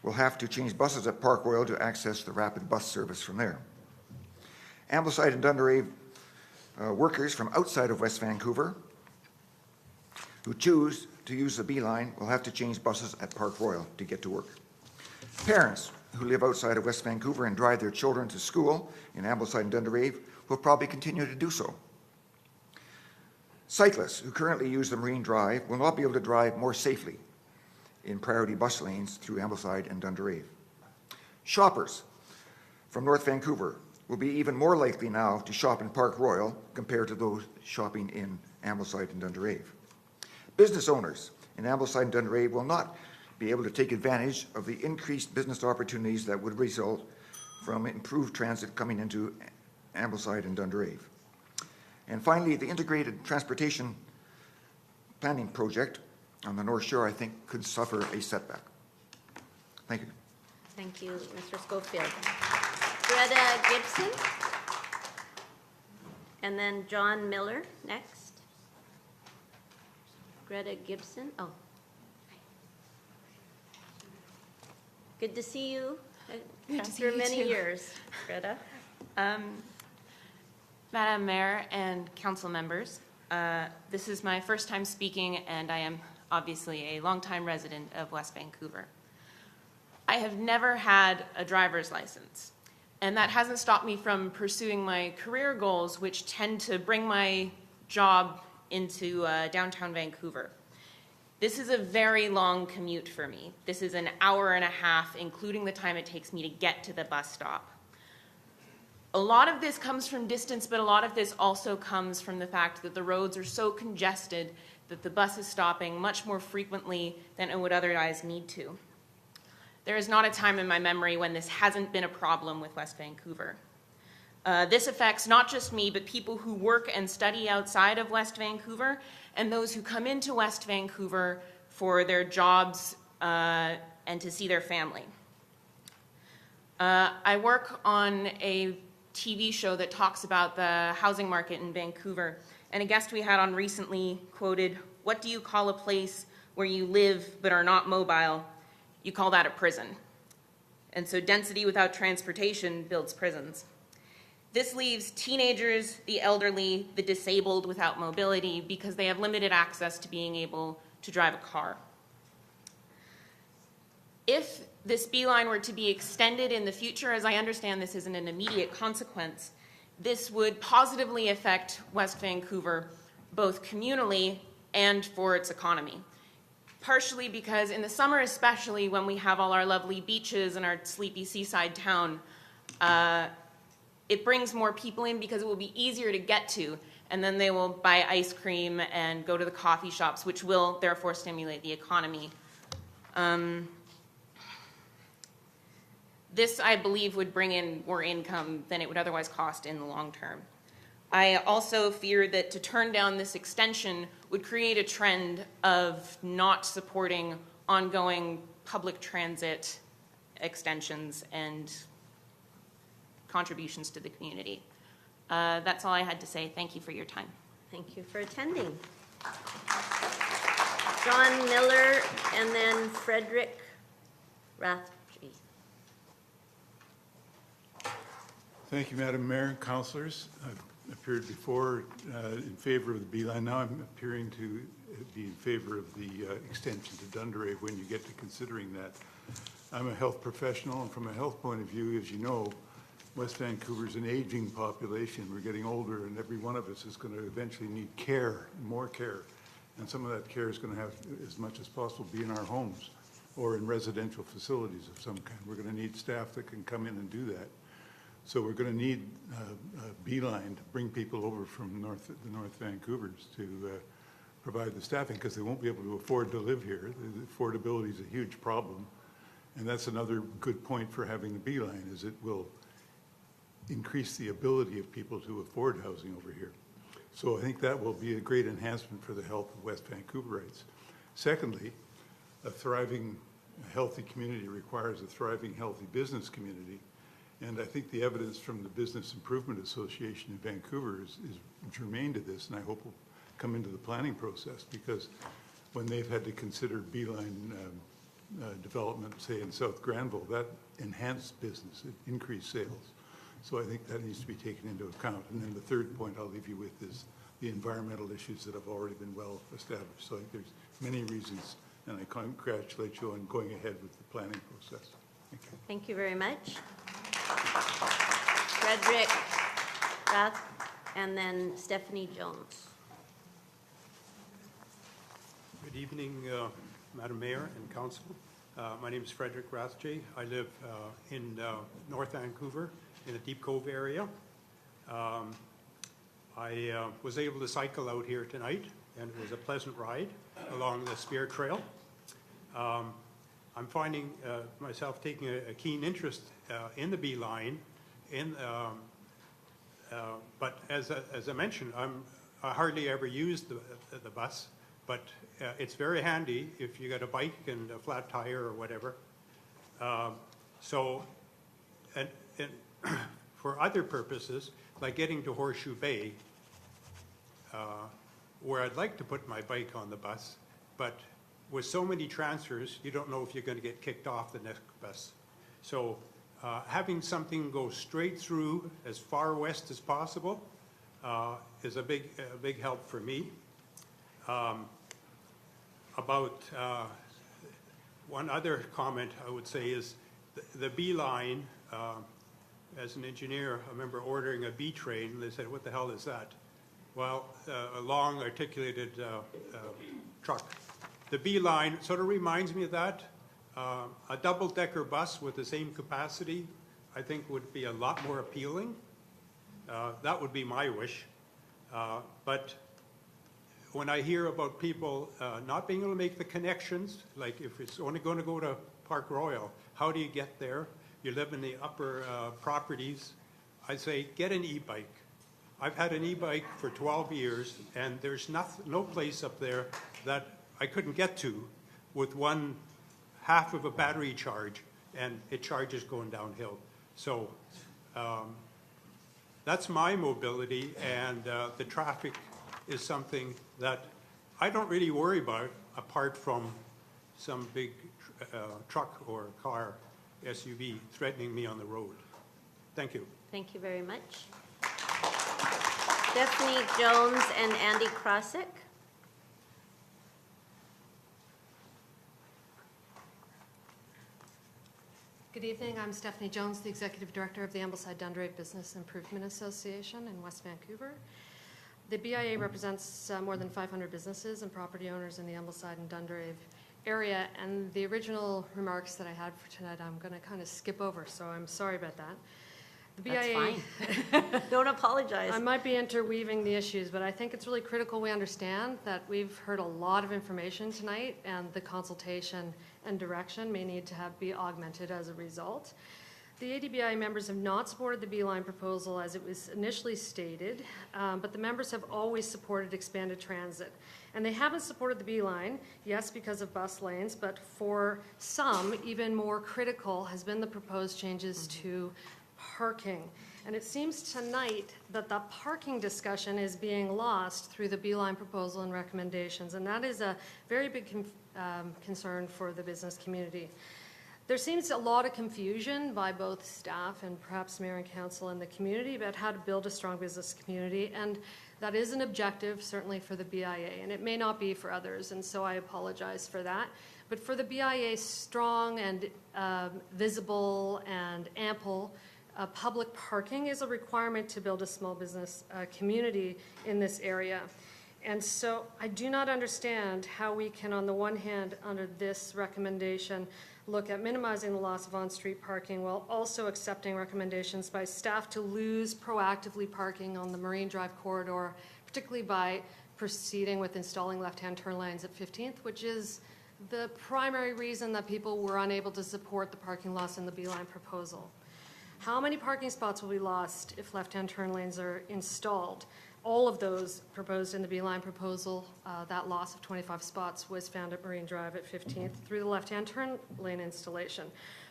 will have to change buses at Park Royal to access the rapid bus service from there. Ambleside and Dunderave workers from outside of West Vancouver who choose to use the Beeline will have to change buses at Park Royal to get to work. Parents who live outside of West Vancouver and drive their children to school in Ambleside and Dunderave will probably continue to do so. Cyclists who currently use the Marine Drive will not be able to drive more safely in priority bus lanes through Ambleside and Dunderave. Shoppers from North Vancouver will be even more likely now to shop in Park Royal compared to those shopping in Ambleside and Dunderave. Business owners in Ambleside and Dunderave will not be able to take advantage of the increased business opportunities that would result from improved transit coming into Ambleside and Dunderave. And finally, the integrated transportation planning project on the North Shore, I think, could suffer a setback. Thank you. Thank you, Mr. Schofield. Greta Gibson, and then John Miller next. Greta Gibson. Oh. Good to see you after many years, Greta. Madam Mayor and council members, this is my first time speaking, and I am obviously a longtime resident of West Vancouver. I have never had a driver's license, and that hasn't stopped me from pursuing my career goals, which tend to bring my job into downtown Vancouver. This is a very long commute for me. This is an hour and a half, including the time it takes me to get to the bus stop. A lot of this comes from distance, but a lot of this also comes from the fact that the roads are so congested that the bus is stopping much more frequently than it would otherwise need to. There is not a time in my memory when this hasn't been a problem with West Vancouver. This affects not just me, but people who work and study outside of West Vancouver and those who come into West Vancouver for their jobs and to see their family. I work on a TV show that talks about the housing market in Vancouver, and a guest we had on recently quoted, "What do you call a place where you live but are not mobile, you call that a prison. And so density without transportation builds prisons. This leaves teenagers, the elderly, the disabled without mobility because they have limited access to being able to drive a car. If this beeline were to be extended in the future, as I understand this isn't an immediate consequence, this would positively affect West Vancouver both communally and for its economy. Partially because in the summer especially, when we have all our lovely beaches and our sleepy seaside town, it brings more people in because it will be easier to get to, and then they will buy ice cream and go to the coffee shops, which will therefore stimulate the economy. This, I believe, would bring in more income than it would otherwise cost in the long term. I also fear that to turn down this extension would create a trend of not supporting ongoing public transit extensions and contributions to the community. That's all I had to say. Thank you for your time. Thank you for attending. John Miller and then Frederick Rathje. Thank you, Madam Mayor and councillors. I've appeared before in favor of the beeline. Now I'm appearing to be in favor of the extension to Dunderave when you get to considering that. I'm a health professional, and from a health point of view, as you know, West Vancouver's an aging population. We're getting older, and every one of us is going to eventually need care, more care. And some of that care is going to have, as much as possible, be in our homes or in residential facilities of some kind. We're going to need staff that can come in and do that. So we're going to need a beeline to bring people over from the North Vancouvers to provide the staffing, because they won't be able to afford to live here. The affordability is a huge problem. And that's another good point for having the beeline, is it will increase the ability of people to afford housing over here. So I think that will be a great enhancement for the health of West Vancouverites. Secondly, a thriving, healthy community requires a thriving, healthy business community. And I think the evidence from the Business Improvement Association in Vancouver is germane to this, and I hope will come into the planning process, because when they've had to consider beeline development, say in South Granville, that enhanced business, it increased sales. So I think that needs to be taken into account. And then the third point I'll leave you with is the environmental issues that have already been well established. So I think there's many reasons, and I congratulate you on going ahead with the planning process. Thank you. Thank you very much. Frederick Rath and then Stephanie Jones. Good evening, Madam Mayor and Council. My name is Frederick Rathje. I live in North Vancouver in the Deep Cove area. I was able to cycle out here tonight, and it was a pleasant ride along the Spear Trail. I'm finding myself taking a keen interest in the beeline, but as I mentioned, I hardly ever use the bus, but it's very handy if you got a bike and a flat tire or whatever. So, and for other purposes, like getting to Horseshoe Bay, where I'd like to put my bike on the bus, but with so many transfers, you don't know if you're going to get kicked off the next bus. So having something go straight through as far west as possible is a big help for me. About one other comment I would say is the beeline. As an engineer, I remember ordering a B train, and they said, "What the hell is that?" Well, a long articulated truck. The beeline sort of reminds me of that. A double-decker bus with the same capacity, I think, would be a lot more appealing. That would be my wish. But when I hear about people not being able to make the connections, like if it's only going to go to Park Royal, how do you get there? You live in the upper properties. I say, get an e-bike. I've had an e-bike for 12 years, and there's no place up there that I couldn't get to with one half of a battery charge, and it charges going downhill. So that's my mobility, and the traffic is something that I don't really worry about it, apart from some big truck or car, SUV, threatening me on the road. Thank you. Thank you very much. Stephanie Jones and Andy Krosick. Good evening. I'm Stephanie Jones, the Executive Director of the Ambleside Dundreave Business Improvement Association in West Vancouver. The BIA represents more than 500 businesses and property owners in the Ambleside and Dundreave area, and the original remarks that I had for tonight I'm going to kind of skip over, so I'm sorry about that. The BIA, that's fine. Don't apologize. I might be interweaving the issues, but I think it's really critical we understand that we've heard a lot of information tonight, and the consultation and direction may need to be augmented as a result. The ADBI members have not supported the Beeline proposal as it was initially stated, but the members have always supported expanded transit. And they haven't supported the Beeline, yes, because of bus lanes, but for some, even more critical has been the proposed changes to parking. And it seems tonight that the parking discussion is being lost through the Beeline proposal and recommendations, and that is a very big concern for the business community. There seems a lot of confusion by both staff and perhaps mayor and council and the community about how to build a strong business community, and that is an objective certainly for the BIA, and it may not be for others, and so I apologize for that. But for the BIA, strong and visible and ample public parking is a requirement to build a small business community in this area. And so I do not understand how we can, on the one hand, under this recommendation, look at minimizing the loss of on-street parking while also accepting recommendations by staff to lose proactively parking on the Marine Drive corridor, particularly by proceeding with installing left-hand turn lanes at 15th, which is the primary reason that people were unable to support the parking loss in the Beeline proposal. How many parking spots will be lost if left-hand turn lanes are installed? All of those proposed in the Beeline proposal, that loss of 25 spots was found at Marine Drive at 15th through the left-hand turn lane installation.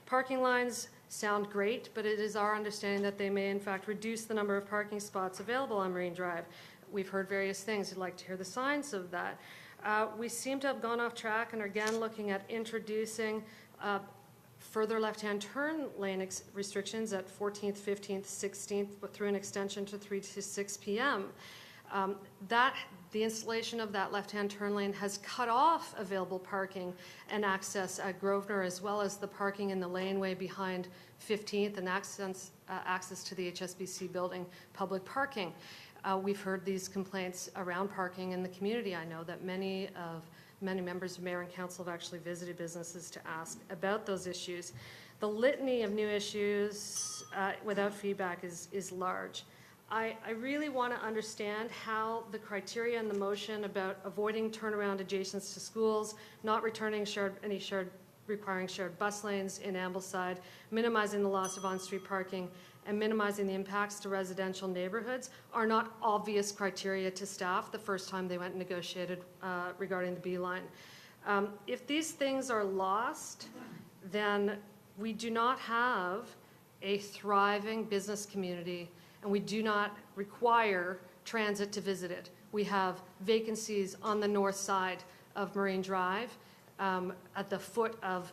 Parking lines sound great, but it is our understanding that they may in fact reduce the number of parking spots available on Marine Drive. We've heard various things. We'd like to hear the signs of that. We seem to have gone off track and are again looking at introducing further left-hand turn lane restrictions at 14th, 15th, 16th, but through an extension to 3 to 6 p.m. The installation of that left-hand turn lane has cut off available parking and access at Grosvenor, as well as the parking in the laneway behind 15th and access to the HSBC building public parking. We've heard these complaints around parking in the community. I know that many members of mayor and council have actually visited businesses to ask about those issues. The litany of new issues without feedback is large. I really want to understand how the criteria in the motion about avoiding turnaround adjacents to schools, not returning requiring shared bus lanes in Ambleside, minimizing the loss of on-street parking, and minimizing the impacts to residential neighborhoods are not obvious criteria to staff the first time they went and negotiated regarding the Beeline. If these things are lost, then we do not have a thriving business community, and we do not require transit to visit it. We have vacancies on the north side of Marine Drive. At the foot of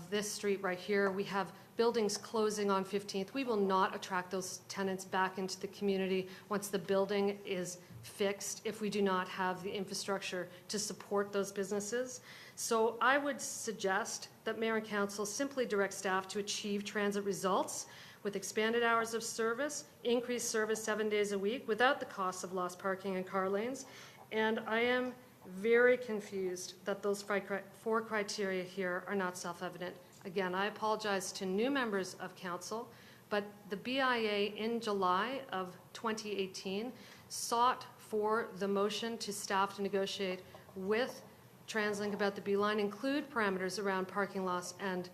this street right here, we have buildings closing on 15th. We will not attract those tenants back into the community once the building is fixed if we do not have the infrastructure to support those businesses. So I would suggest that mayor and council simply direct staff to achieve transit results with expanded hours of service, increased service 7 days a week without the cost of lost parking and car lanes. And I am very confused that those 4 criteria here are not self-evident. Again, I apologize to new members of council, but the BIA in July of 2018 sought for the motion to staff to negotiate with TransLink about the Beeline include parameters around parking loss and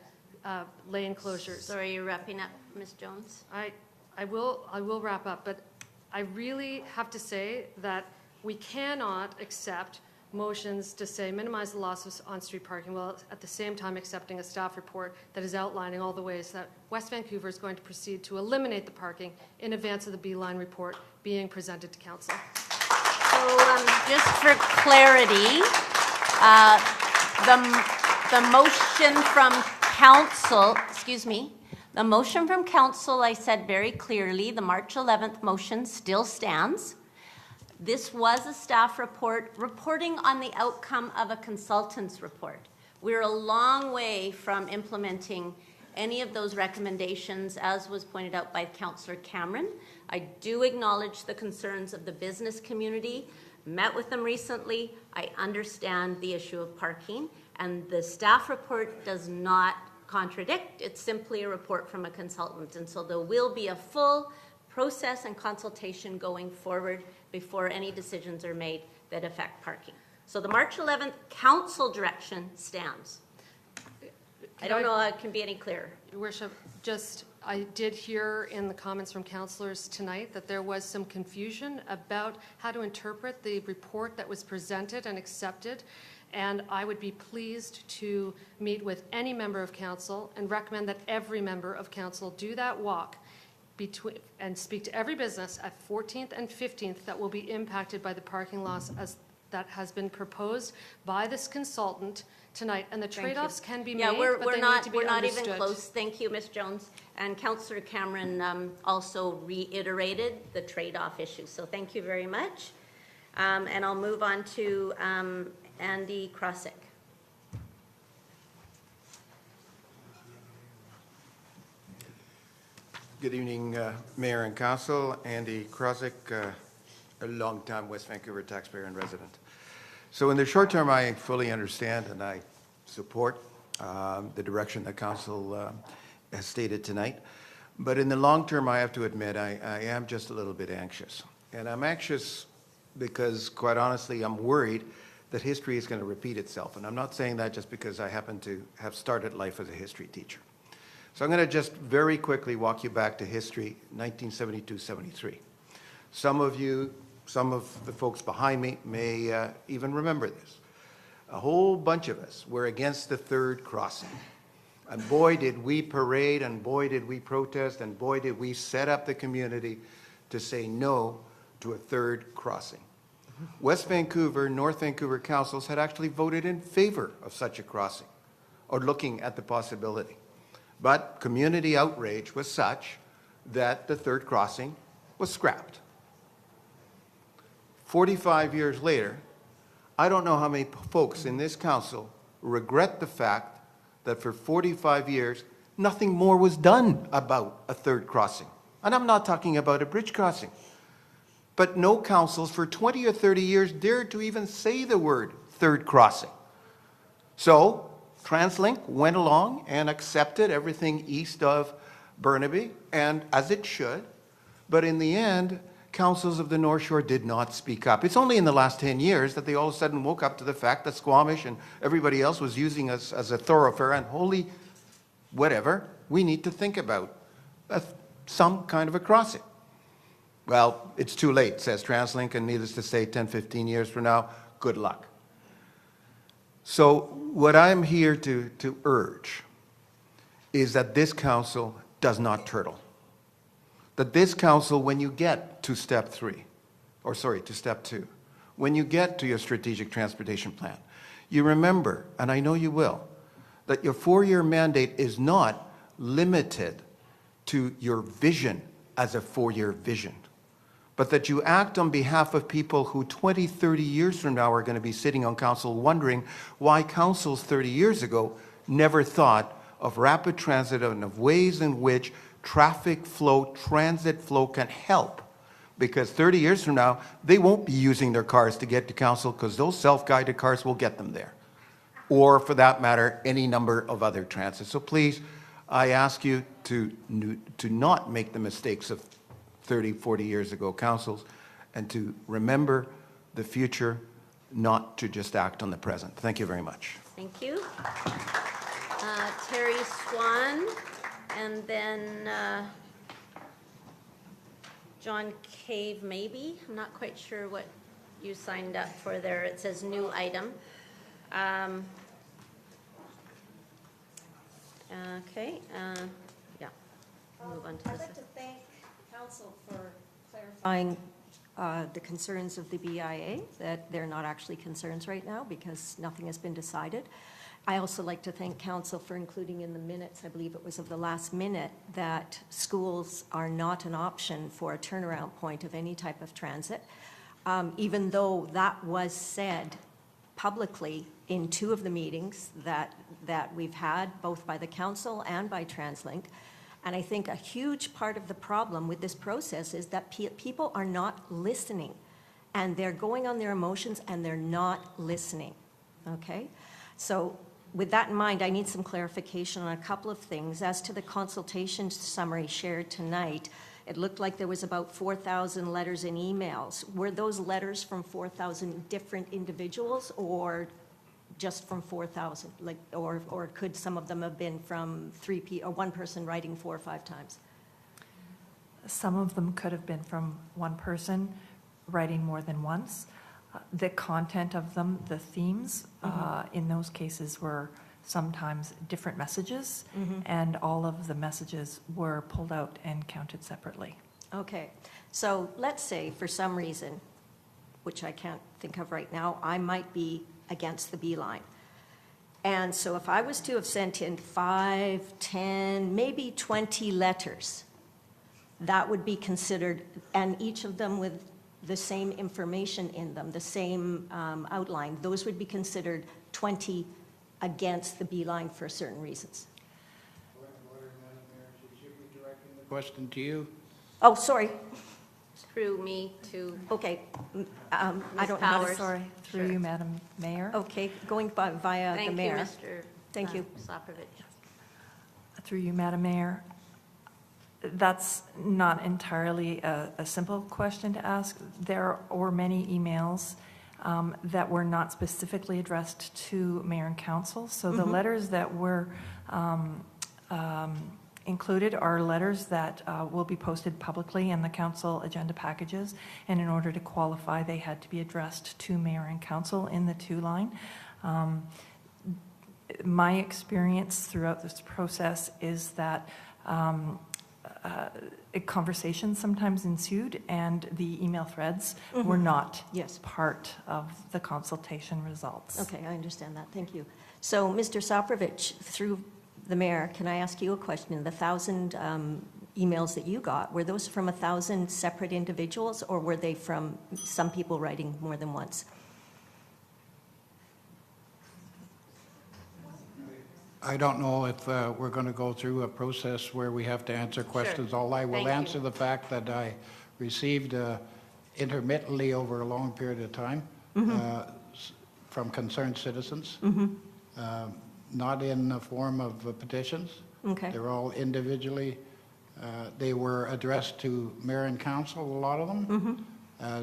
lane closures. So are you wrapping up, Ms. Jones? I will wrap up, but I really have to say that we cannot accept motions to say minimize the loss of on-street parking while at the same time accepting a staff report that is outlining all the ways that West Vancouver is going to proceed to eliminate the parking in advance of the Beeline report being presented to council. Just for clarity, the motion from council, the motion from council, I said very clearly, the March 11th motion still stands. This was a staff report reporting on the outcome of a consultant's report. We're a long way from implementing any of those recommendations, as was pointed out by Councillor Cameron. I do acknowledge the concerns of the business community, met with them recently. I understand the issue of parking, and the staff report does not contradict. It's simply a report from a consultant, and so there will be a full process and consultation going forward before any decisions are made that affect parking. So the March 11th council direction stands. I don't know how it can be any clearer. Your Worship, I did hear in the comments from councillors tonight that there was some confusion about how to interpret the report that was presented and accepted, and I would be pleased to meet with any member of council and recommend that every member of council do that walk and speak to every business at 14th and 15th that will be impacted by the parking loss as that has been proposed by this consultant tonight, and the trade-offs can be made, but they need to be understood. We're not even close. Thank you, Ms. Jones. And Councillor Cameron also reiterated the trade-off issue. So thank you very much. And I'll move on to Andy Krosick. Good evening, Mayor and Council. Andy Krosick, a long-time West Vancouver taxpayer and resident. So in the short term, I fully understand and I support the direction that Council has stated tonight. But in the long term, I have to admit, I am just a little bit anxious. And I'm anxious because, quite honestly, I'm worried that history is going to repeat itself. And I'm not saying that just because I happen to have started life as a history teacher. So I'm going to just very quickly walk you back to history, 1972-73. Some of the folks behind me may even remember this. A whole bunch of us were against the third crossing. And boy, did we parade, and boy, did we protest, and boy, did we set up the community to say no to a third crossing. West Vancouver, North Vancouver councils had actually voted in favor of such a crossing, or looking at the possibility. But community outrage was such that the third crossing was scrapped. 45 years later, I don't know how many folks in this council regret the fact that for 45 years, nothing more was done about a third crossing. And I'm not talking about a bridge crossing. But no councils for 20 or 30 years dared to even say the word third crossing. So TransLink went along and accepted everything east of Burnaby, and as it should. But in the end, councils of the North Shore did not speak up. It's only in the last 10 years that they all of a sudden woke up to the fact that Squamish and everybody else was using us as a thoroughfare, and holy whatever, we need to think about some kind of a crossing. Well, it's too late, says TransLink, and needless to say, 10, 15 years from now, good luck. So what I'm here to urge is that this council does not turtle. That this council, when you get to step 2, when you get to your strategic transportation plan, you remember, and I know you will, that your 4-year mandate is not limited to your vision as a 4-year vision, but that you act on behalf of people who 20, 30 years from now are going to be sitting on council wondering why councils 30 years ago never thought of rapid transit and of ways in which traffic flow, transit flow can help. Because 30 years from now, they won't be using their cars to get to council because those self-guided cars will get them there. Or for that matter, any number of other transits. So please, I ask you to not make the mistakes of 30, 40 years ago councils, and to remember the future, not to just act on the present. Thank you very much. Thank you. Terry Swan, and then John Cave, maybe. I'm not quite sure what you signed up for there. It says new item. Okay. Yeah. I'll move on to this. I'd like to thank Council for clarifying the concerns of the BIA, that they're not actually concerns right now because nothing has been decided. I also like to thank council for including in the minutes, I believe it was of the last minute, that schools are not an option for a turnaround point of any type of transit, even though that was said publicly in 2 of the meetings that we've had, both by the council and by TransLink. And I think a huge part of the problem with this process is that people are not listening, and they're going on their emotions and they're not listening, okay? So with that in mind, I need some clarification on a couple of things. As to the consultation summary shared tonight, it looked like there was about 4,000 letters and emails. Were those letters from 4,000 different individuals or just from 4,000? Like, or could some of them have been from one person writing 4 or 5 times? Some of them could have been from one person writing more than once. The content of them, the themes, in those cases were sometimes different messages, and all of the messages were pulled out and counted separately. Okay, so let's say for some reason, which I can't think of right now, I might be against the beeline. And so if I was to have sent in 5, 10, maybe 20 letters, that would be considered, and each of them with the same information in them, the same outline, those would be considered 20 against the beeline for certain reasons. Question to you. Oh, sorry. Through me to. Okay. I don't know. Powers. Sorry, through you, Madam Mayor. Okay, going via the mayor. Thank you, Mr. Thank you. Soprovich. Through you, Madam Mayor. That's not entirely a simple question to ask. There were many emails that were not specifically addressed to mayor and council. So the letters that were included are letters that will be posted publicly in the council agenda packages. And in order to qualify, they had to be addressed to mayor and council in the 2-line. My experience throughout this process is that a conversation sometimes ensued, and the email threads were not part of the consultation results. Okay, I understand that. Thank you. So, Mr. Soprovich, through the mayor, can I ask you a question? The 1,000 emails that you got, were those from 1,000 separate individuals, or were they from some people writing more than once? I don't know if we're going to go through a process where we have to answer questions. All I will answer the fact that I received intermittently over a long period of time from concerned citizens, not in the form of petitions. Okay. They're all individually. They were addressed to mayor and council, a lot of them.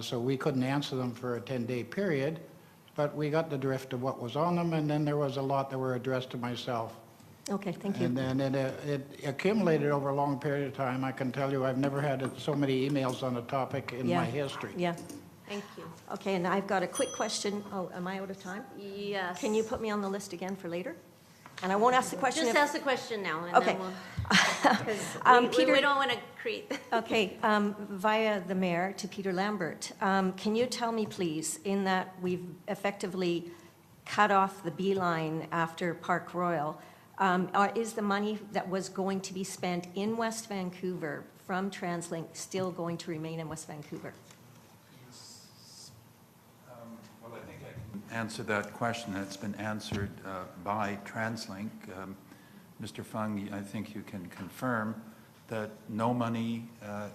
So we couldn't answer them for a 10-day period. But we got the drift of what was on them, and then there was a lot that were addressed to myself. Okay, thank you. And then it accumulated over a long period of time. I can tell you I've never had so many emails on a topic in my history. Yeah. Thank you. Okay, and I've got a quick question. Oh, am I out of time? Yes. Can you put me on the list again for later? And I won't ask the question. Just ask the question now, and Okay. then we'll. Peter, we don't want to create. Okay, via the mayor to Peter Lambert. Can you tell me, please, in that we've effectively cut off the beeline after Park Royal, is the money that was going to be spent in West Vancouver from TransLink still going to remain in West Vancouver? Well, I think I can answer that question. It's been answered by TransLink. Mr. Fung, I think you can confirm that no money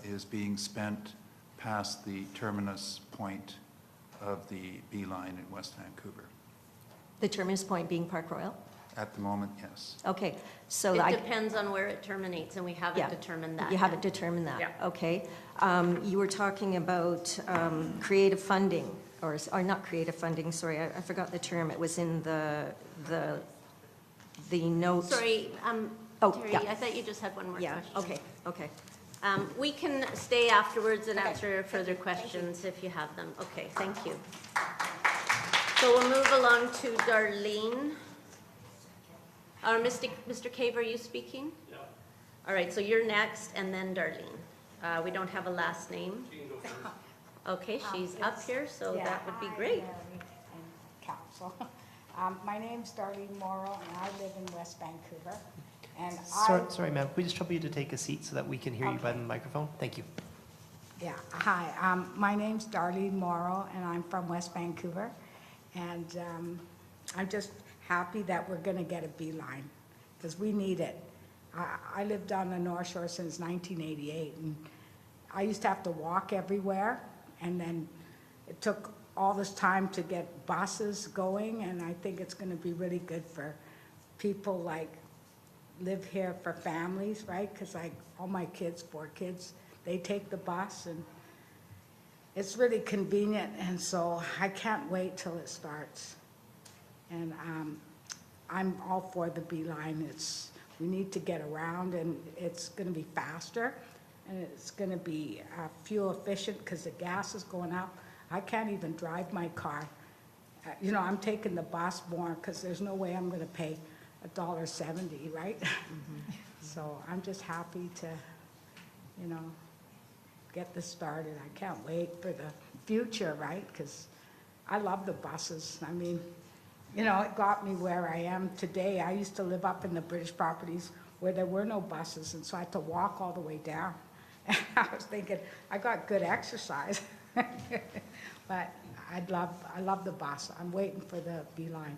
is being spent past the terminus point of the beeline in West Vancouver. The terminus point being Park Royal? At the moment, yes. Okay, so It depends on where it terminates, and we haven't determined that. You yet. haven't determined that? Yeah. Okay. You were talking about creative funding, or not creative funding, sorry, I forgot the term. It was in the note. Sorry, Oh, Terry, yeah. I thought you just had one more question. Okay. We can stay afterwards and answer further questions if you have them. Okay, thank you. So we'll move along to Darlene. Or Mr. Cave, are you speaking? Yeah. All right, so you're next, and then Darlene. We don't have a last name. Okay, she's up here, so Yeah, that would be hi, great. Mary and Council. My name's Darlene Morrow, and I live in West Vancouver. And Sorry, ma'am, could we just trouble you to take a seat so that we can hear you by the microphone? Thank you. Yeah, hi. My name's Darlene Morrow, and I'm from West Vancouver. And I'm just happy that we're going to get a beeline, because we need it. I lived on the North Shore since 1988, and I used to have to walk everywhere, and then it took all this time to get buses going, and I think it's going to be really good for people like live here, for families, right? Because all my kids, 4 kids, they take the bus, and it's really convenient, and so I can't wait till it starts. And I'm all for the beeline. We need to get around, and it's going to be faster, and it's going to be fuel efficient because the gas is going up. I can't even drive my car. I'm taking the bus more because there's no way I'm going to pay $1.70, right? Mm-hmm. So I'm just happy to, get this started. I can't wait for the future, right? Because I love the buses. I mean, it got me where I am today. I used to live up in the British properties where there were no buses, and so I had to walk all the way down. And I was thinking, I got good exercise. But I love the bus. I'm waiting for the beeline.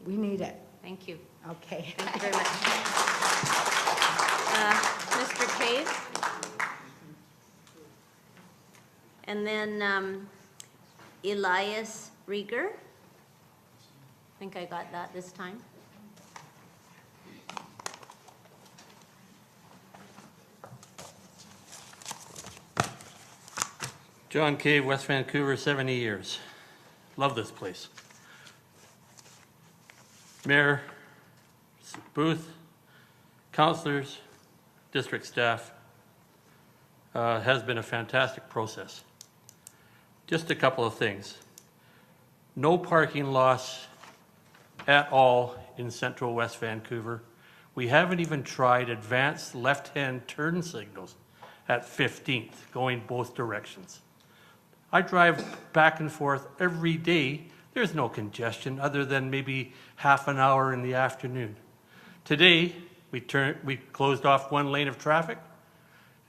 We need it. Thank you. Okay. Thank you very much. Mr. Cave? And then Elias Rieger. I think I got that this time. John Cave, West Vancouver, 70 years. Love this place. Mayor, Booth, councillors, district staff, has been a fantastic process. Just a couple of things. No parking loss at all in central West Vancouver. We haven't even tried advanced left-hand turn signals at 15th, going both directions. I drive back and forth every day. There's no congestion other than maybe half an hour in the afternoon. Today, we closed off one lane of traffic,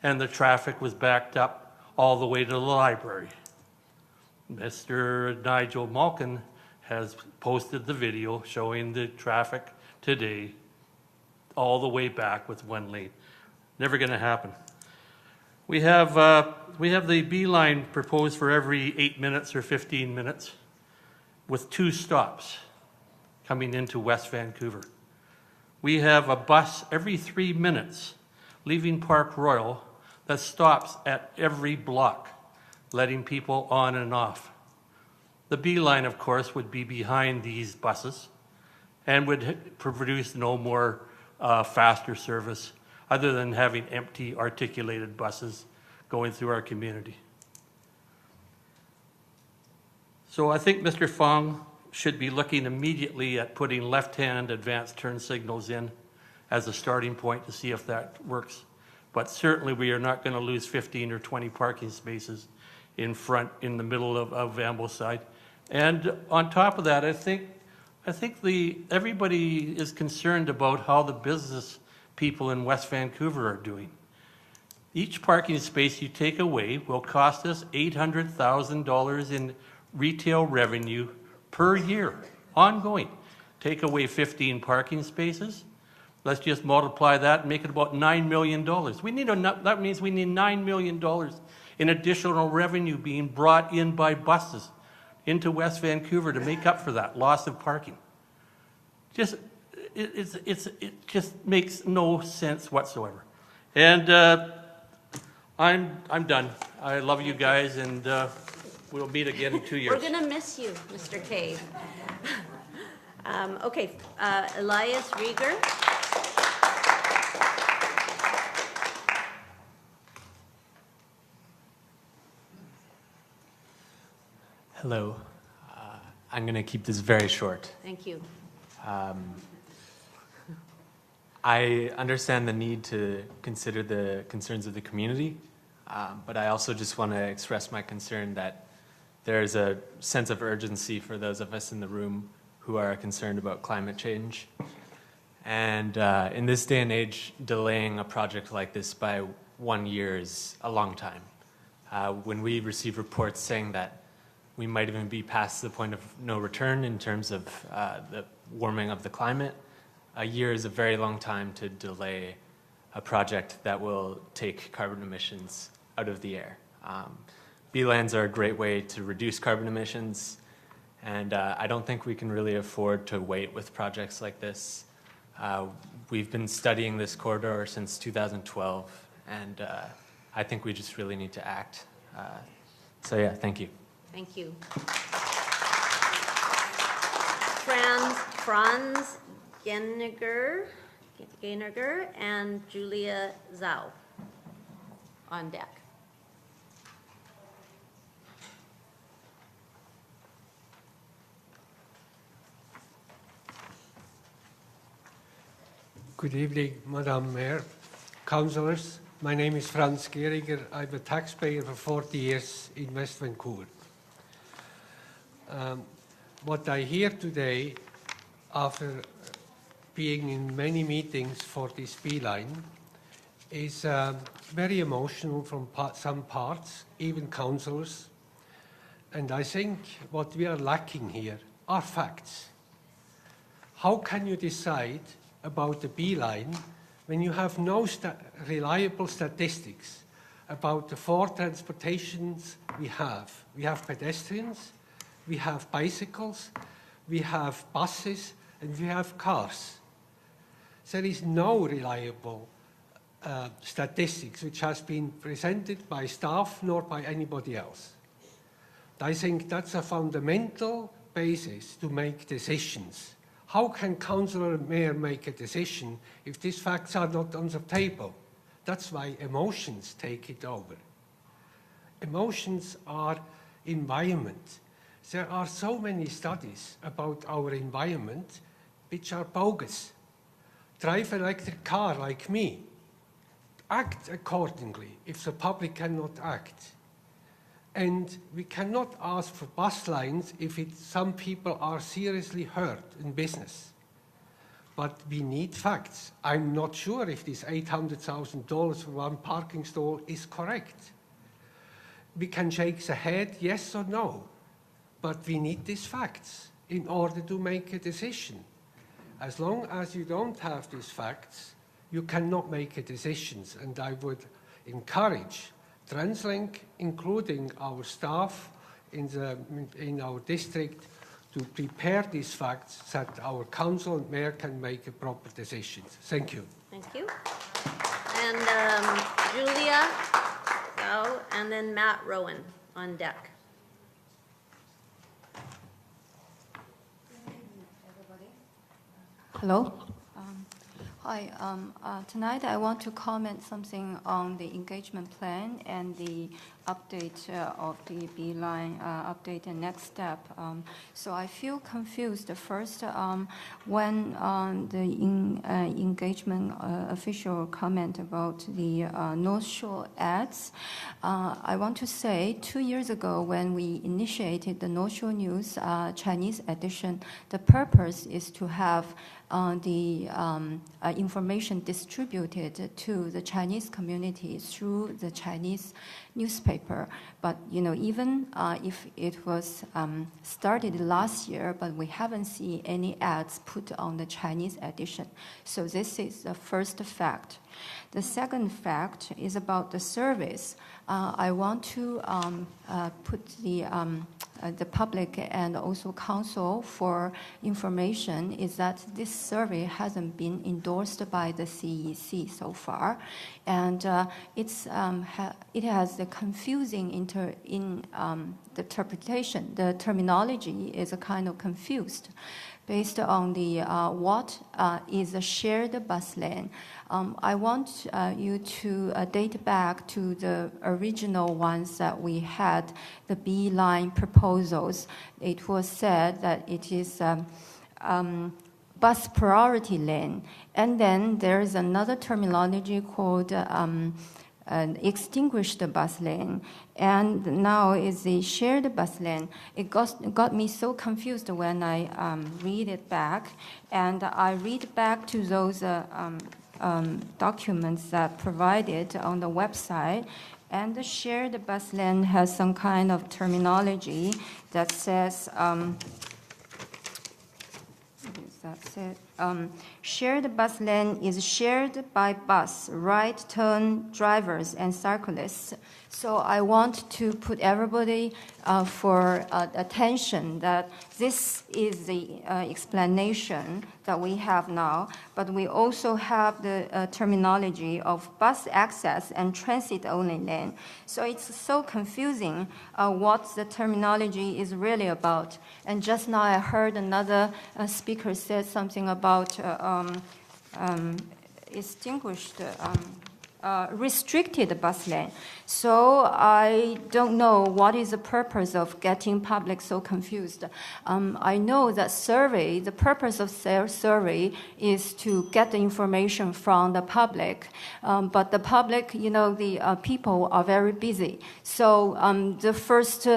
and the traffic was backed up all the way to the library. Mr. Nigel Malkin has posted the video showing the traffic today all the way back with one lane. Never going to happen. We have the beeline proposed for every 8 minutes or 15 minutes with 2 stops coming into West Vancouver. We have a bus every 3 minutes leaving Park Royal that stops at every block, letting people on and off. The beeline, of course, would be behind these buses and would produce no more faster service other than having empty articulated buses going through our community. So I think Mr. Fong should be looking immediately at putting left-hand advanced turn signals in as a starting point to see if that works. But certainly we are not going to lose 15 or 20 parking spaces in the middle of Ambleside. And on top of that, I think everybody is concerned about how the business people in West Vancouver are doing. Each parking space you take away will cost us $800,000 in retail revenue per year, ongoing. Take away 15 parking spaces. Let's just multiply that and make it about $9 million. That means we need $9 million in additional revenue being brought in by buses into West Vancouver to make up for that loss of parking. It just makes no sense whatsoever. And I'm done. I love you guys, and we'll meet again in 2 years. We're going to miss you, Mr. Cave. Okay, Elias Rieger. Hello. I'm going to keep this very short. Thank you. I understand the need to consider the concerns of the community. But I also just want to express my concern that there's a sense of urgency for those of us in the room who are concerned about climate change. And in this day and age, delaying a project like this by 1 year is a long time. When we receive reports saying that we might even be past the point of no return in terms of the warming of the climate, a year is a very long time to delay a project that will take carbon emissions out of the air. B-lands are a great way to reduce carbon emissions, and I don't think we can really afford to wait with projects like this. We've been studying this corridor since 2012, and I think we just really need to act. So yeah, thank you. Thank you. Franz Geniger and Julia Zhao on deck. Good evening, Madam Mayor, councillors. My name is Franz Geringer. I'm a taxpayer for 40 years in West Vancouver. What I hear today, after being in many meetings for this B-line, is very emotional from some parts, even councillors. And I think what we are lacking here are facts. How can you decide about the B-line when you have no reliable statistics about the 4 transportations we have? We have pedestrians, we have bicycles, we have buses, and we have cars. There is no reliable statistics which has been presented by staff nor by anybody else. I think that's a fundamental basis to make decisions. How can councillor and mayor make a decision if these facts are not on the table? That's why emotions take it over. Emotions are environment. There are so many studies about our environment which are bogus. Drive an electric car like me. Act accordingly if the public cannot act. And we cannot ask for bus lines if some people are seriously hurt in business. But we need facts. I'm not sure if this $800,000 for one parking stall is correct. We can shake the head, yes or no, but we need these facts in order to make a decision. As long as you don't have these facts, you cannot make a decision. And I would encourage TransLink, including our staff in our district, to prepare these facts so that our council and mayor can make a proper decision. Thank you. Thank you. And Julia Zhao, and then Matt Rowan on deck. Hello. Hi. Tonight I want to comment something on the engagement plan and the update of the B-line update and next step. So I feel confused. First, when the engagement official comment about the North Shore ads, I want to say 2 years ago when we initiated the North Shore News Chinese edition, the purpose is to have the information distributed to the Chinese community through the Chinese newspaper. But even if it was started last year, but we haven't seen any ads put on the Chinese edition. So this is the first fact. The second fact is about the service. I want to put the public and also council for information is that this survey hasn't been endorsed by the CEC so far, and it has a confusing interpretation. The terminology is a kind of confused based on the what is a shared bus lane. I want you to date back to the original ones that we had, the B-line proposals. It was said that it is bus priority lane. And then there's another terminology called extinguished bus lane, and now is the shared bus lane. It got me so confused when I read it back, and I read back to those documents that provided on the website, and the shared bus lane has some kind of terminology that says, shared bus lane is shared by bus, right turn drivers, and cyclists. So I want to put everybody for attention that this is the explanation that we have now, but we also have the terminology of bus access and transit-only lane. So it's so confusing what the terminology is really about. And just now I heard another speaker said something about restricted bus lane. So I don't know what is the purpose of getting public so confused. I know that the purpose of survey is to get the information from the public. But the public, the people are very busy. So the first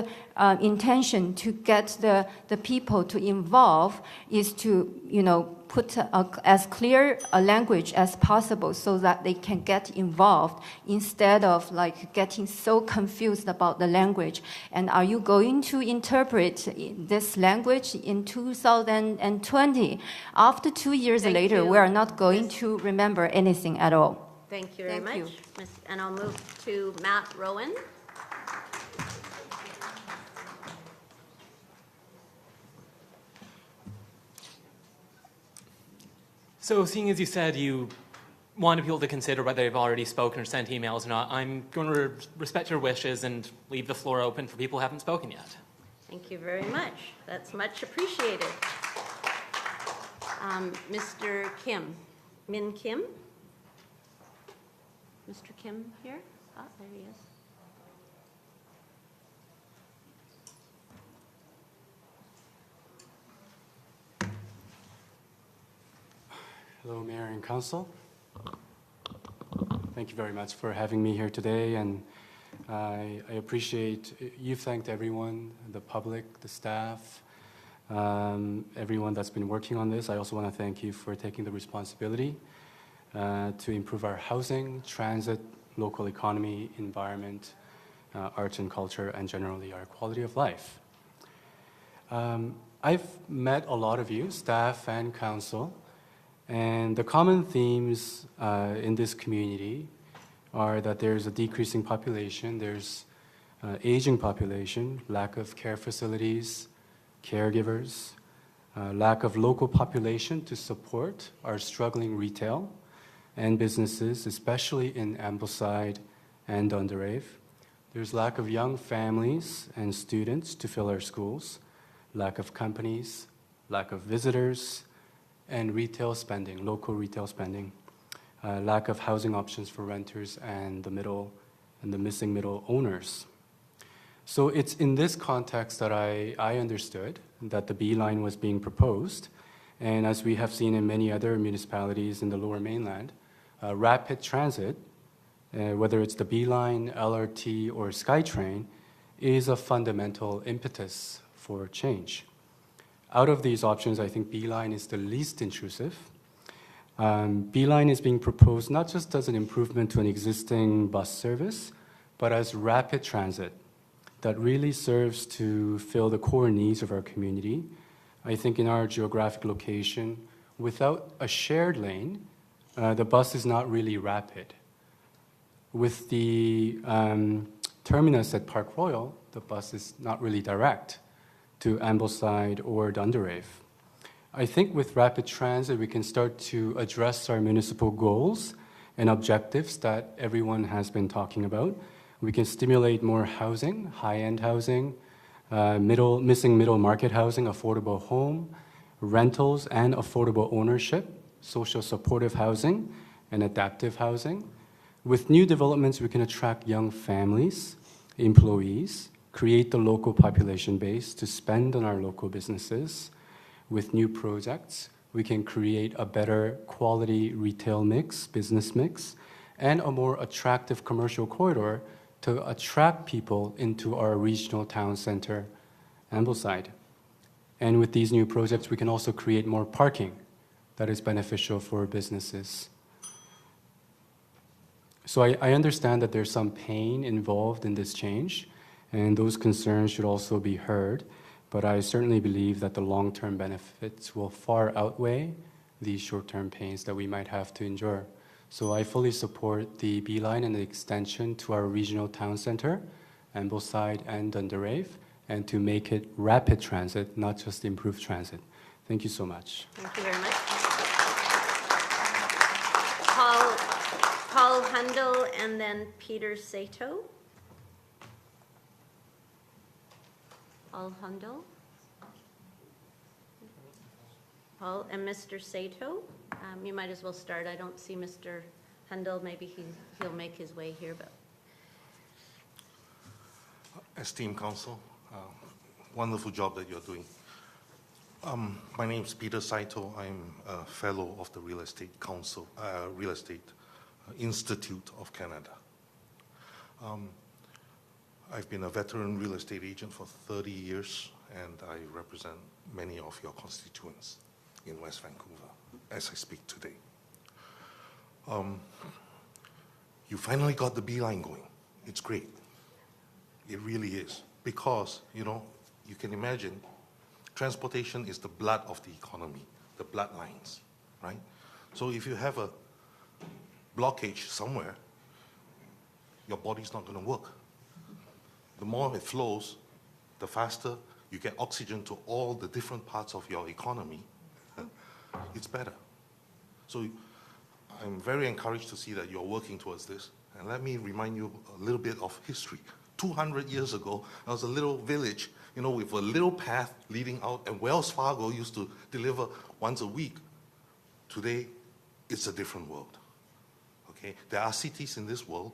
intention to get the people to involve is to, put as clear a language as possible so that they can get involved instead of getting so confused about the language. And are you going to interpret this language in 2020? After 2 years later, we are not going to remember anything at all. Thank you very much. And I'll move to Matt Rowan. So seeing as you said you wanted people to consider whether they've already spoken or sent emails or not, I'm going to respect your wishes and leave the floor open for people who haven't spoken yet. Thank you very much. That's much appreciated. Mr. Kim. Min Kim? Mr. Kim here? Ah, there he is. Hello, Mayor and Council. Thank you very much for having me here today, and I appreciate you've thanked everyone, the public, the staff, everyone that's been working on this. I also want to thank you for taking the responsibility to improve our housing, transit, local economy, environment, arts and culture, and generally our quality of life. I've met a lot of you, staff and council, and the common themes in this community are that there's a decreasing population, there's aging population, lack of care facilities, caregivers, lack of local population to support our struggling retail and businesses, especially in Ambleside and Dunderave. There's lack of young families and students to fill our schools, lack of companies, lack of visitors, and retail spending, local retail spending, lack of housing options for renters and the missing middle owners. So it's in this context that I understood that the B line was being proposed, and as we have seen in many other municipalities in the Lower Mainland, rapid transit, whether it's the B line, LRT, or SkyTrain, is a fundamental impetus for change. Out of these options, I think B-Line is the least intrusive. B-Line is being proposed not just as an improvement to an existing bus service, but as rapid transit that really serves to fill the core needs of our community. I think in our geographic location, without a shared lane, the bus is not really rapid. With the terminus at Park Royal, the bus is not really direct to Ambleside or Dunderave. I think with rapid transit, we can start to address our municipal goals and objectives that everyone has been talking about. We can stimulate more housing, high-end housing, missing middle market housing, affordable home, rentals and affordable ownership, social supportive housing, and adaptive housing. With new developments, we can attract young families, employees, create the local population base to spend on our local businesses. With new projects, we can create a better quality retail mix, business mix, and a more attractive commercial corridor to attract people into our regional town center, Ambleside. And with these new projects, we can also create more parking that is beneficial for businesses. So I understand that there's some pain involved in this change, and those concerns should also be heard, but I certainly believe that the long-term benefits will far outweigh these short-term pains that we might have to endure. So I fully support the B line and the extension to our regional town center, Ambleside and Dunderave, and to make it rapid transit, not just improved transit. Thank you so much. Thank you very much. Paul Hundle and then Peter Sato. Paul Hundle. Paul and Mr. Sato. You might as well start. I don't see Mr. Hundle. Maybe he'll make his way here. But Esteemed Council, wonderful job that you're doing. My name is Peter Saito. I'm a fellow of the Real Estate Council, Real Estate Institute of Canada. I've been a veteran real estate agent for 30 years, and I represent many of your constituents in West Vancouver as I speak today. You finally got the B line going. It's great. It really is. Because, you know, you can imagine transportation is the blood of the economy, the bloodlines, right? So if you have a blockage somewhere, your body's not going to work. The more it flows, the faster you get oxygen to all the different parts of your economy, it's better. So I'm very encouraged to see that you're working towards this. And let me remind you a little bit of history. 200 years ago, there was a little village, you know, with a little path leading out, and Wells Fargo used to deliver once a week. Today, it's a different world. Okay? There are cities in this world,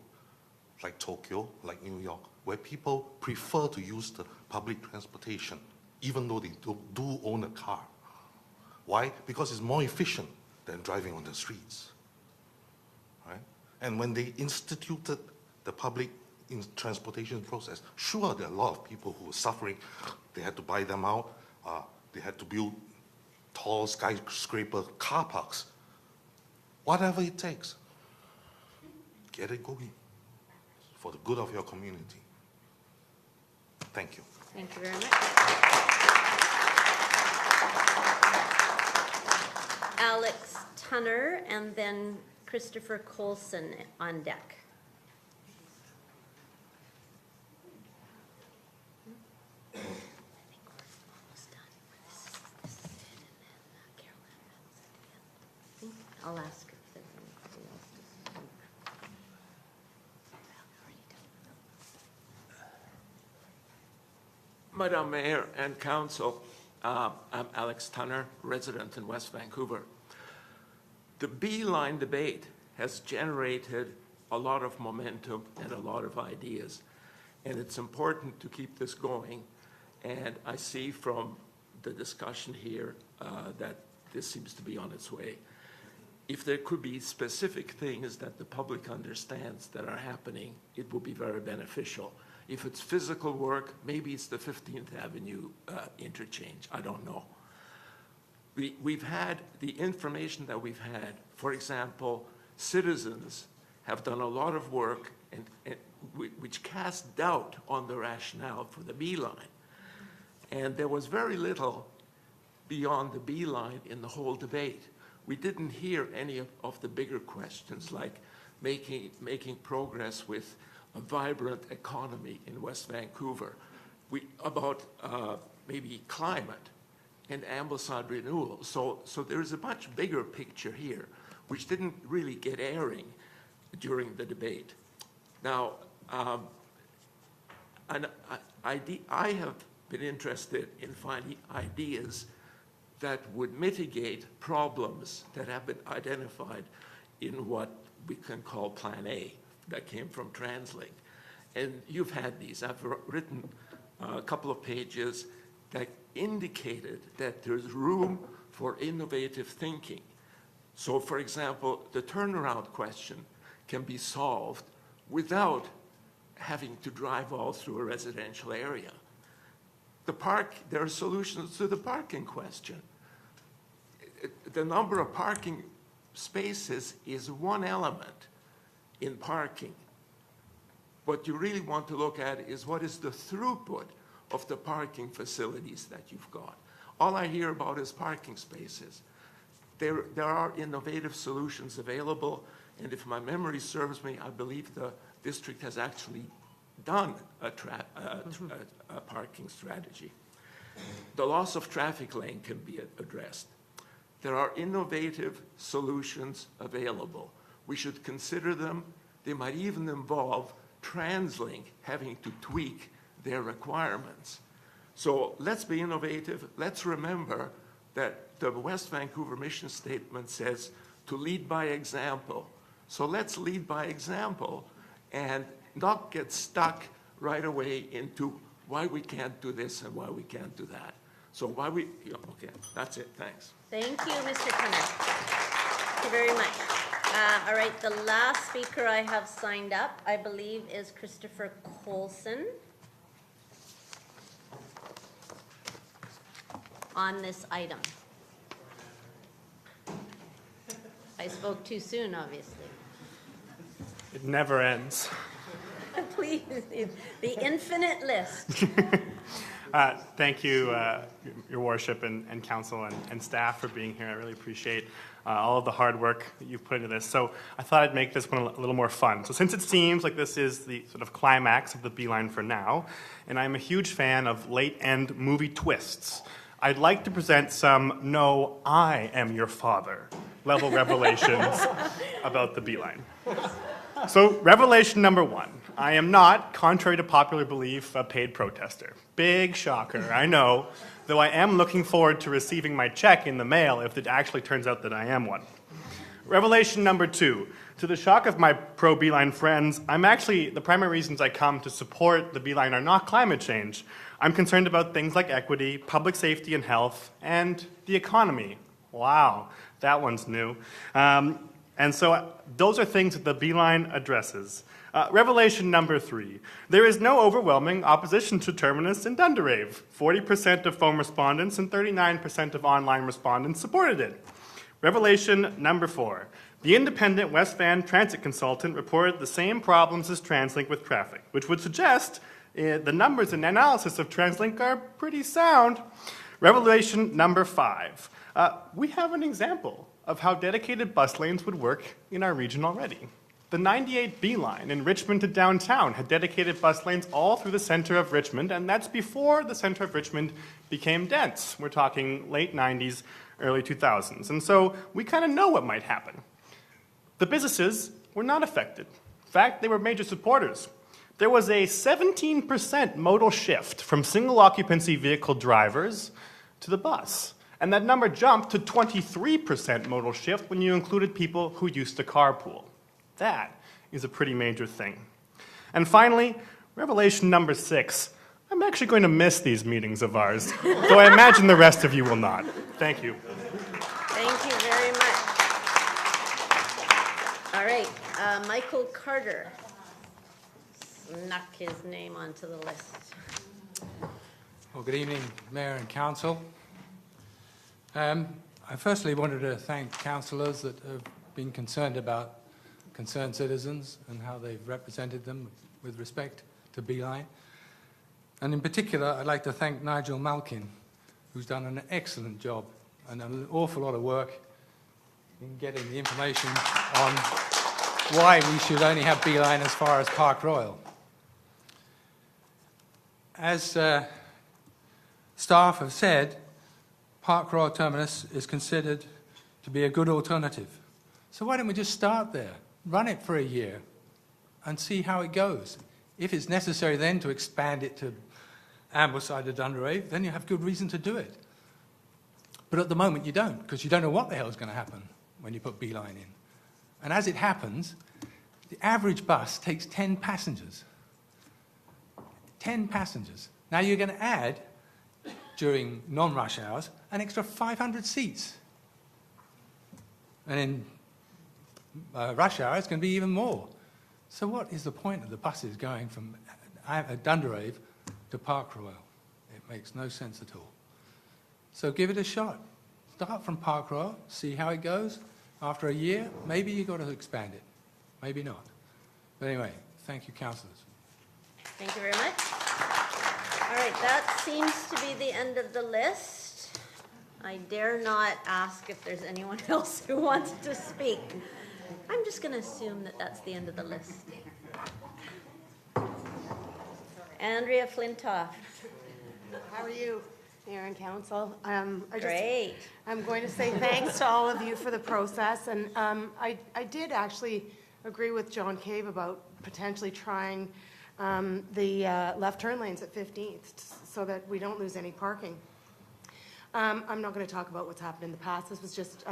like Tokyo, like New York, where people prefer to use the public transportation, even though they do own a car. Why? Because it's more efficient than driving on the streets. Right? And when they instituted the public transportation process, sure, there are a lot of people who were suffering. They had to buy them out. They had to build tall skyscraper car parks. Whatever it takes, get it going for the good of your community. Thank you. thank you very much. Alex Tunner and then Christopher Colson on deck. I'll ask if there's anybody else to speak. Madam Mayor and Council, I'm Alex Tunner, resident in West Vancouver. The B-line debate has generated a lot of momentum and a lot of ideas, and it's important to keep this going. And I see from the discussion here that this seems to be on its way. If there could be specific things that the public understands that are happening, it will be very beneficial. If it's physical work, maybe it's the 15th Avenue interchange. I don't know. We've had the information that we've had. For example, citizens have done a lot of work which cast doubt on the rationale for the B line. And there was very little beyond the B line in the whole debate. We didn't hear any of the bigger questions like making progress with a vibrant economy in West Vancouver, about maybe climate and Ambleside renewal. So there's a much bigger picture here, which didn't really get airing during the debate. Now, I have been interested in finding ideas that would mitigate problems that have been identified in what we can call Plan A that came from TransLink. And you've had these. I've written a couple of pages that indicated that there's room for innovative thinking. So, for example, the turnaround question can be solved without having to drive all through a residential area. There are solutions to the parking question. The number of parking spaces is one element in parking. What you really want to look at is what is the throughput of the parking facilities that you've got. All I hear about is parking spaces. There are innovative solutions available, and if my memory serves me, I believe the district has actually done a parking strategy. The loss of traffic lane can be addressed. There are innovative solutions available. We should consider them. They might even involve TransLink having to tweak their requirements. So let's be innovative. Let's remember that the West Vancouver mission statement says to lead by example. So let's lead by example and not get stuck right away into why we can't do this and why we can't do that. So okay, that's it, thanks. Thank you, Mr. Cunner. Thank you very much. All right, the last speaker I have signed up, I believe, is Christopher Colson on this item. I spoke too soon, obviously. It never ends. Please, the infinite list. Thank you, Your Worship and Council and staff for being here. I really appreciate all of the hard work that you've put into this. So I thought I'd make this one a little more fun. So since it seems like this is the sort of climax of the Beeline for now, and I'm a huge fan of late-end movie twists, I'd like to present some "No, I am your father" level revelations about the Beeline. So revelation number one. I am not, contrary to popular belief, a paid protester. Big shocker, I know, though I am looking forward to receiving my check in the mail if it actually turns out that I am one. Revelation number two. To the shock of my pro-Beeline friends, the primary reasons I come to support the Beeline are not climate change. I'm concerned about things like equity, public safety and health, and the economy. Wow, that one's new. And so those are things that the Beeline addresses. Revelation number three. There is no overwhelming opposition to Terminus in Dunderave. 40% of phone respondents and 39% of online respondents supported it. Revelation number four. The independent West Van transit consultant reported the same problems as TransLink with traffic, which would suggest the numbers and analysis of TransLink are pretty sound. Revelation number five. We have an example of how dedicated bus lanes would work in our region already. The 98 Beeline in Richmond to downtown had dedicated bus lanes all through the center of Richmond, and that's before the center of Richmond became dense. We're talking late 90s, early 2000s. And so we kind of know what might happen. The businesses were not affected. In fact, they were major supporters. There was a 17% modal shift from single occupancy vehicle drivers to the bus. And that number jumped to 23% modal shift when you included people who used to carpool. That is a pretty major thing. And finally, revelation number six. I'm actually going to miss these meetings of ours, though I imagine the rest of you will not. Thank you. Thank you very much. All right, Michael Carter snuck his name onto the list. Well, good evening, Mayor and Council. I firstly wanted to thank councillors that have been concerned about concerned citizens and how they've represented them with respect to Beeline. And in particular, I'd like to thank Nigel Malkin, who's done an excellent job and an awful lot of work in getting the information on why we should only have Beeline as far as Park Royal. As staff have said, Park Royal Terminus is considered to be a good alternative. So why don't we just start there, run it for a year, and see how it goes? If it's necessary then to expand it to Ambleside or Dunderave, then you have good reason to do it. But at the moment you don't, because you don't know what the hell is going to happen when you put Beeline in. And as it happens, the average bus takes 10 passengers. 10 passengers. Now you're going to add, during non-rush hours, an extra 500 seats. And in rush hour, it's going to be even more. So what is the point of the buses going from Dunderave to Park Royal? It makes no sense at all. So give it a shot. Start from Park Royal, see how it goes. After a year, maybe you've got to expand it. Maybe not. But anyway, thank you, councillors. Thank you very much. All right, that seems to be the end of the list. I dare not ask if there's anyone else who wants to speak. I'm just going to assume that that's the end of the list. Andrea Flintoff. How are you, Mayor and Council? Great. I'm going to say thanks to all of you for the process, and I did actually agree with John Cave about potentially trying the left turn lanes at 15th so that we don't lose any parking. I'm not going to talk about what's happened in the past. This was just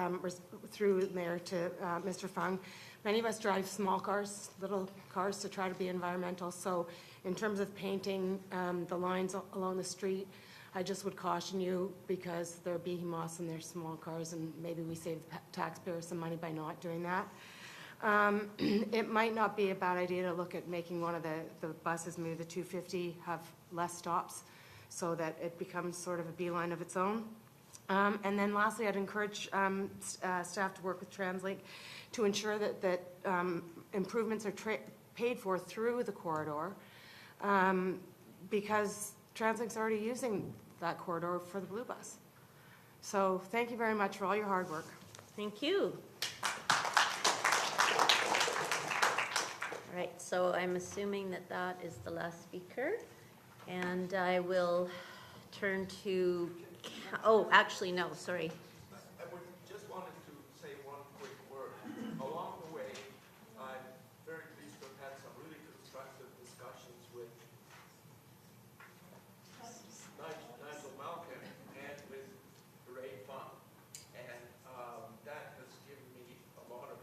through Mayor to Mr. Fung. Many of us drive small cars, little cars, to try to be environmental. So in terms of painting the lines along the street, I just would caution you because they're behemoths and they're small cars, and maybe we save the taxpayers some money by not doing that. It might not be a bad idea to look at making one of the buses, maybe the 250, have less stops so that it becomes sort of a beeline of its own. And then lastly, I'd encourage staff to work with TransLink to ensure that improvements are paid for through the corridor because TransLink's already using that corridor for the Blue Bus. So thank you very much for all your hard work. Thank you. All right, so I'm assuming that that is the last speaker. And I will turn to, oh, actually, no, sorry. I just wanted to say one quick word. Along the way, I'm very pleased to have had some really constructive discussions with Nigel Malcolm and with Ray Fung. And that has given me a lot of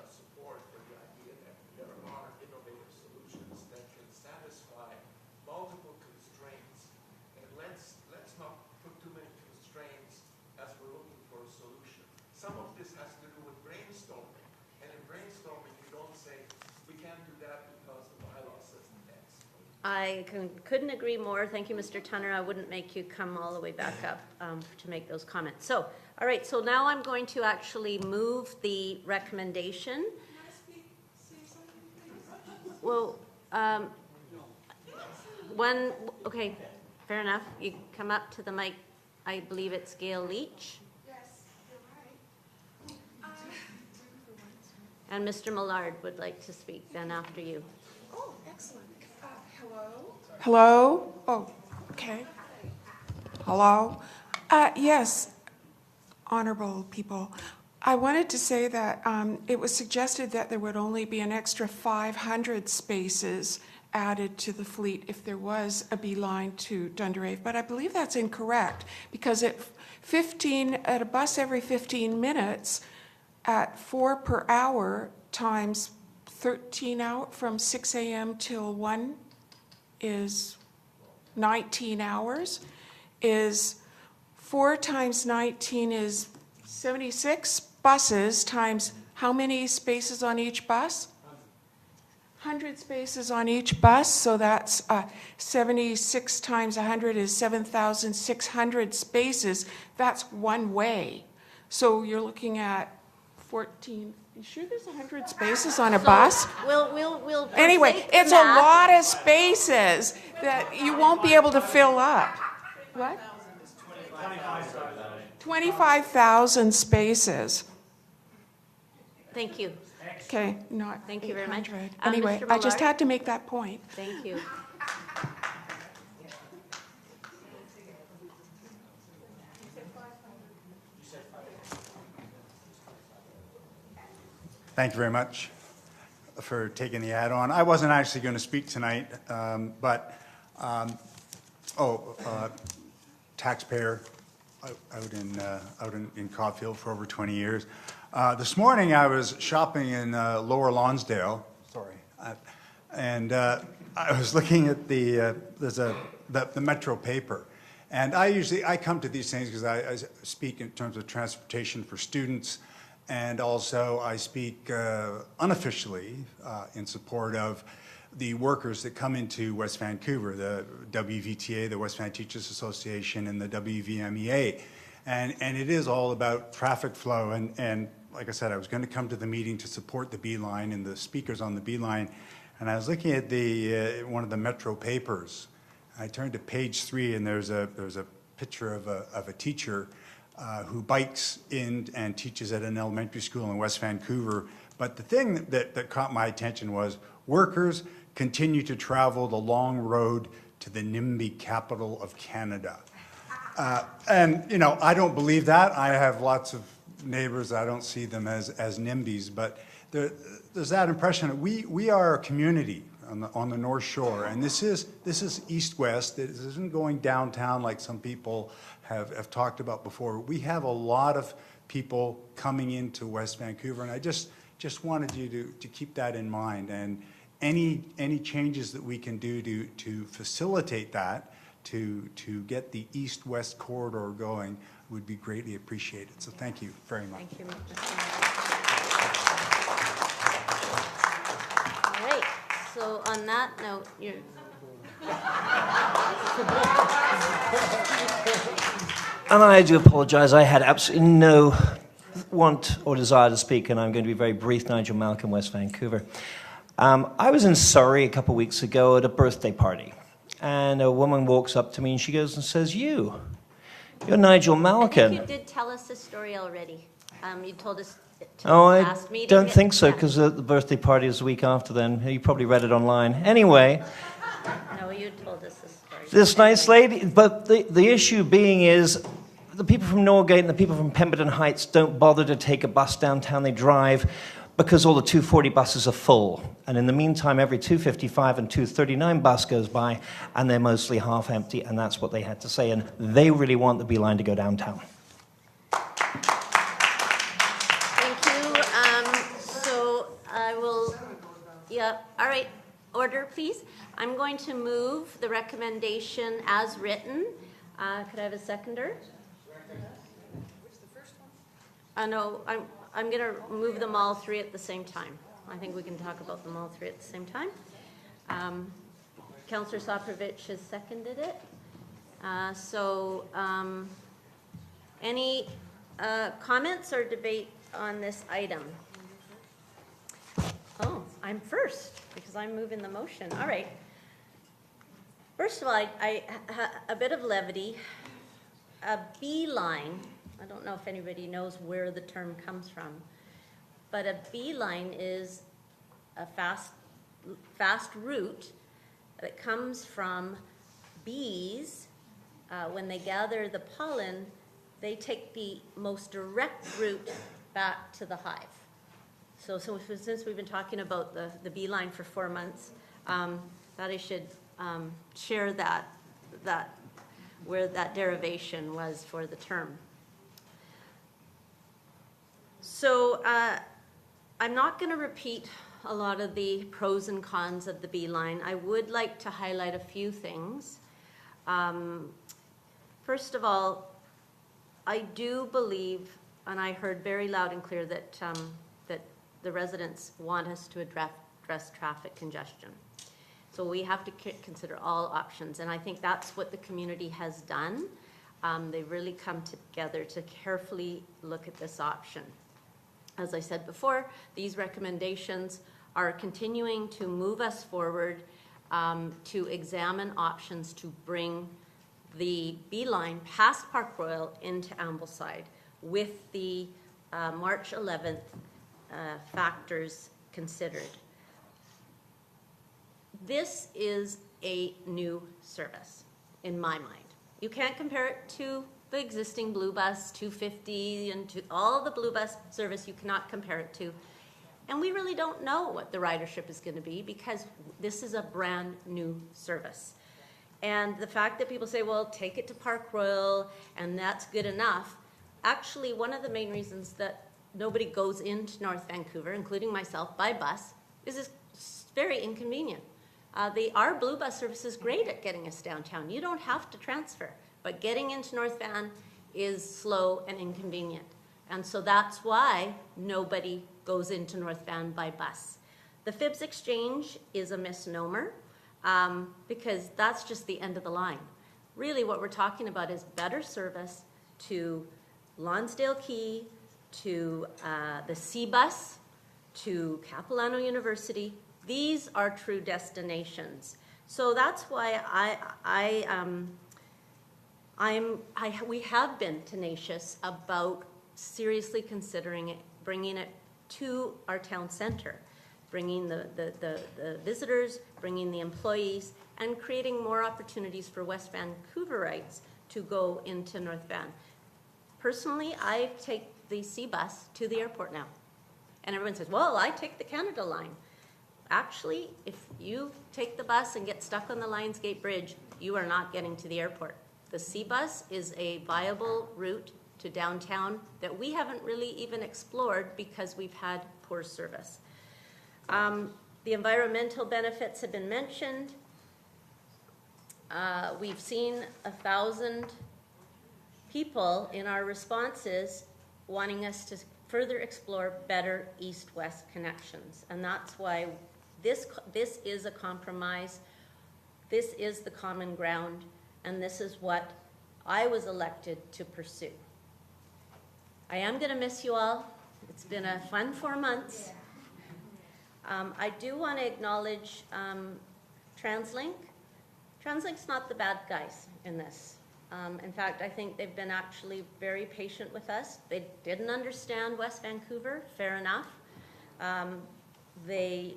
support for the idea that there are innovative solutions that can satisfy multiple constraints. And let's not put too many constraints as we're looking for a solution. Some of this has to do with brainstorming. And in brainstorming, you don't say, we can't do that because the bylaw says X. I couldn't agree more. Thank you, Mr. Tunner. I wouldn't make you come all the way back up to make those comments. So, all right, so now I'm going to actually move the recommendation. Well, okay, fair enough. You come up to the mic. I believe it's Gail Leach. Yes, you're right. And Mr. Millard would like to speak then after you. Oh, excellent. Hello? Hello? Oh, okay. Hello? Yes, honorable people. I wanted to say that it was suggested that there would only be an extra 500 spaces added to the fleet if there was a beeline to Dunderave, but I believe that's incorrect because at a bus every 15 minutes at 4 per hour times 13 out from 6 a.m. till 1 is 19 hours, is 4 times 19 is 76 buses times how many spaces on each bus? 100 spaces on each bus, so that's 76 times 100 is 7,600 spaces. That's one way. So you're looking at 14. You sure there's 100 spaces on a bus? We'll Anyway, it's a lot of spaces that you won't be able to fill up. What? 25,000 spaces. Thank you. Okay, not Thank you very much. 800. Anyway, Mr. I just Millard? had to make that point. Thank you. Thank you very much for taking the add-on. I wasn't actually going to speak tonight, but taxpayer out in Caulfield for over 20 years. This morning I was shopping in Lower Lonsdale, and I was looking at the Metro paper. And I come to these things because I speak in terms of transportation for students And also, I speak unofficially in support of the workers that come into West Vancouver, the WVTA, the West Van Teachers Association, and the WVMEA. And it is all about traffic flow. And like I said, I was going to come to the meeting to support the B-line and the speakers on the B-line. And I was looking at one of the Metro papers. I turned to page 3, and there's a picture of a teacher who bikes in and teaches at an elementary school in West Vancouver. But the thing that caught my attention was workers continue to travel the long road to the NIMBY capital of Canada. And, you know, I don't believe that. I have lots of neighbors. I don't see them as NIMBYs. But there's that impression that we are a community on the North Shore. And this is east-west. This isn't going downtown like some people have talked about before. We have a lot of people coming into West Vancouver, and I just wanted you to keep that in mind. And any changes that we can do to facilitate that, to get the east-west corridor going, would be greatly appreciated. So thank you very much. Thank you, Mr. All right. So on that note, And I do apologise. I had absolutely no want or desire to speak, and I'm going to be very brief. Nigel Malcolm, West Vancouver. I was in Surrey a couple of weeks ago at a birthday party, and a woman walks up to me and she goes and says, "You're Nigel Malcolm." I think you did tell us this story already. You told us Oh, I last meeting. don't think so, because the birthday party is the week after then. You probably read it online. Anyway. No, you told us this story. This nice lady, but the issue being is the people from Norgate and the people from Pemberton Heights don't bother to take a bus downtown. They drive because all the 240 buses are full. And in the meantime, every 255 and 239 bus goes by, and they're mostly half empty, and that's what they had to say. And they really want the B-line to go downtown. Thank you. So I will, all right, order, please. I'm going to move the recommendation as written. Could I have a seconder? No, I'm going to move them all 3 at the same time. I think we can talk about them all 3 at the same time. Councillor Soprovich has seconded it. Any comments or debate on this item? Oh, I'm first because I'm moving the motion. All right. First of all, a bit of levity. A B-line, I don't know if anybody knows where the term comes from, but a B-line is a fast route that comes from bees. When they gather the pollen, they take the most direct route back to the hive. So since we've been talking about the B-line for 4 months, thought I should share that where that derivation was for the term. So I'm not going to repeat a lot of the pros and cons of the B-line. I would like to highlight a few things. First of all, I do believe, and I heard very loud and clear that the residents want us to address traffic congestion. So we have to consider all options, and I think that's what the community has done. They've really come together to carefully look at this option. As I said before, these recommendations are continuing to move us forward to examine options to bring the B-line past Park Royal into Ambleside with the March 11th factors considered. This is a new service, in my mind. You can't compare it to the existing Blue Bus 250 and to all the Blue Bus service. You cannot compare it to. And we really don't know what the ridership is going to be because this is a brand new service. And the fact that people say, well, take it to Park Royal and that's good enough. Actually, one of the main reasons that nobody goes into North Vancouver, including myself, by bus, is it's very inconvenient. Our Blue Bus service is great at getting us downtown. You don't have to transfer, but getting into North Van is slow and inconvenient. And so that's why nobody goes into North Van by bus. The Fibs Exchange is a misnomer because that's just the end of the line. Really what we're talking about is better service to Lonsdale Quay, to the C-Bus, to Capilano University. These are true destinations. So that's why we have been tenacious about seriously considering it, bringing it to our town center, bringing the visitors, bringing the employees, and creating more opportunities for West Vancouverites to go into North Van. Personally, I take the C-Bus to the airport now. And everyone says, well, I take the Canada line. Actually, if you take the bus and get stuck on the Lionsgate Bridge, you are not getting to the airport. The C-Bus is a viable route to downtown that we haven't really even explored because we've had poor service. The environmental benefits have been mentioned. We've seen 1,000 people in our responses wanting us to further explore better east-west connections. And that's why this is a compromise. This is the common ground. And this is what I was elected to pursue. I am going to miss you all. It's been a fun 4 months. I do want to acknowledge TransLink. TransLink's not the bad guys in this. In fact, I think they've been actually very patient with us. They didn't understand West Vancouver, fair enough. They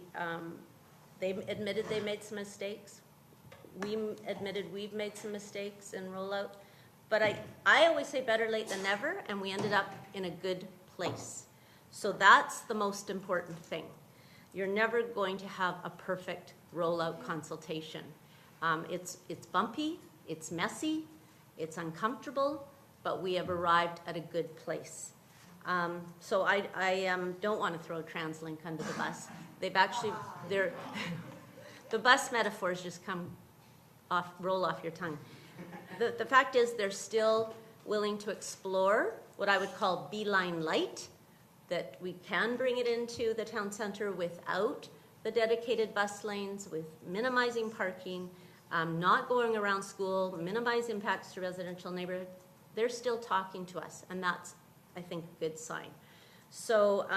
admitted they made some mistakes. We admitted we've made some mistakes in rollout. But I always say better late than never, and we ended up in a good place. So that's the most important thing. You're never going to have a perfect rollout consultation. It's bumpy, it's messy, it's uncomfortable, but we have arrived at a good place. So I don't want to throw TransLink under the bus. They've actually, the bus metaphors just roll off your tongue. The fact is they're still willing to explore what I would call Beeline Light, that we can bring it into the town center without the dedicated bus lanes, with minimizing parking, not going around school, minimize impacts to residential neighborhood. They're still talking to us, and that's, I think, a good sign. So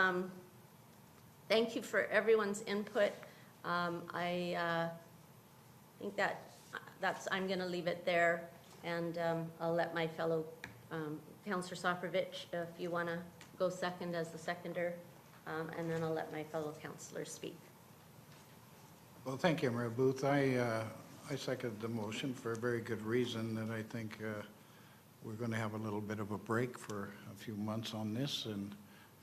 thank you for everyone's input. I think I'm going to leave it there, and I'll let my fellow Councillor Soprovich, if you want to go second as the seconder, and then I'll let my fellow councillors speak. Well, thank you, Mayor Booth. I second the motion for a very good reason, that I think we're going to have a little bit of a break for a few months on this, and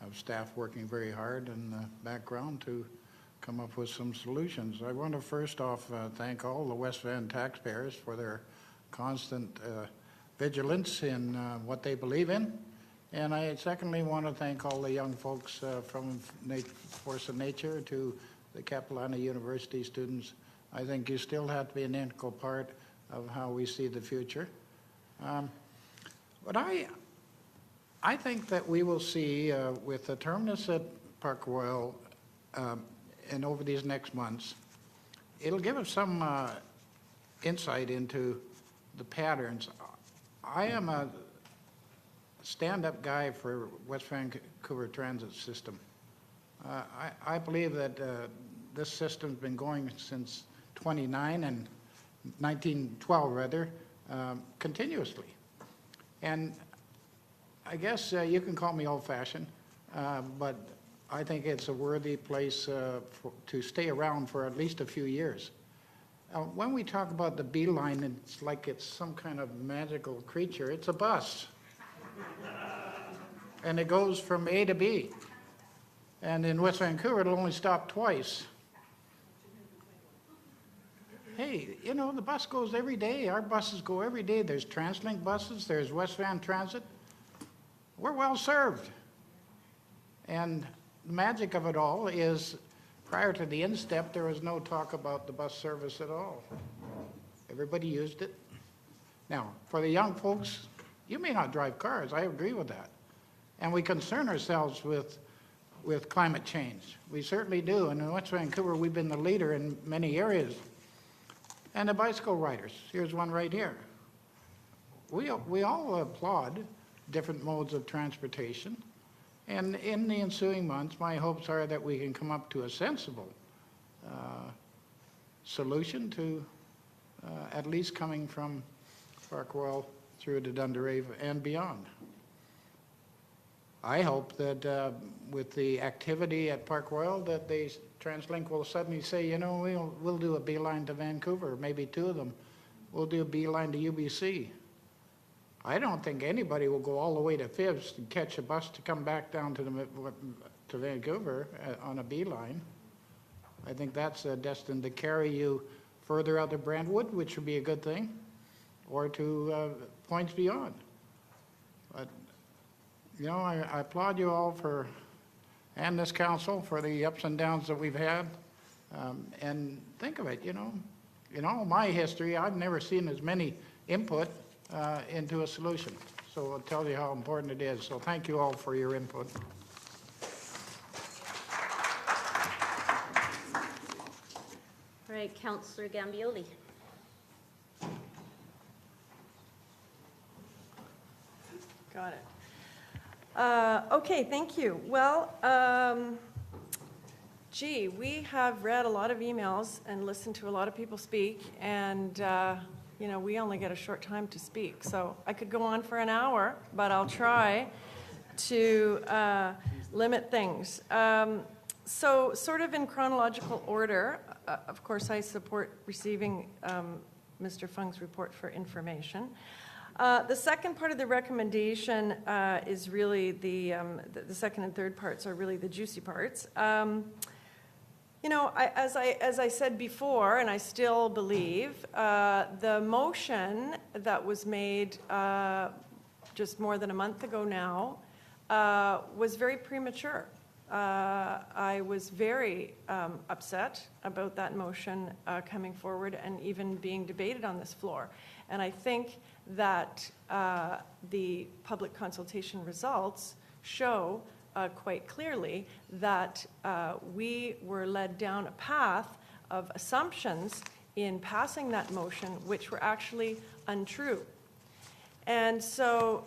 have staff working very hard in the background to come up with some solutions. I want to first off thank all the West Van taxpayers for their constant vigilance in what they believe in. And I secondly want to thank all the young folks from Force of Nature to the Capilano University students. I think you still have to be an integral part of how we see the future. But I think that we will see with the terminus at Park Royal and over these next months, it'll give us some insight into the patterns. I am a stand-up guy for West Vancouver transit system. I believe that this system's been going since 1912 rather, continuously. And I guess you can call me old-fashioned, but I think it's a worthy place to stay around for at least a few years. When we talk about the Beeline, it's like it's some kind of magical creature. It's a bus. And it goes from A to B. And in West Vancouver, it'll only stop twice. Hey, you know, the bus goes every day. Our buses go every day. There's TransLink buses. There's West Van Transit. We're well served. And the magic of it all is, prior to the instep, there was no talk about the bus service at all. Everybody used it. Now, for the young folks, you may not drive cars. I agree with that. And we concern ourselves with climate change. We certainly do. And in West Vancouver, we've been the leader in many areas. And the bicycle riders, here's one right here. We all applaud different modes of transportation. And in the ensuing months, my hopes are that we can come up to a sensible solution to at least coming from Park Royal through to Dunderave and beyond. I hope that with the activity at Park Royal that TransLink will suddenly say, you know, we'll do a beeline to Vancouver, maybe two of them. We'll do a beeline to UBC. I don't think anybody will go all the way to Phibs and catch a bus to come back down to Vancouver on a beeline. I think that's destined to carry you further out of Brentwood, which would be a good thing, or to points beyond. But, you know, I applaud you all and this council for the ups and downs that we've had. And think of it, you know, in all my history, I've never seen as many input into a solution. So it tells you how important it is. So thank you all for your input. All right, Councillor Gambioli. Got it. Okay, thank you. Well, gee, we have read a lot of emails and listened to a lot of people speak, and you know, we only get a short time to speak. So I could go on for an hour, but I'll try to limit things. So sort of in chronological order, of course, I support receiving Mr. Fung's report for information. The second part of the recommendation is really the second and third parts are really the juicy parts. You know, as I said before, and I still believe, the motion that was made just more than a month ago now was very premature. I was very upset about that motion coming forward and even being debated on this floor. And I think that the public consultation results show quite clearly that we were led down a path of assumptions in passing that motion which were actually untrue. And so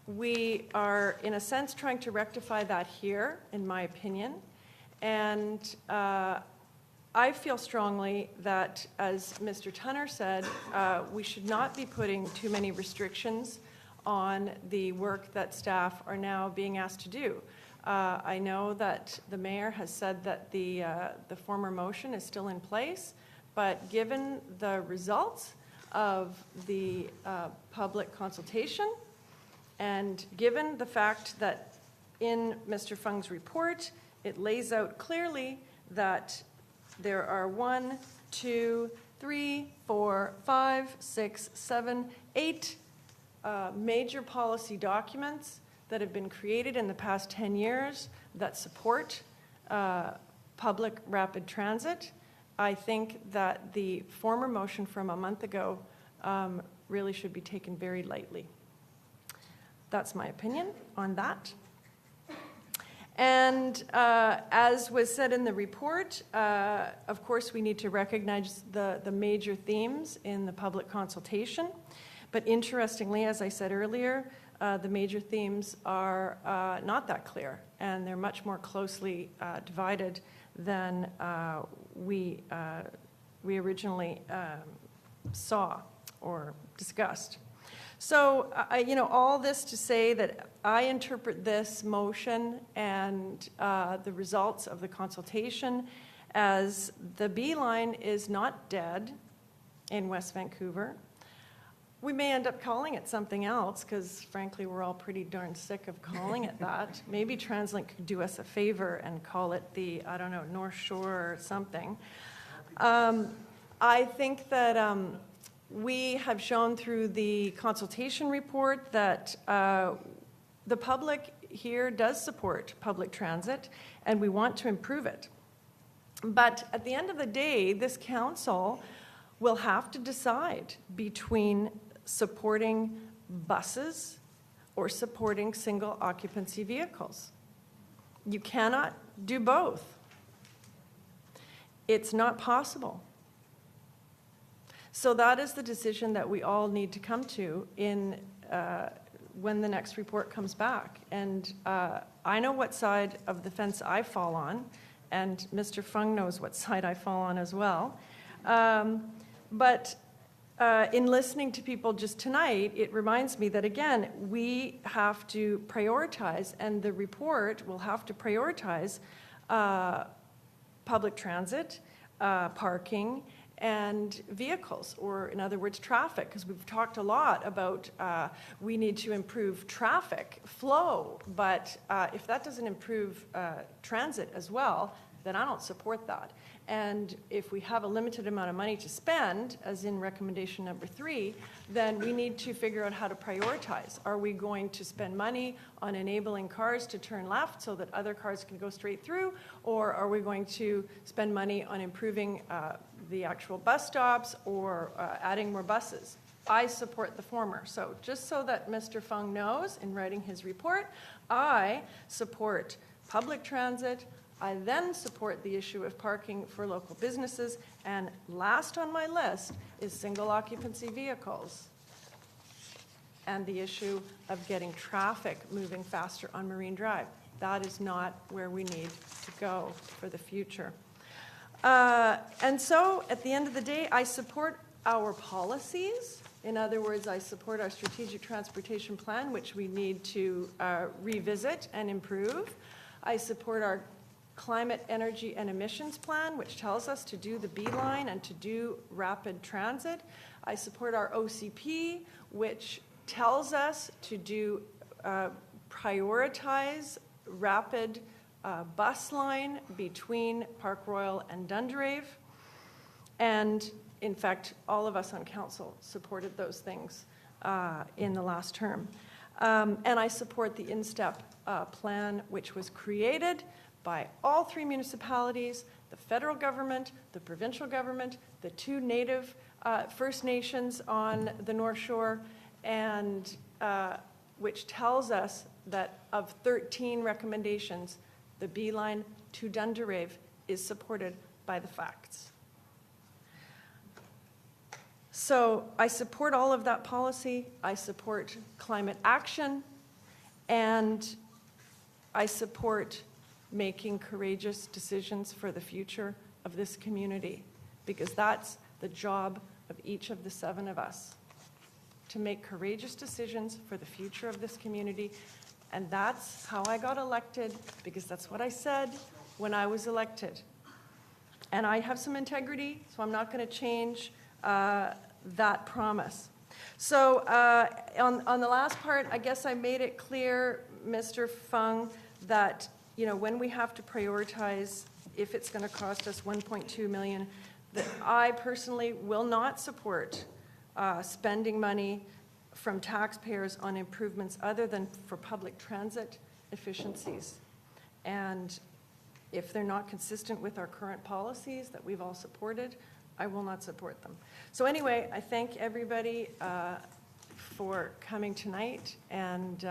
we are, in a sense, trying to rectify that here, in my opinion. And I feel strongly that, as Mr. Tunner said, we should not be putting too many restrictions on the work that staff are now being asked to do. I know that the mayor has said that the former motion is still in place, but given the results of the public consultation, and given the fact that in Mr. Fung's report, it lays out clearly that there are 1, 2, 3, 4, 5, 6, 7, 8 major policy documents that have been created in the past 10 years that support public rapid transit. I think that the former motion from a month ago really should be taken very lightly. That's my opinion on that. And as was said in the report, of course, we need to recognize the major themes in the public consultation. But interestingly, as I said earlier, the major themes are not that clear, and they're much more closely divided than we originally saw or discussed. So, you know, all this to say that I interpret this motion and the results of the consultation as the beeline is not dead in West Vancouver. We may end up calling it something else because, frankly, we're all pretty darn sick of calling it that. Maybe TransLink could do us a favor and call it the, I don't know, North Shore or something. I think that we have shown through the consultation report that the public here does support public transit, and we want to improve it. But at the end of the day, this council will have to decide between supporting buses or supporting single occupancy vehicles. You cannot do both. It's not possible. So that is the decision that we all need to come to in when the next report comes back. And I know what side of the fence I fall on, and Mr. Fung knows what side I fall on as well. But in listening to people just tonight, it reminds me that, again, we have to prioritize, and the report will have to prioritize public transit, parking, and vehicles, or in other words, traffic, because we've talked a lot about we need to improve traffic flow, but if that doesn't improve transit as well, then I don't support that. And if we have a limited amount of money to spend, as in recommendation number 3, then we need to figure out how to prioritize. Are we going to spend money on enabling cars to turn left so that other cars can go straight through, or are we going to spend money on improving the actual bus stops or adding more buses? I support the former. So just so that Mr. Fung knows in writing his report, I support public transit. I then support the issue of parking for local businesses. And last on my list is single occupancy vehicles and the issue of getting traffic moving faster on Marine Drive. That is not where we need to go for the future. And so at the end of the day, I support our policies. In other words, I support our strategic transportation plan, which we need to revisit and improve. I support our climate, energy, and emissions plan, which tells us to do the B-line and to do rapid transit. I support our OCP, which tells us to do prioritize rapid bus line between Park Royal and Dunderave. And in fact, all of us on council supported those things in the last term. And I support the in-step plan, which was created by all 3 municipalities, the federal government, the provincial government, the 2 native First Nations on the North Shore, and which tells us that of 13 recommendations, the B-line to Dunderave is supported by the facts. So I support all of that policy. I support climate action, and I support making courageous decisions for the future of this community, because that's the job of each of the 7 of us, to make courageous decisions for the future of this community. And that's how I got elected, because that's what I said when I was elected. And I have some integrity, so I'm not going to change that promise. So on the last part, I guess I made it clear, Mr. Fung, that when we have to prioritize, if it's going to cost us $1.2 million, that I personally will not support spending money from taxpayers on improvements other than for public transit efficiencies. And if they're not consistent with our current policies that we've all supported, I will not support them. So anyway, I thank everybody for coming tonight, and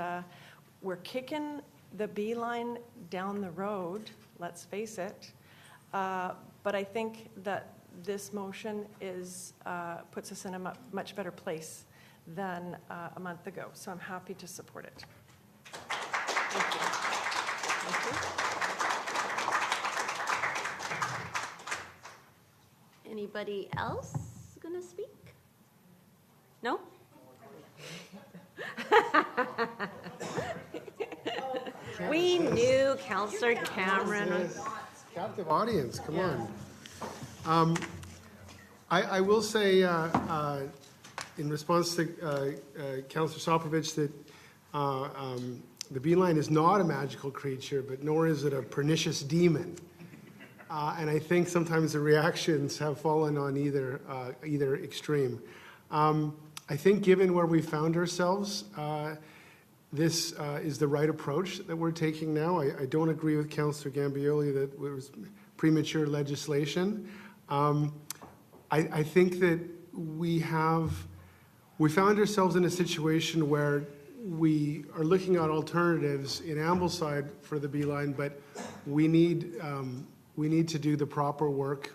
we're kicking the B-line down the road, let's face it. But I think that this motion puts us in a much better place than a month ago. So I'm happy to support it. Thank you. Thank you. Anybody else going to speak? No? We knew Councillor Cameron was... Captive audience, come on. I will say, in response to Councillor Sopovich, that the B-line is not a magical creature, but nor is it a pernicious demon. And I think sometimes the reactions have fallen on either extreme. I think given where we found ourselves, this is the right approach that we're taking now. I don't agree with Councillor Gambioli that it was premature legislation. I think that we found ourselves in a situation where we are looking at alternatives in Ambleside for the Beeline, but we need to do the proper work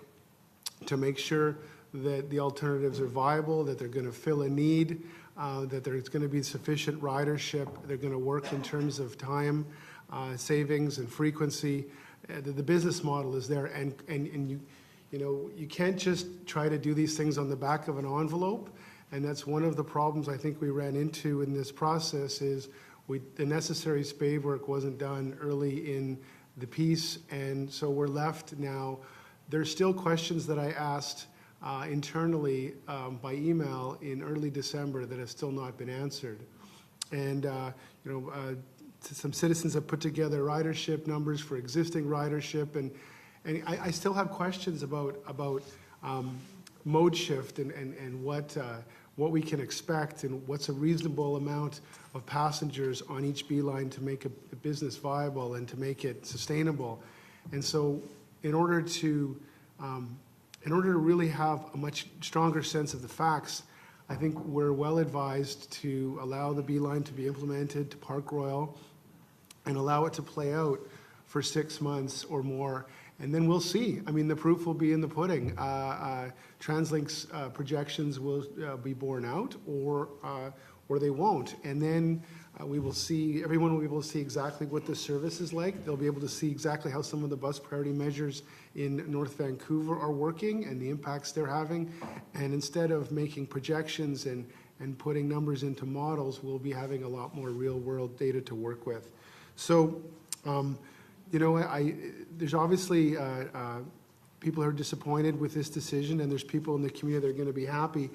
to make sure that the alternatives are viable, that they're going to fill a need, that there's going to be sufficient ridership, they're going to work in terms of time savings and frequency. The business model is there, and you can't just try to do these things on the back of an envelope. And that's one of the problems I think we ran into in this process is the necessary spade work wasn't done early in the piece, and so we're left now. There's still questions that I asked internally by email in early December that have still not been answered. And some citizens have put together ridership numbers for existing ridership, and I still have questions about mode shift and what we can expect and what's a reasonable amount of passengers on each Beeline to make a business viable and to make it sustainable. And so in order to really have a much stronger sense of the facts, I think we're well advised to allow the Beeline to be implemented to Park Royal and allow it to play out for 6 months or more. And then we'll see. I mean, the proof will be in the pudding. TransLink's projections will be borne out, or they won't. And then we will see. Everyone will be able to see exactly what the service is like. They'll be able to see exactly how some of the bus priority measures in North Vancouver are working and the impacts they're having. And instead of making projections and putting numbers into models, we'll be having a lot more real-world data to work with. So. There's obviously people who are disappointed with this decision, and there's people in the community that are going to be happy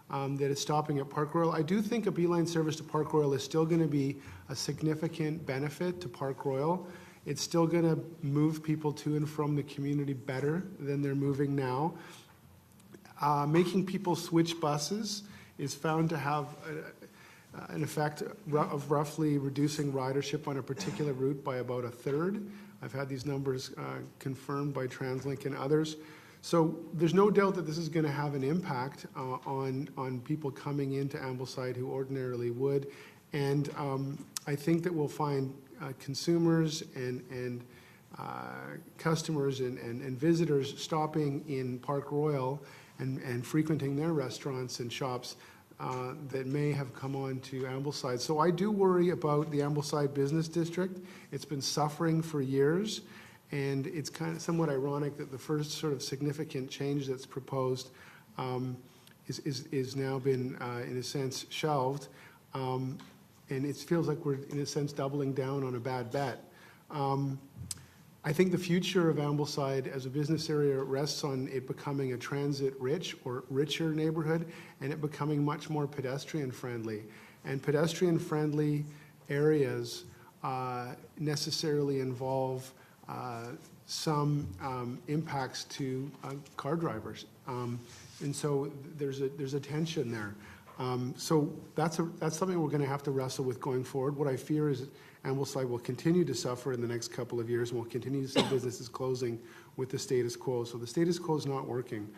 that it's stopping at Park Royal. I do think a Beeline service to Park Royal is still going to be a significant benefit to Park Royal. It's still going to move people to and from the community better than they're moving now. Making people switch buses is found to have an effect of roughly reducing ridership on a particular route by about 1/3. I've had these numbers confirmed by TransLink and others. So there's no doubt that this is going to have an impact on people coming into Ambleside who ordinarily would. And I think that we'll find consumers and customers and visitors stopping in Park Royal and frequenting their restaurants and shops that may have come on to Ambleside. So I do worry about the Ambleside Business District. It's been suffering for years, and it's kind of somewhat ironic that the first sort of significant change that's proposed is now been, in a sense, shelved. And it feels like we're, in a sense, doubling down on a bad bet. I think the future of Ambleside as a business area rests on it becoming a transit-rich or richer neighborhood, and it becoming much more pedestrian-friendly. And pedestrian-friendly areas necessarily involve some impacts to car drivers. And so there's a tension there. So that's something we're going to have to wrestle with going forward. What I fear is Ambleside will continue to suffer in the next couple of years, and we'll continue to see businesses closing with the status quo. So the status quo is not working.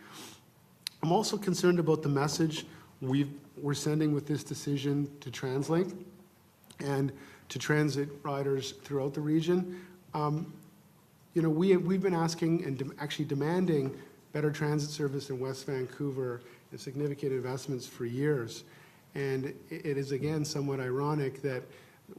I'm also concerned about the message we're sending with this decision to TransLink and to transit riders throughout the region. We've been asking and actually demanding better transit service in West Vancouver and significant investments for years. And it is, again, somewhat ironic that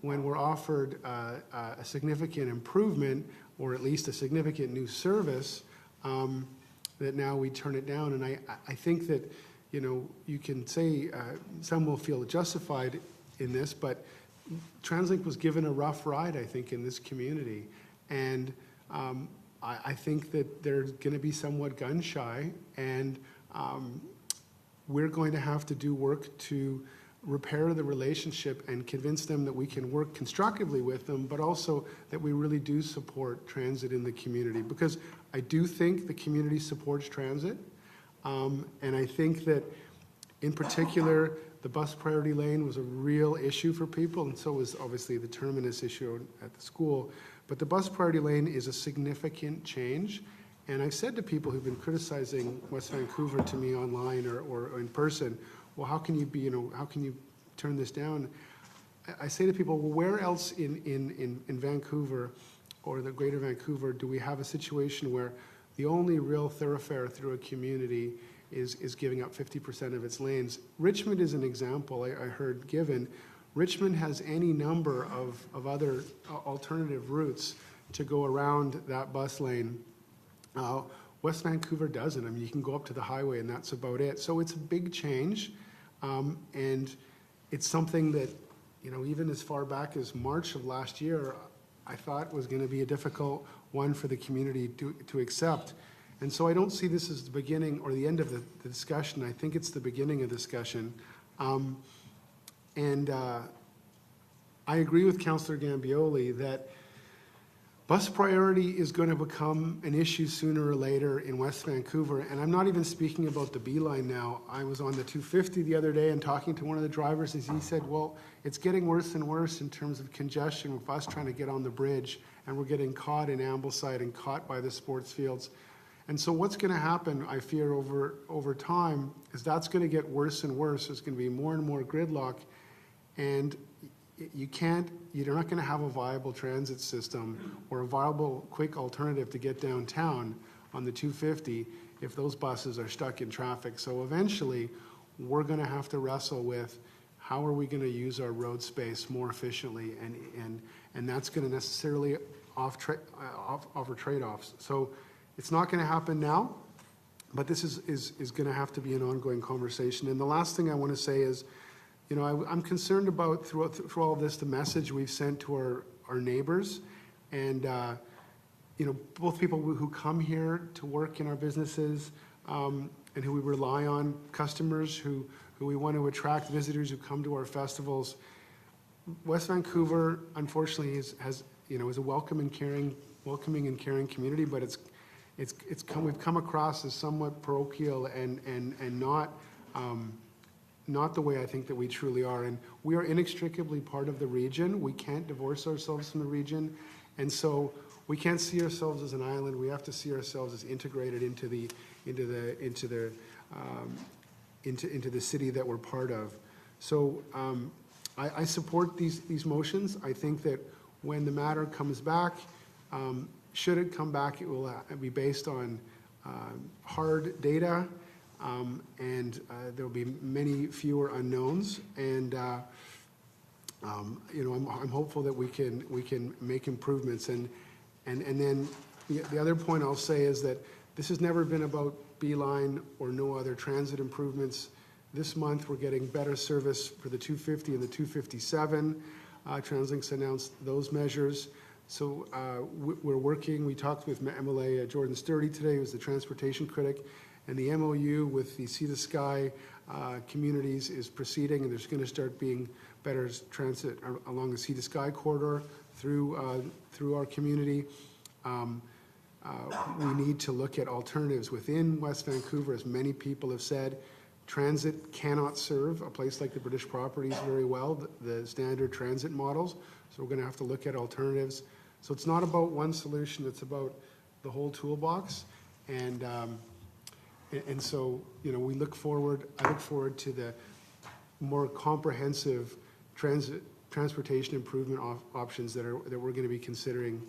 when we're offered a significant improvement, or at least a significant new service, that now we turn it down. And I think that, you can say some will feel justified in this, but TransLink was given a rough ride, I think, in this community. And I think that they're going to be somewhat gun shy, and we're going to have to do work to repair the relationship and convince them that we can work constructively with them, but also that we really do support transit in the community. Because I do think the community supports transit, and I think that, in particular, the bus priority lane was a real issue for people, and so was obviously the terminus issue at the school. But the bus priority lane is a significant change, and I've said to people who've been criticizing West Vancouver to me online or in person, well, how can you turn this down? I say to people, well, where else in Vancouver or the greater Vancouver do we have a situation where the only real thoroughfare through a community is giving up 50% of its lanes? Richmond is an example I heard given. Richmond has any number of other alternative routes to go around that bus lane. West Vancouver doesn't. I mean, you can go up to the highway and that's about it. So it's a big change. And it's something that, you know, even as far back as March of last year, I thought was going to be a difficult one for the community to accept. And so I don't see this as the beginning or the end of the discussion. I think it's the beginning of discussion. I agree with Councillor Gambioli that bus priority is going to become an issue sooner or later in West Vancouver, and I'm not even speaking about the B line now. I was on the 250 the other day and talking to one of the drivers, and he said, well, it's getting worse and worse in terms of congestion with us trying to get on the bridge, and we're getting caught in Ambleside and caught by the sports fields. And so what's going to happen, I fear, over time, is that's going to get worse and worse. There's going to be more and more gridlock, and you're not going to have a viable transit system or a viable quick alternative to get downtown on the 250 if those buses are stuck in traffic. So eventually we're going to have to wrestle with how are we going to use our road space more efficiently, and that's going to necessarily offer trade-offs. So it's not going to happen now, but this is going to have to be an ongoing conversation. And the last thing I want to say is, you know, I'm concerned about, through all of this, the message we've sent to our neighbors, and, you know, both people who come here to work in our businesses and who we rely on, customers who we want to attract, visitors who come to our festivals. West Vancouver, unfortunately, is a welcoming and caring community, but we've come across as somewhat parochial and not the way I think that we truly are. And we are inextricably part of the region. We can't divorce ourselves from the region. And so we can't see ourselves as an island. We have to see ourselves as integrated into the city that we're part of. So I support these motions. I think that when the matter comes back, should it come back, it will be based on hard data, and there will be many fewer unknowns. And you know, I'm hopeful that we can make improvements. And then the other point I'll say is that this has never been about Beeline or no other transit improvements. This month we're getting better service for the 250 and the 257. TransLink's announced those measures. So we're working. We talked with MLA Jordan Sturdy today, who's the transportation critic, and the MOU with the Sea to Sky communities is proceeding, and there's going to start being better transit along the Sea to Sky corridor through our community. We need to look at alternatives within West Vancouver, as many people have said. Transit cannot serve a place like the British Properties very well, the standard transit models. So we're going to have to look at alternatives. So it's not about one solution, it's about the whole toolbox. And so, you know, I look forward to the more comprehensive transportation improvement options that we're going to be considering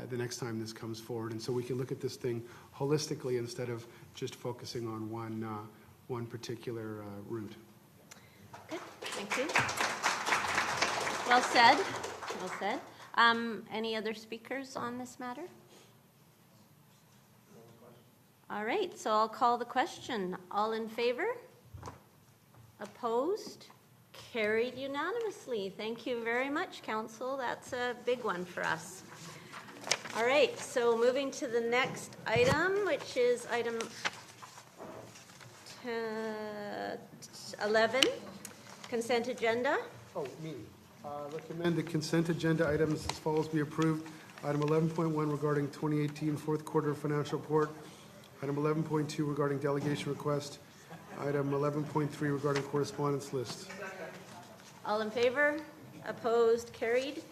the next time this comes forward. And so we can look at this thing holistically instead of just focusing on one particular route. Good, thank you. Well said, well said. Any other speakers on this matter? All right, so I'll call the question. All in favor? Opposed? Carried unanimously. Thank you very much, Council. That's a big one for us. All right, so moving to the next item, which is item 11, consent agenda. Oh, me. Recommend the consent agenda items as follows be approved. Item 11.1 regarding 2018 fourth quarter financial report. Item 11.2 regarding delegation request. Item 11.3 regarding correspondence list. All in favor? Opposed? Carried.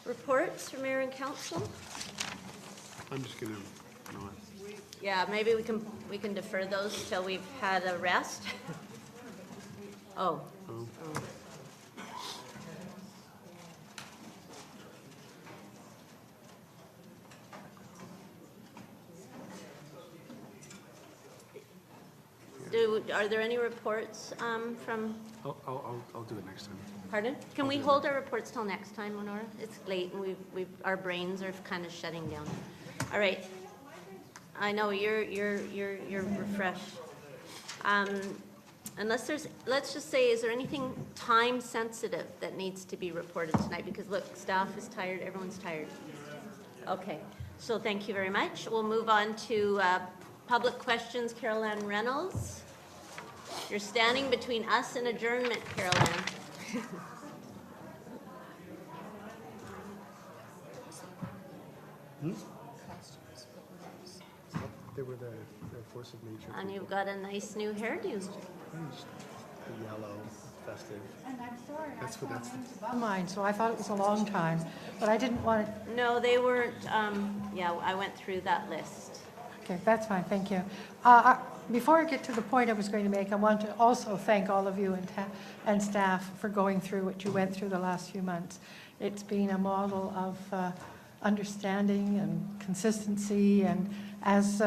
Reports from Mayor and Council. I'm just going to Yeah, maybe we can defer those till we've had a rest. Oh. Boo. Oh. Are there any reports from, I'll do it next time. pardon? Can we hold our reports till next time, Lenora? It's late and our brains are kind of shutting down. All right. I know you're refreshed. Unless there's, let's just say, is there anything time sensitive that needs to be reported tonight? Because look, staff is tired, everyone's tired. Okay, so thank you very much. We'll move on to public questions. Carol Ann Reynolds. You're standing between us and adjournment, Carol Ann. They were the force of nature. And you've got a nice new hairdo. The yellow, festive. And I'm sorry, That's what that's. above mine, so I thought it was a long time, but I didn't want it. No, they weren't, yeah, I went through that list. Okay, that's fine, thank you. Before I get to the point I was going to make, I want to also thank all of you and staff for going through what you went through the last few months. It's been a model of understanding and consistency, and as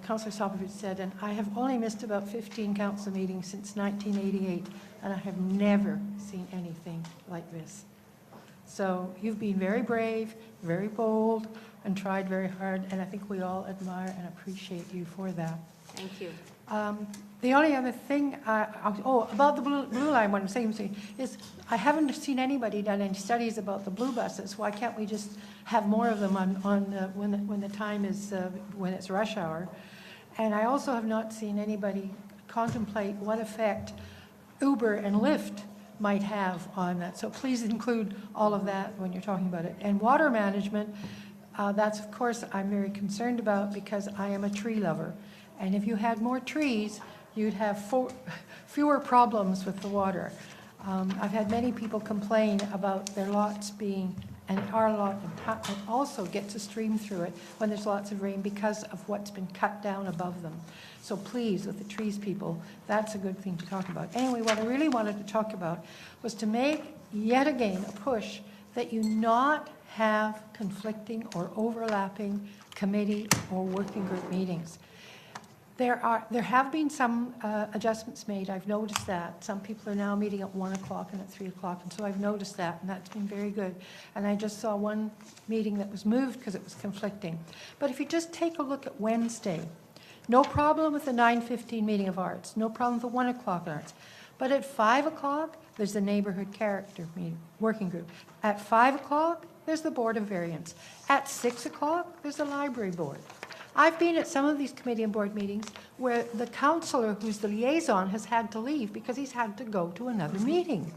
Councillor Sopovich said, and I have only missed about 15 council meetings since 1988, and I have never seen anything like this. So you've been very brave, very bold, and tried very hard, and I think we all admire and appreciate you for that. Thank you. The only other thing, about the blue line, what I'm saying is I haven't seen anybody done any studies about the blue buses. Why can't we just have more of them when the time is, when it's rush hour? And I also have not seen anybody contemplate what effect Uber and Lyft might have on that. So please include all of that when you're talking about it. And water management, that's of course I'm very concerned about because I am a tree lover. And if you had more trees, you'd have fewer problems with the water. I've had many people complain about their lots being, and our lot also gets a stream through it when there's lots of rain because of what's been cut down above them. So please, with the trees people, that's a good thing to talk about. Anyway, what I really wanted to talk about was to make, yet again, a push that you not have conflicting or overlapping committee or working group meetings. There have been some adjustments made. I've noticed that. Some people are now meeting at 1 o'clock and at 3 o'clock, and so I've noticed that, and that's been very good. And I just saw one meeting that was moved because it was conflicting. But if you just take a look at Wednesday, no problem with the 9:15 meeting of arts, no problem with the 1 o'clock arts. But at 5 o'clock, there's the neighborhood character meeting, working group. At 5 o'clock, there's the Board of Variance. At 6 o'clock, there's the library board. I've been at some of these committee and board meetings where the councillor who's the liaison has had to leave because he's had to go to another meeting.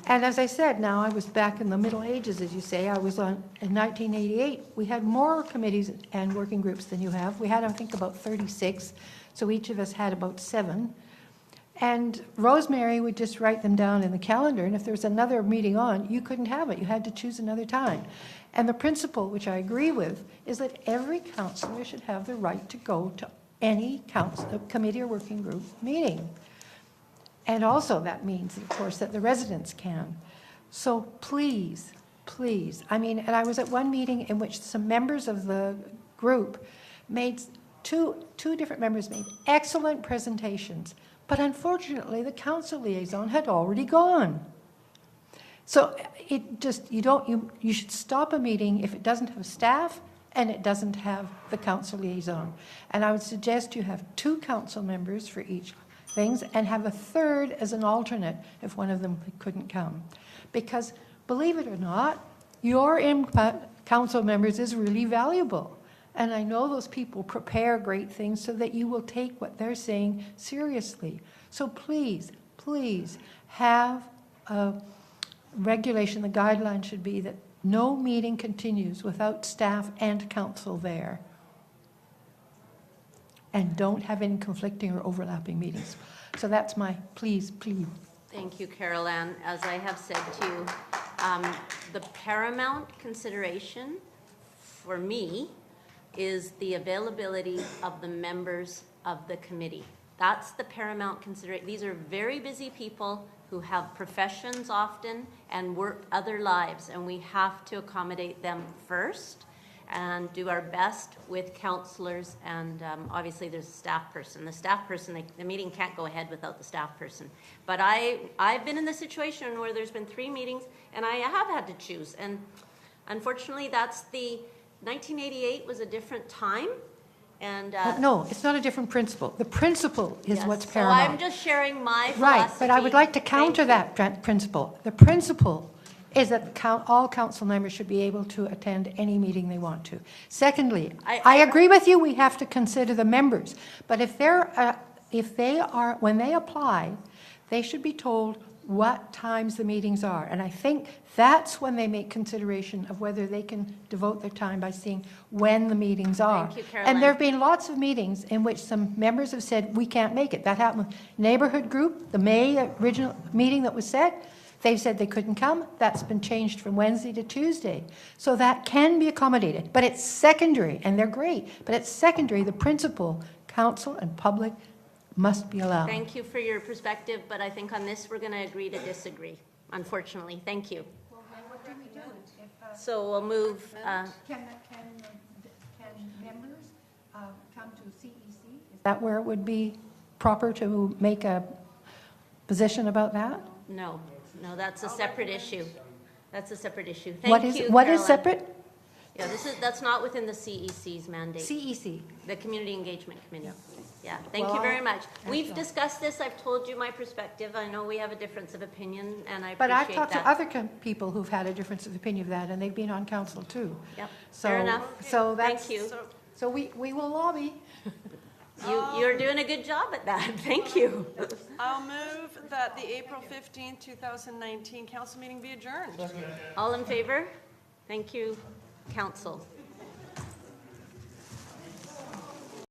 And as I said, now I was back in the Middle Ages, as you say. I was on, in 1988, we had more committees and working groups than you have. We had, I think, about 36, so each of us had about 7. And Rosemary would just write them down in the calendar, and if there was another meeting on, you couldn't have it. You had to choose another time. And the principle, which I agree with, is that every councillor should have the right to go to any committee or working group meeting. And also that means, of course, that the residents can. So please, please, I mean, and I was at one meeting in which some members of the group made, two different members made excellent presentations, but unfortunately the council liaison had already gone. So it just, you should stop a meeting if it doesn't have staff and it doesn't have the council liaison. And I would suggest you have 2 council members for each things and have a third as an alternate if one of them couldn't come. Because believe it or not, your input, council members, is really valuable. And I know those people prepare great things so that you will take what they're saying seriously. So please, please have a regulation. The guideline should be that no meeting continues without staff and council there. And don't have any conflicting or overlapping meetings. So that's my please. Thank you, Carol Ann. As I have said to you, the paramount consideration for me is the availability of the members of the committee. That's the paramount consideration. These are very busy people who have professions often and work other lives, and we have to accommodate them first and do our best with councillors, and obviously there's a staff person. The staff person, the meeting can't go ahead without the staff person. But I've been in the situation where there's been 3 meetings, and I have had to choose. And unfortunately, 1988 was a different time. And No, it's not a different principle. The principle is yes, what's so paramount. I'm just sharing my philosophy. Right, but I would like to counter that principle. The principle is that all council members should be able to attend any meeting they want to. Secondly, I agree with you, we have to consider the members. But if when they apply, they should be told what times the meetings are. And I think that's when they make consideration of whether they can devote their time by seeing when the meetings are. Thank you, Caroline. And there have been lots of meetings in which some members have said, we can't make it. That happened with Neighborhood Group, the May original meeting that was set. They said they couldn't come. That's been changed from Wednesday to Tuesday. So that can be accommodated. But it's secondary, and they're great. But it's secondary. The principle, council and public must be allowed. Thank you for your perspective, but I think on this we're going to agree to disagree, unfortunately. Thank you. Well, then what do we do? So we'll move. Can members come to CEC? Is that where it would be proper to make a position about that? No, that's a separate issue. That's a separate issue. What Thank is you, what is Caroline. separate? Yeah, that's not within the CEC's mandate. CEC. The Community Engagement Committee. Yeah, thank you Well, very much. We've excellent. discussed this. I've told you my perspective. I know we have a difference of opinion, and I But I've appreciate talked that. to other people who've had a difference of opinion of that, and they've been on council too. Yep, So, fair enough. So that's, Thank you. So we will lobby. You're doing a good job at that. Thank you. I'll move that the April 15th, 2019 council meeting be adjourned. All in favor? Thank you, council.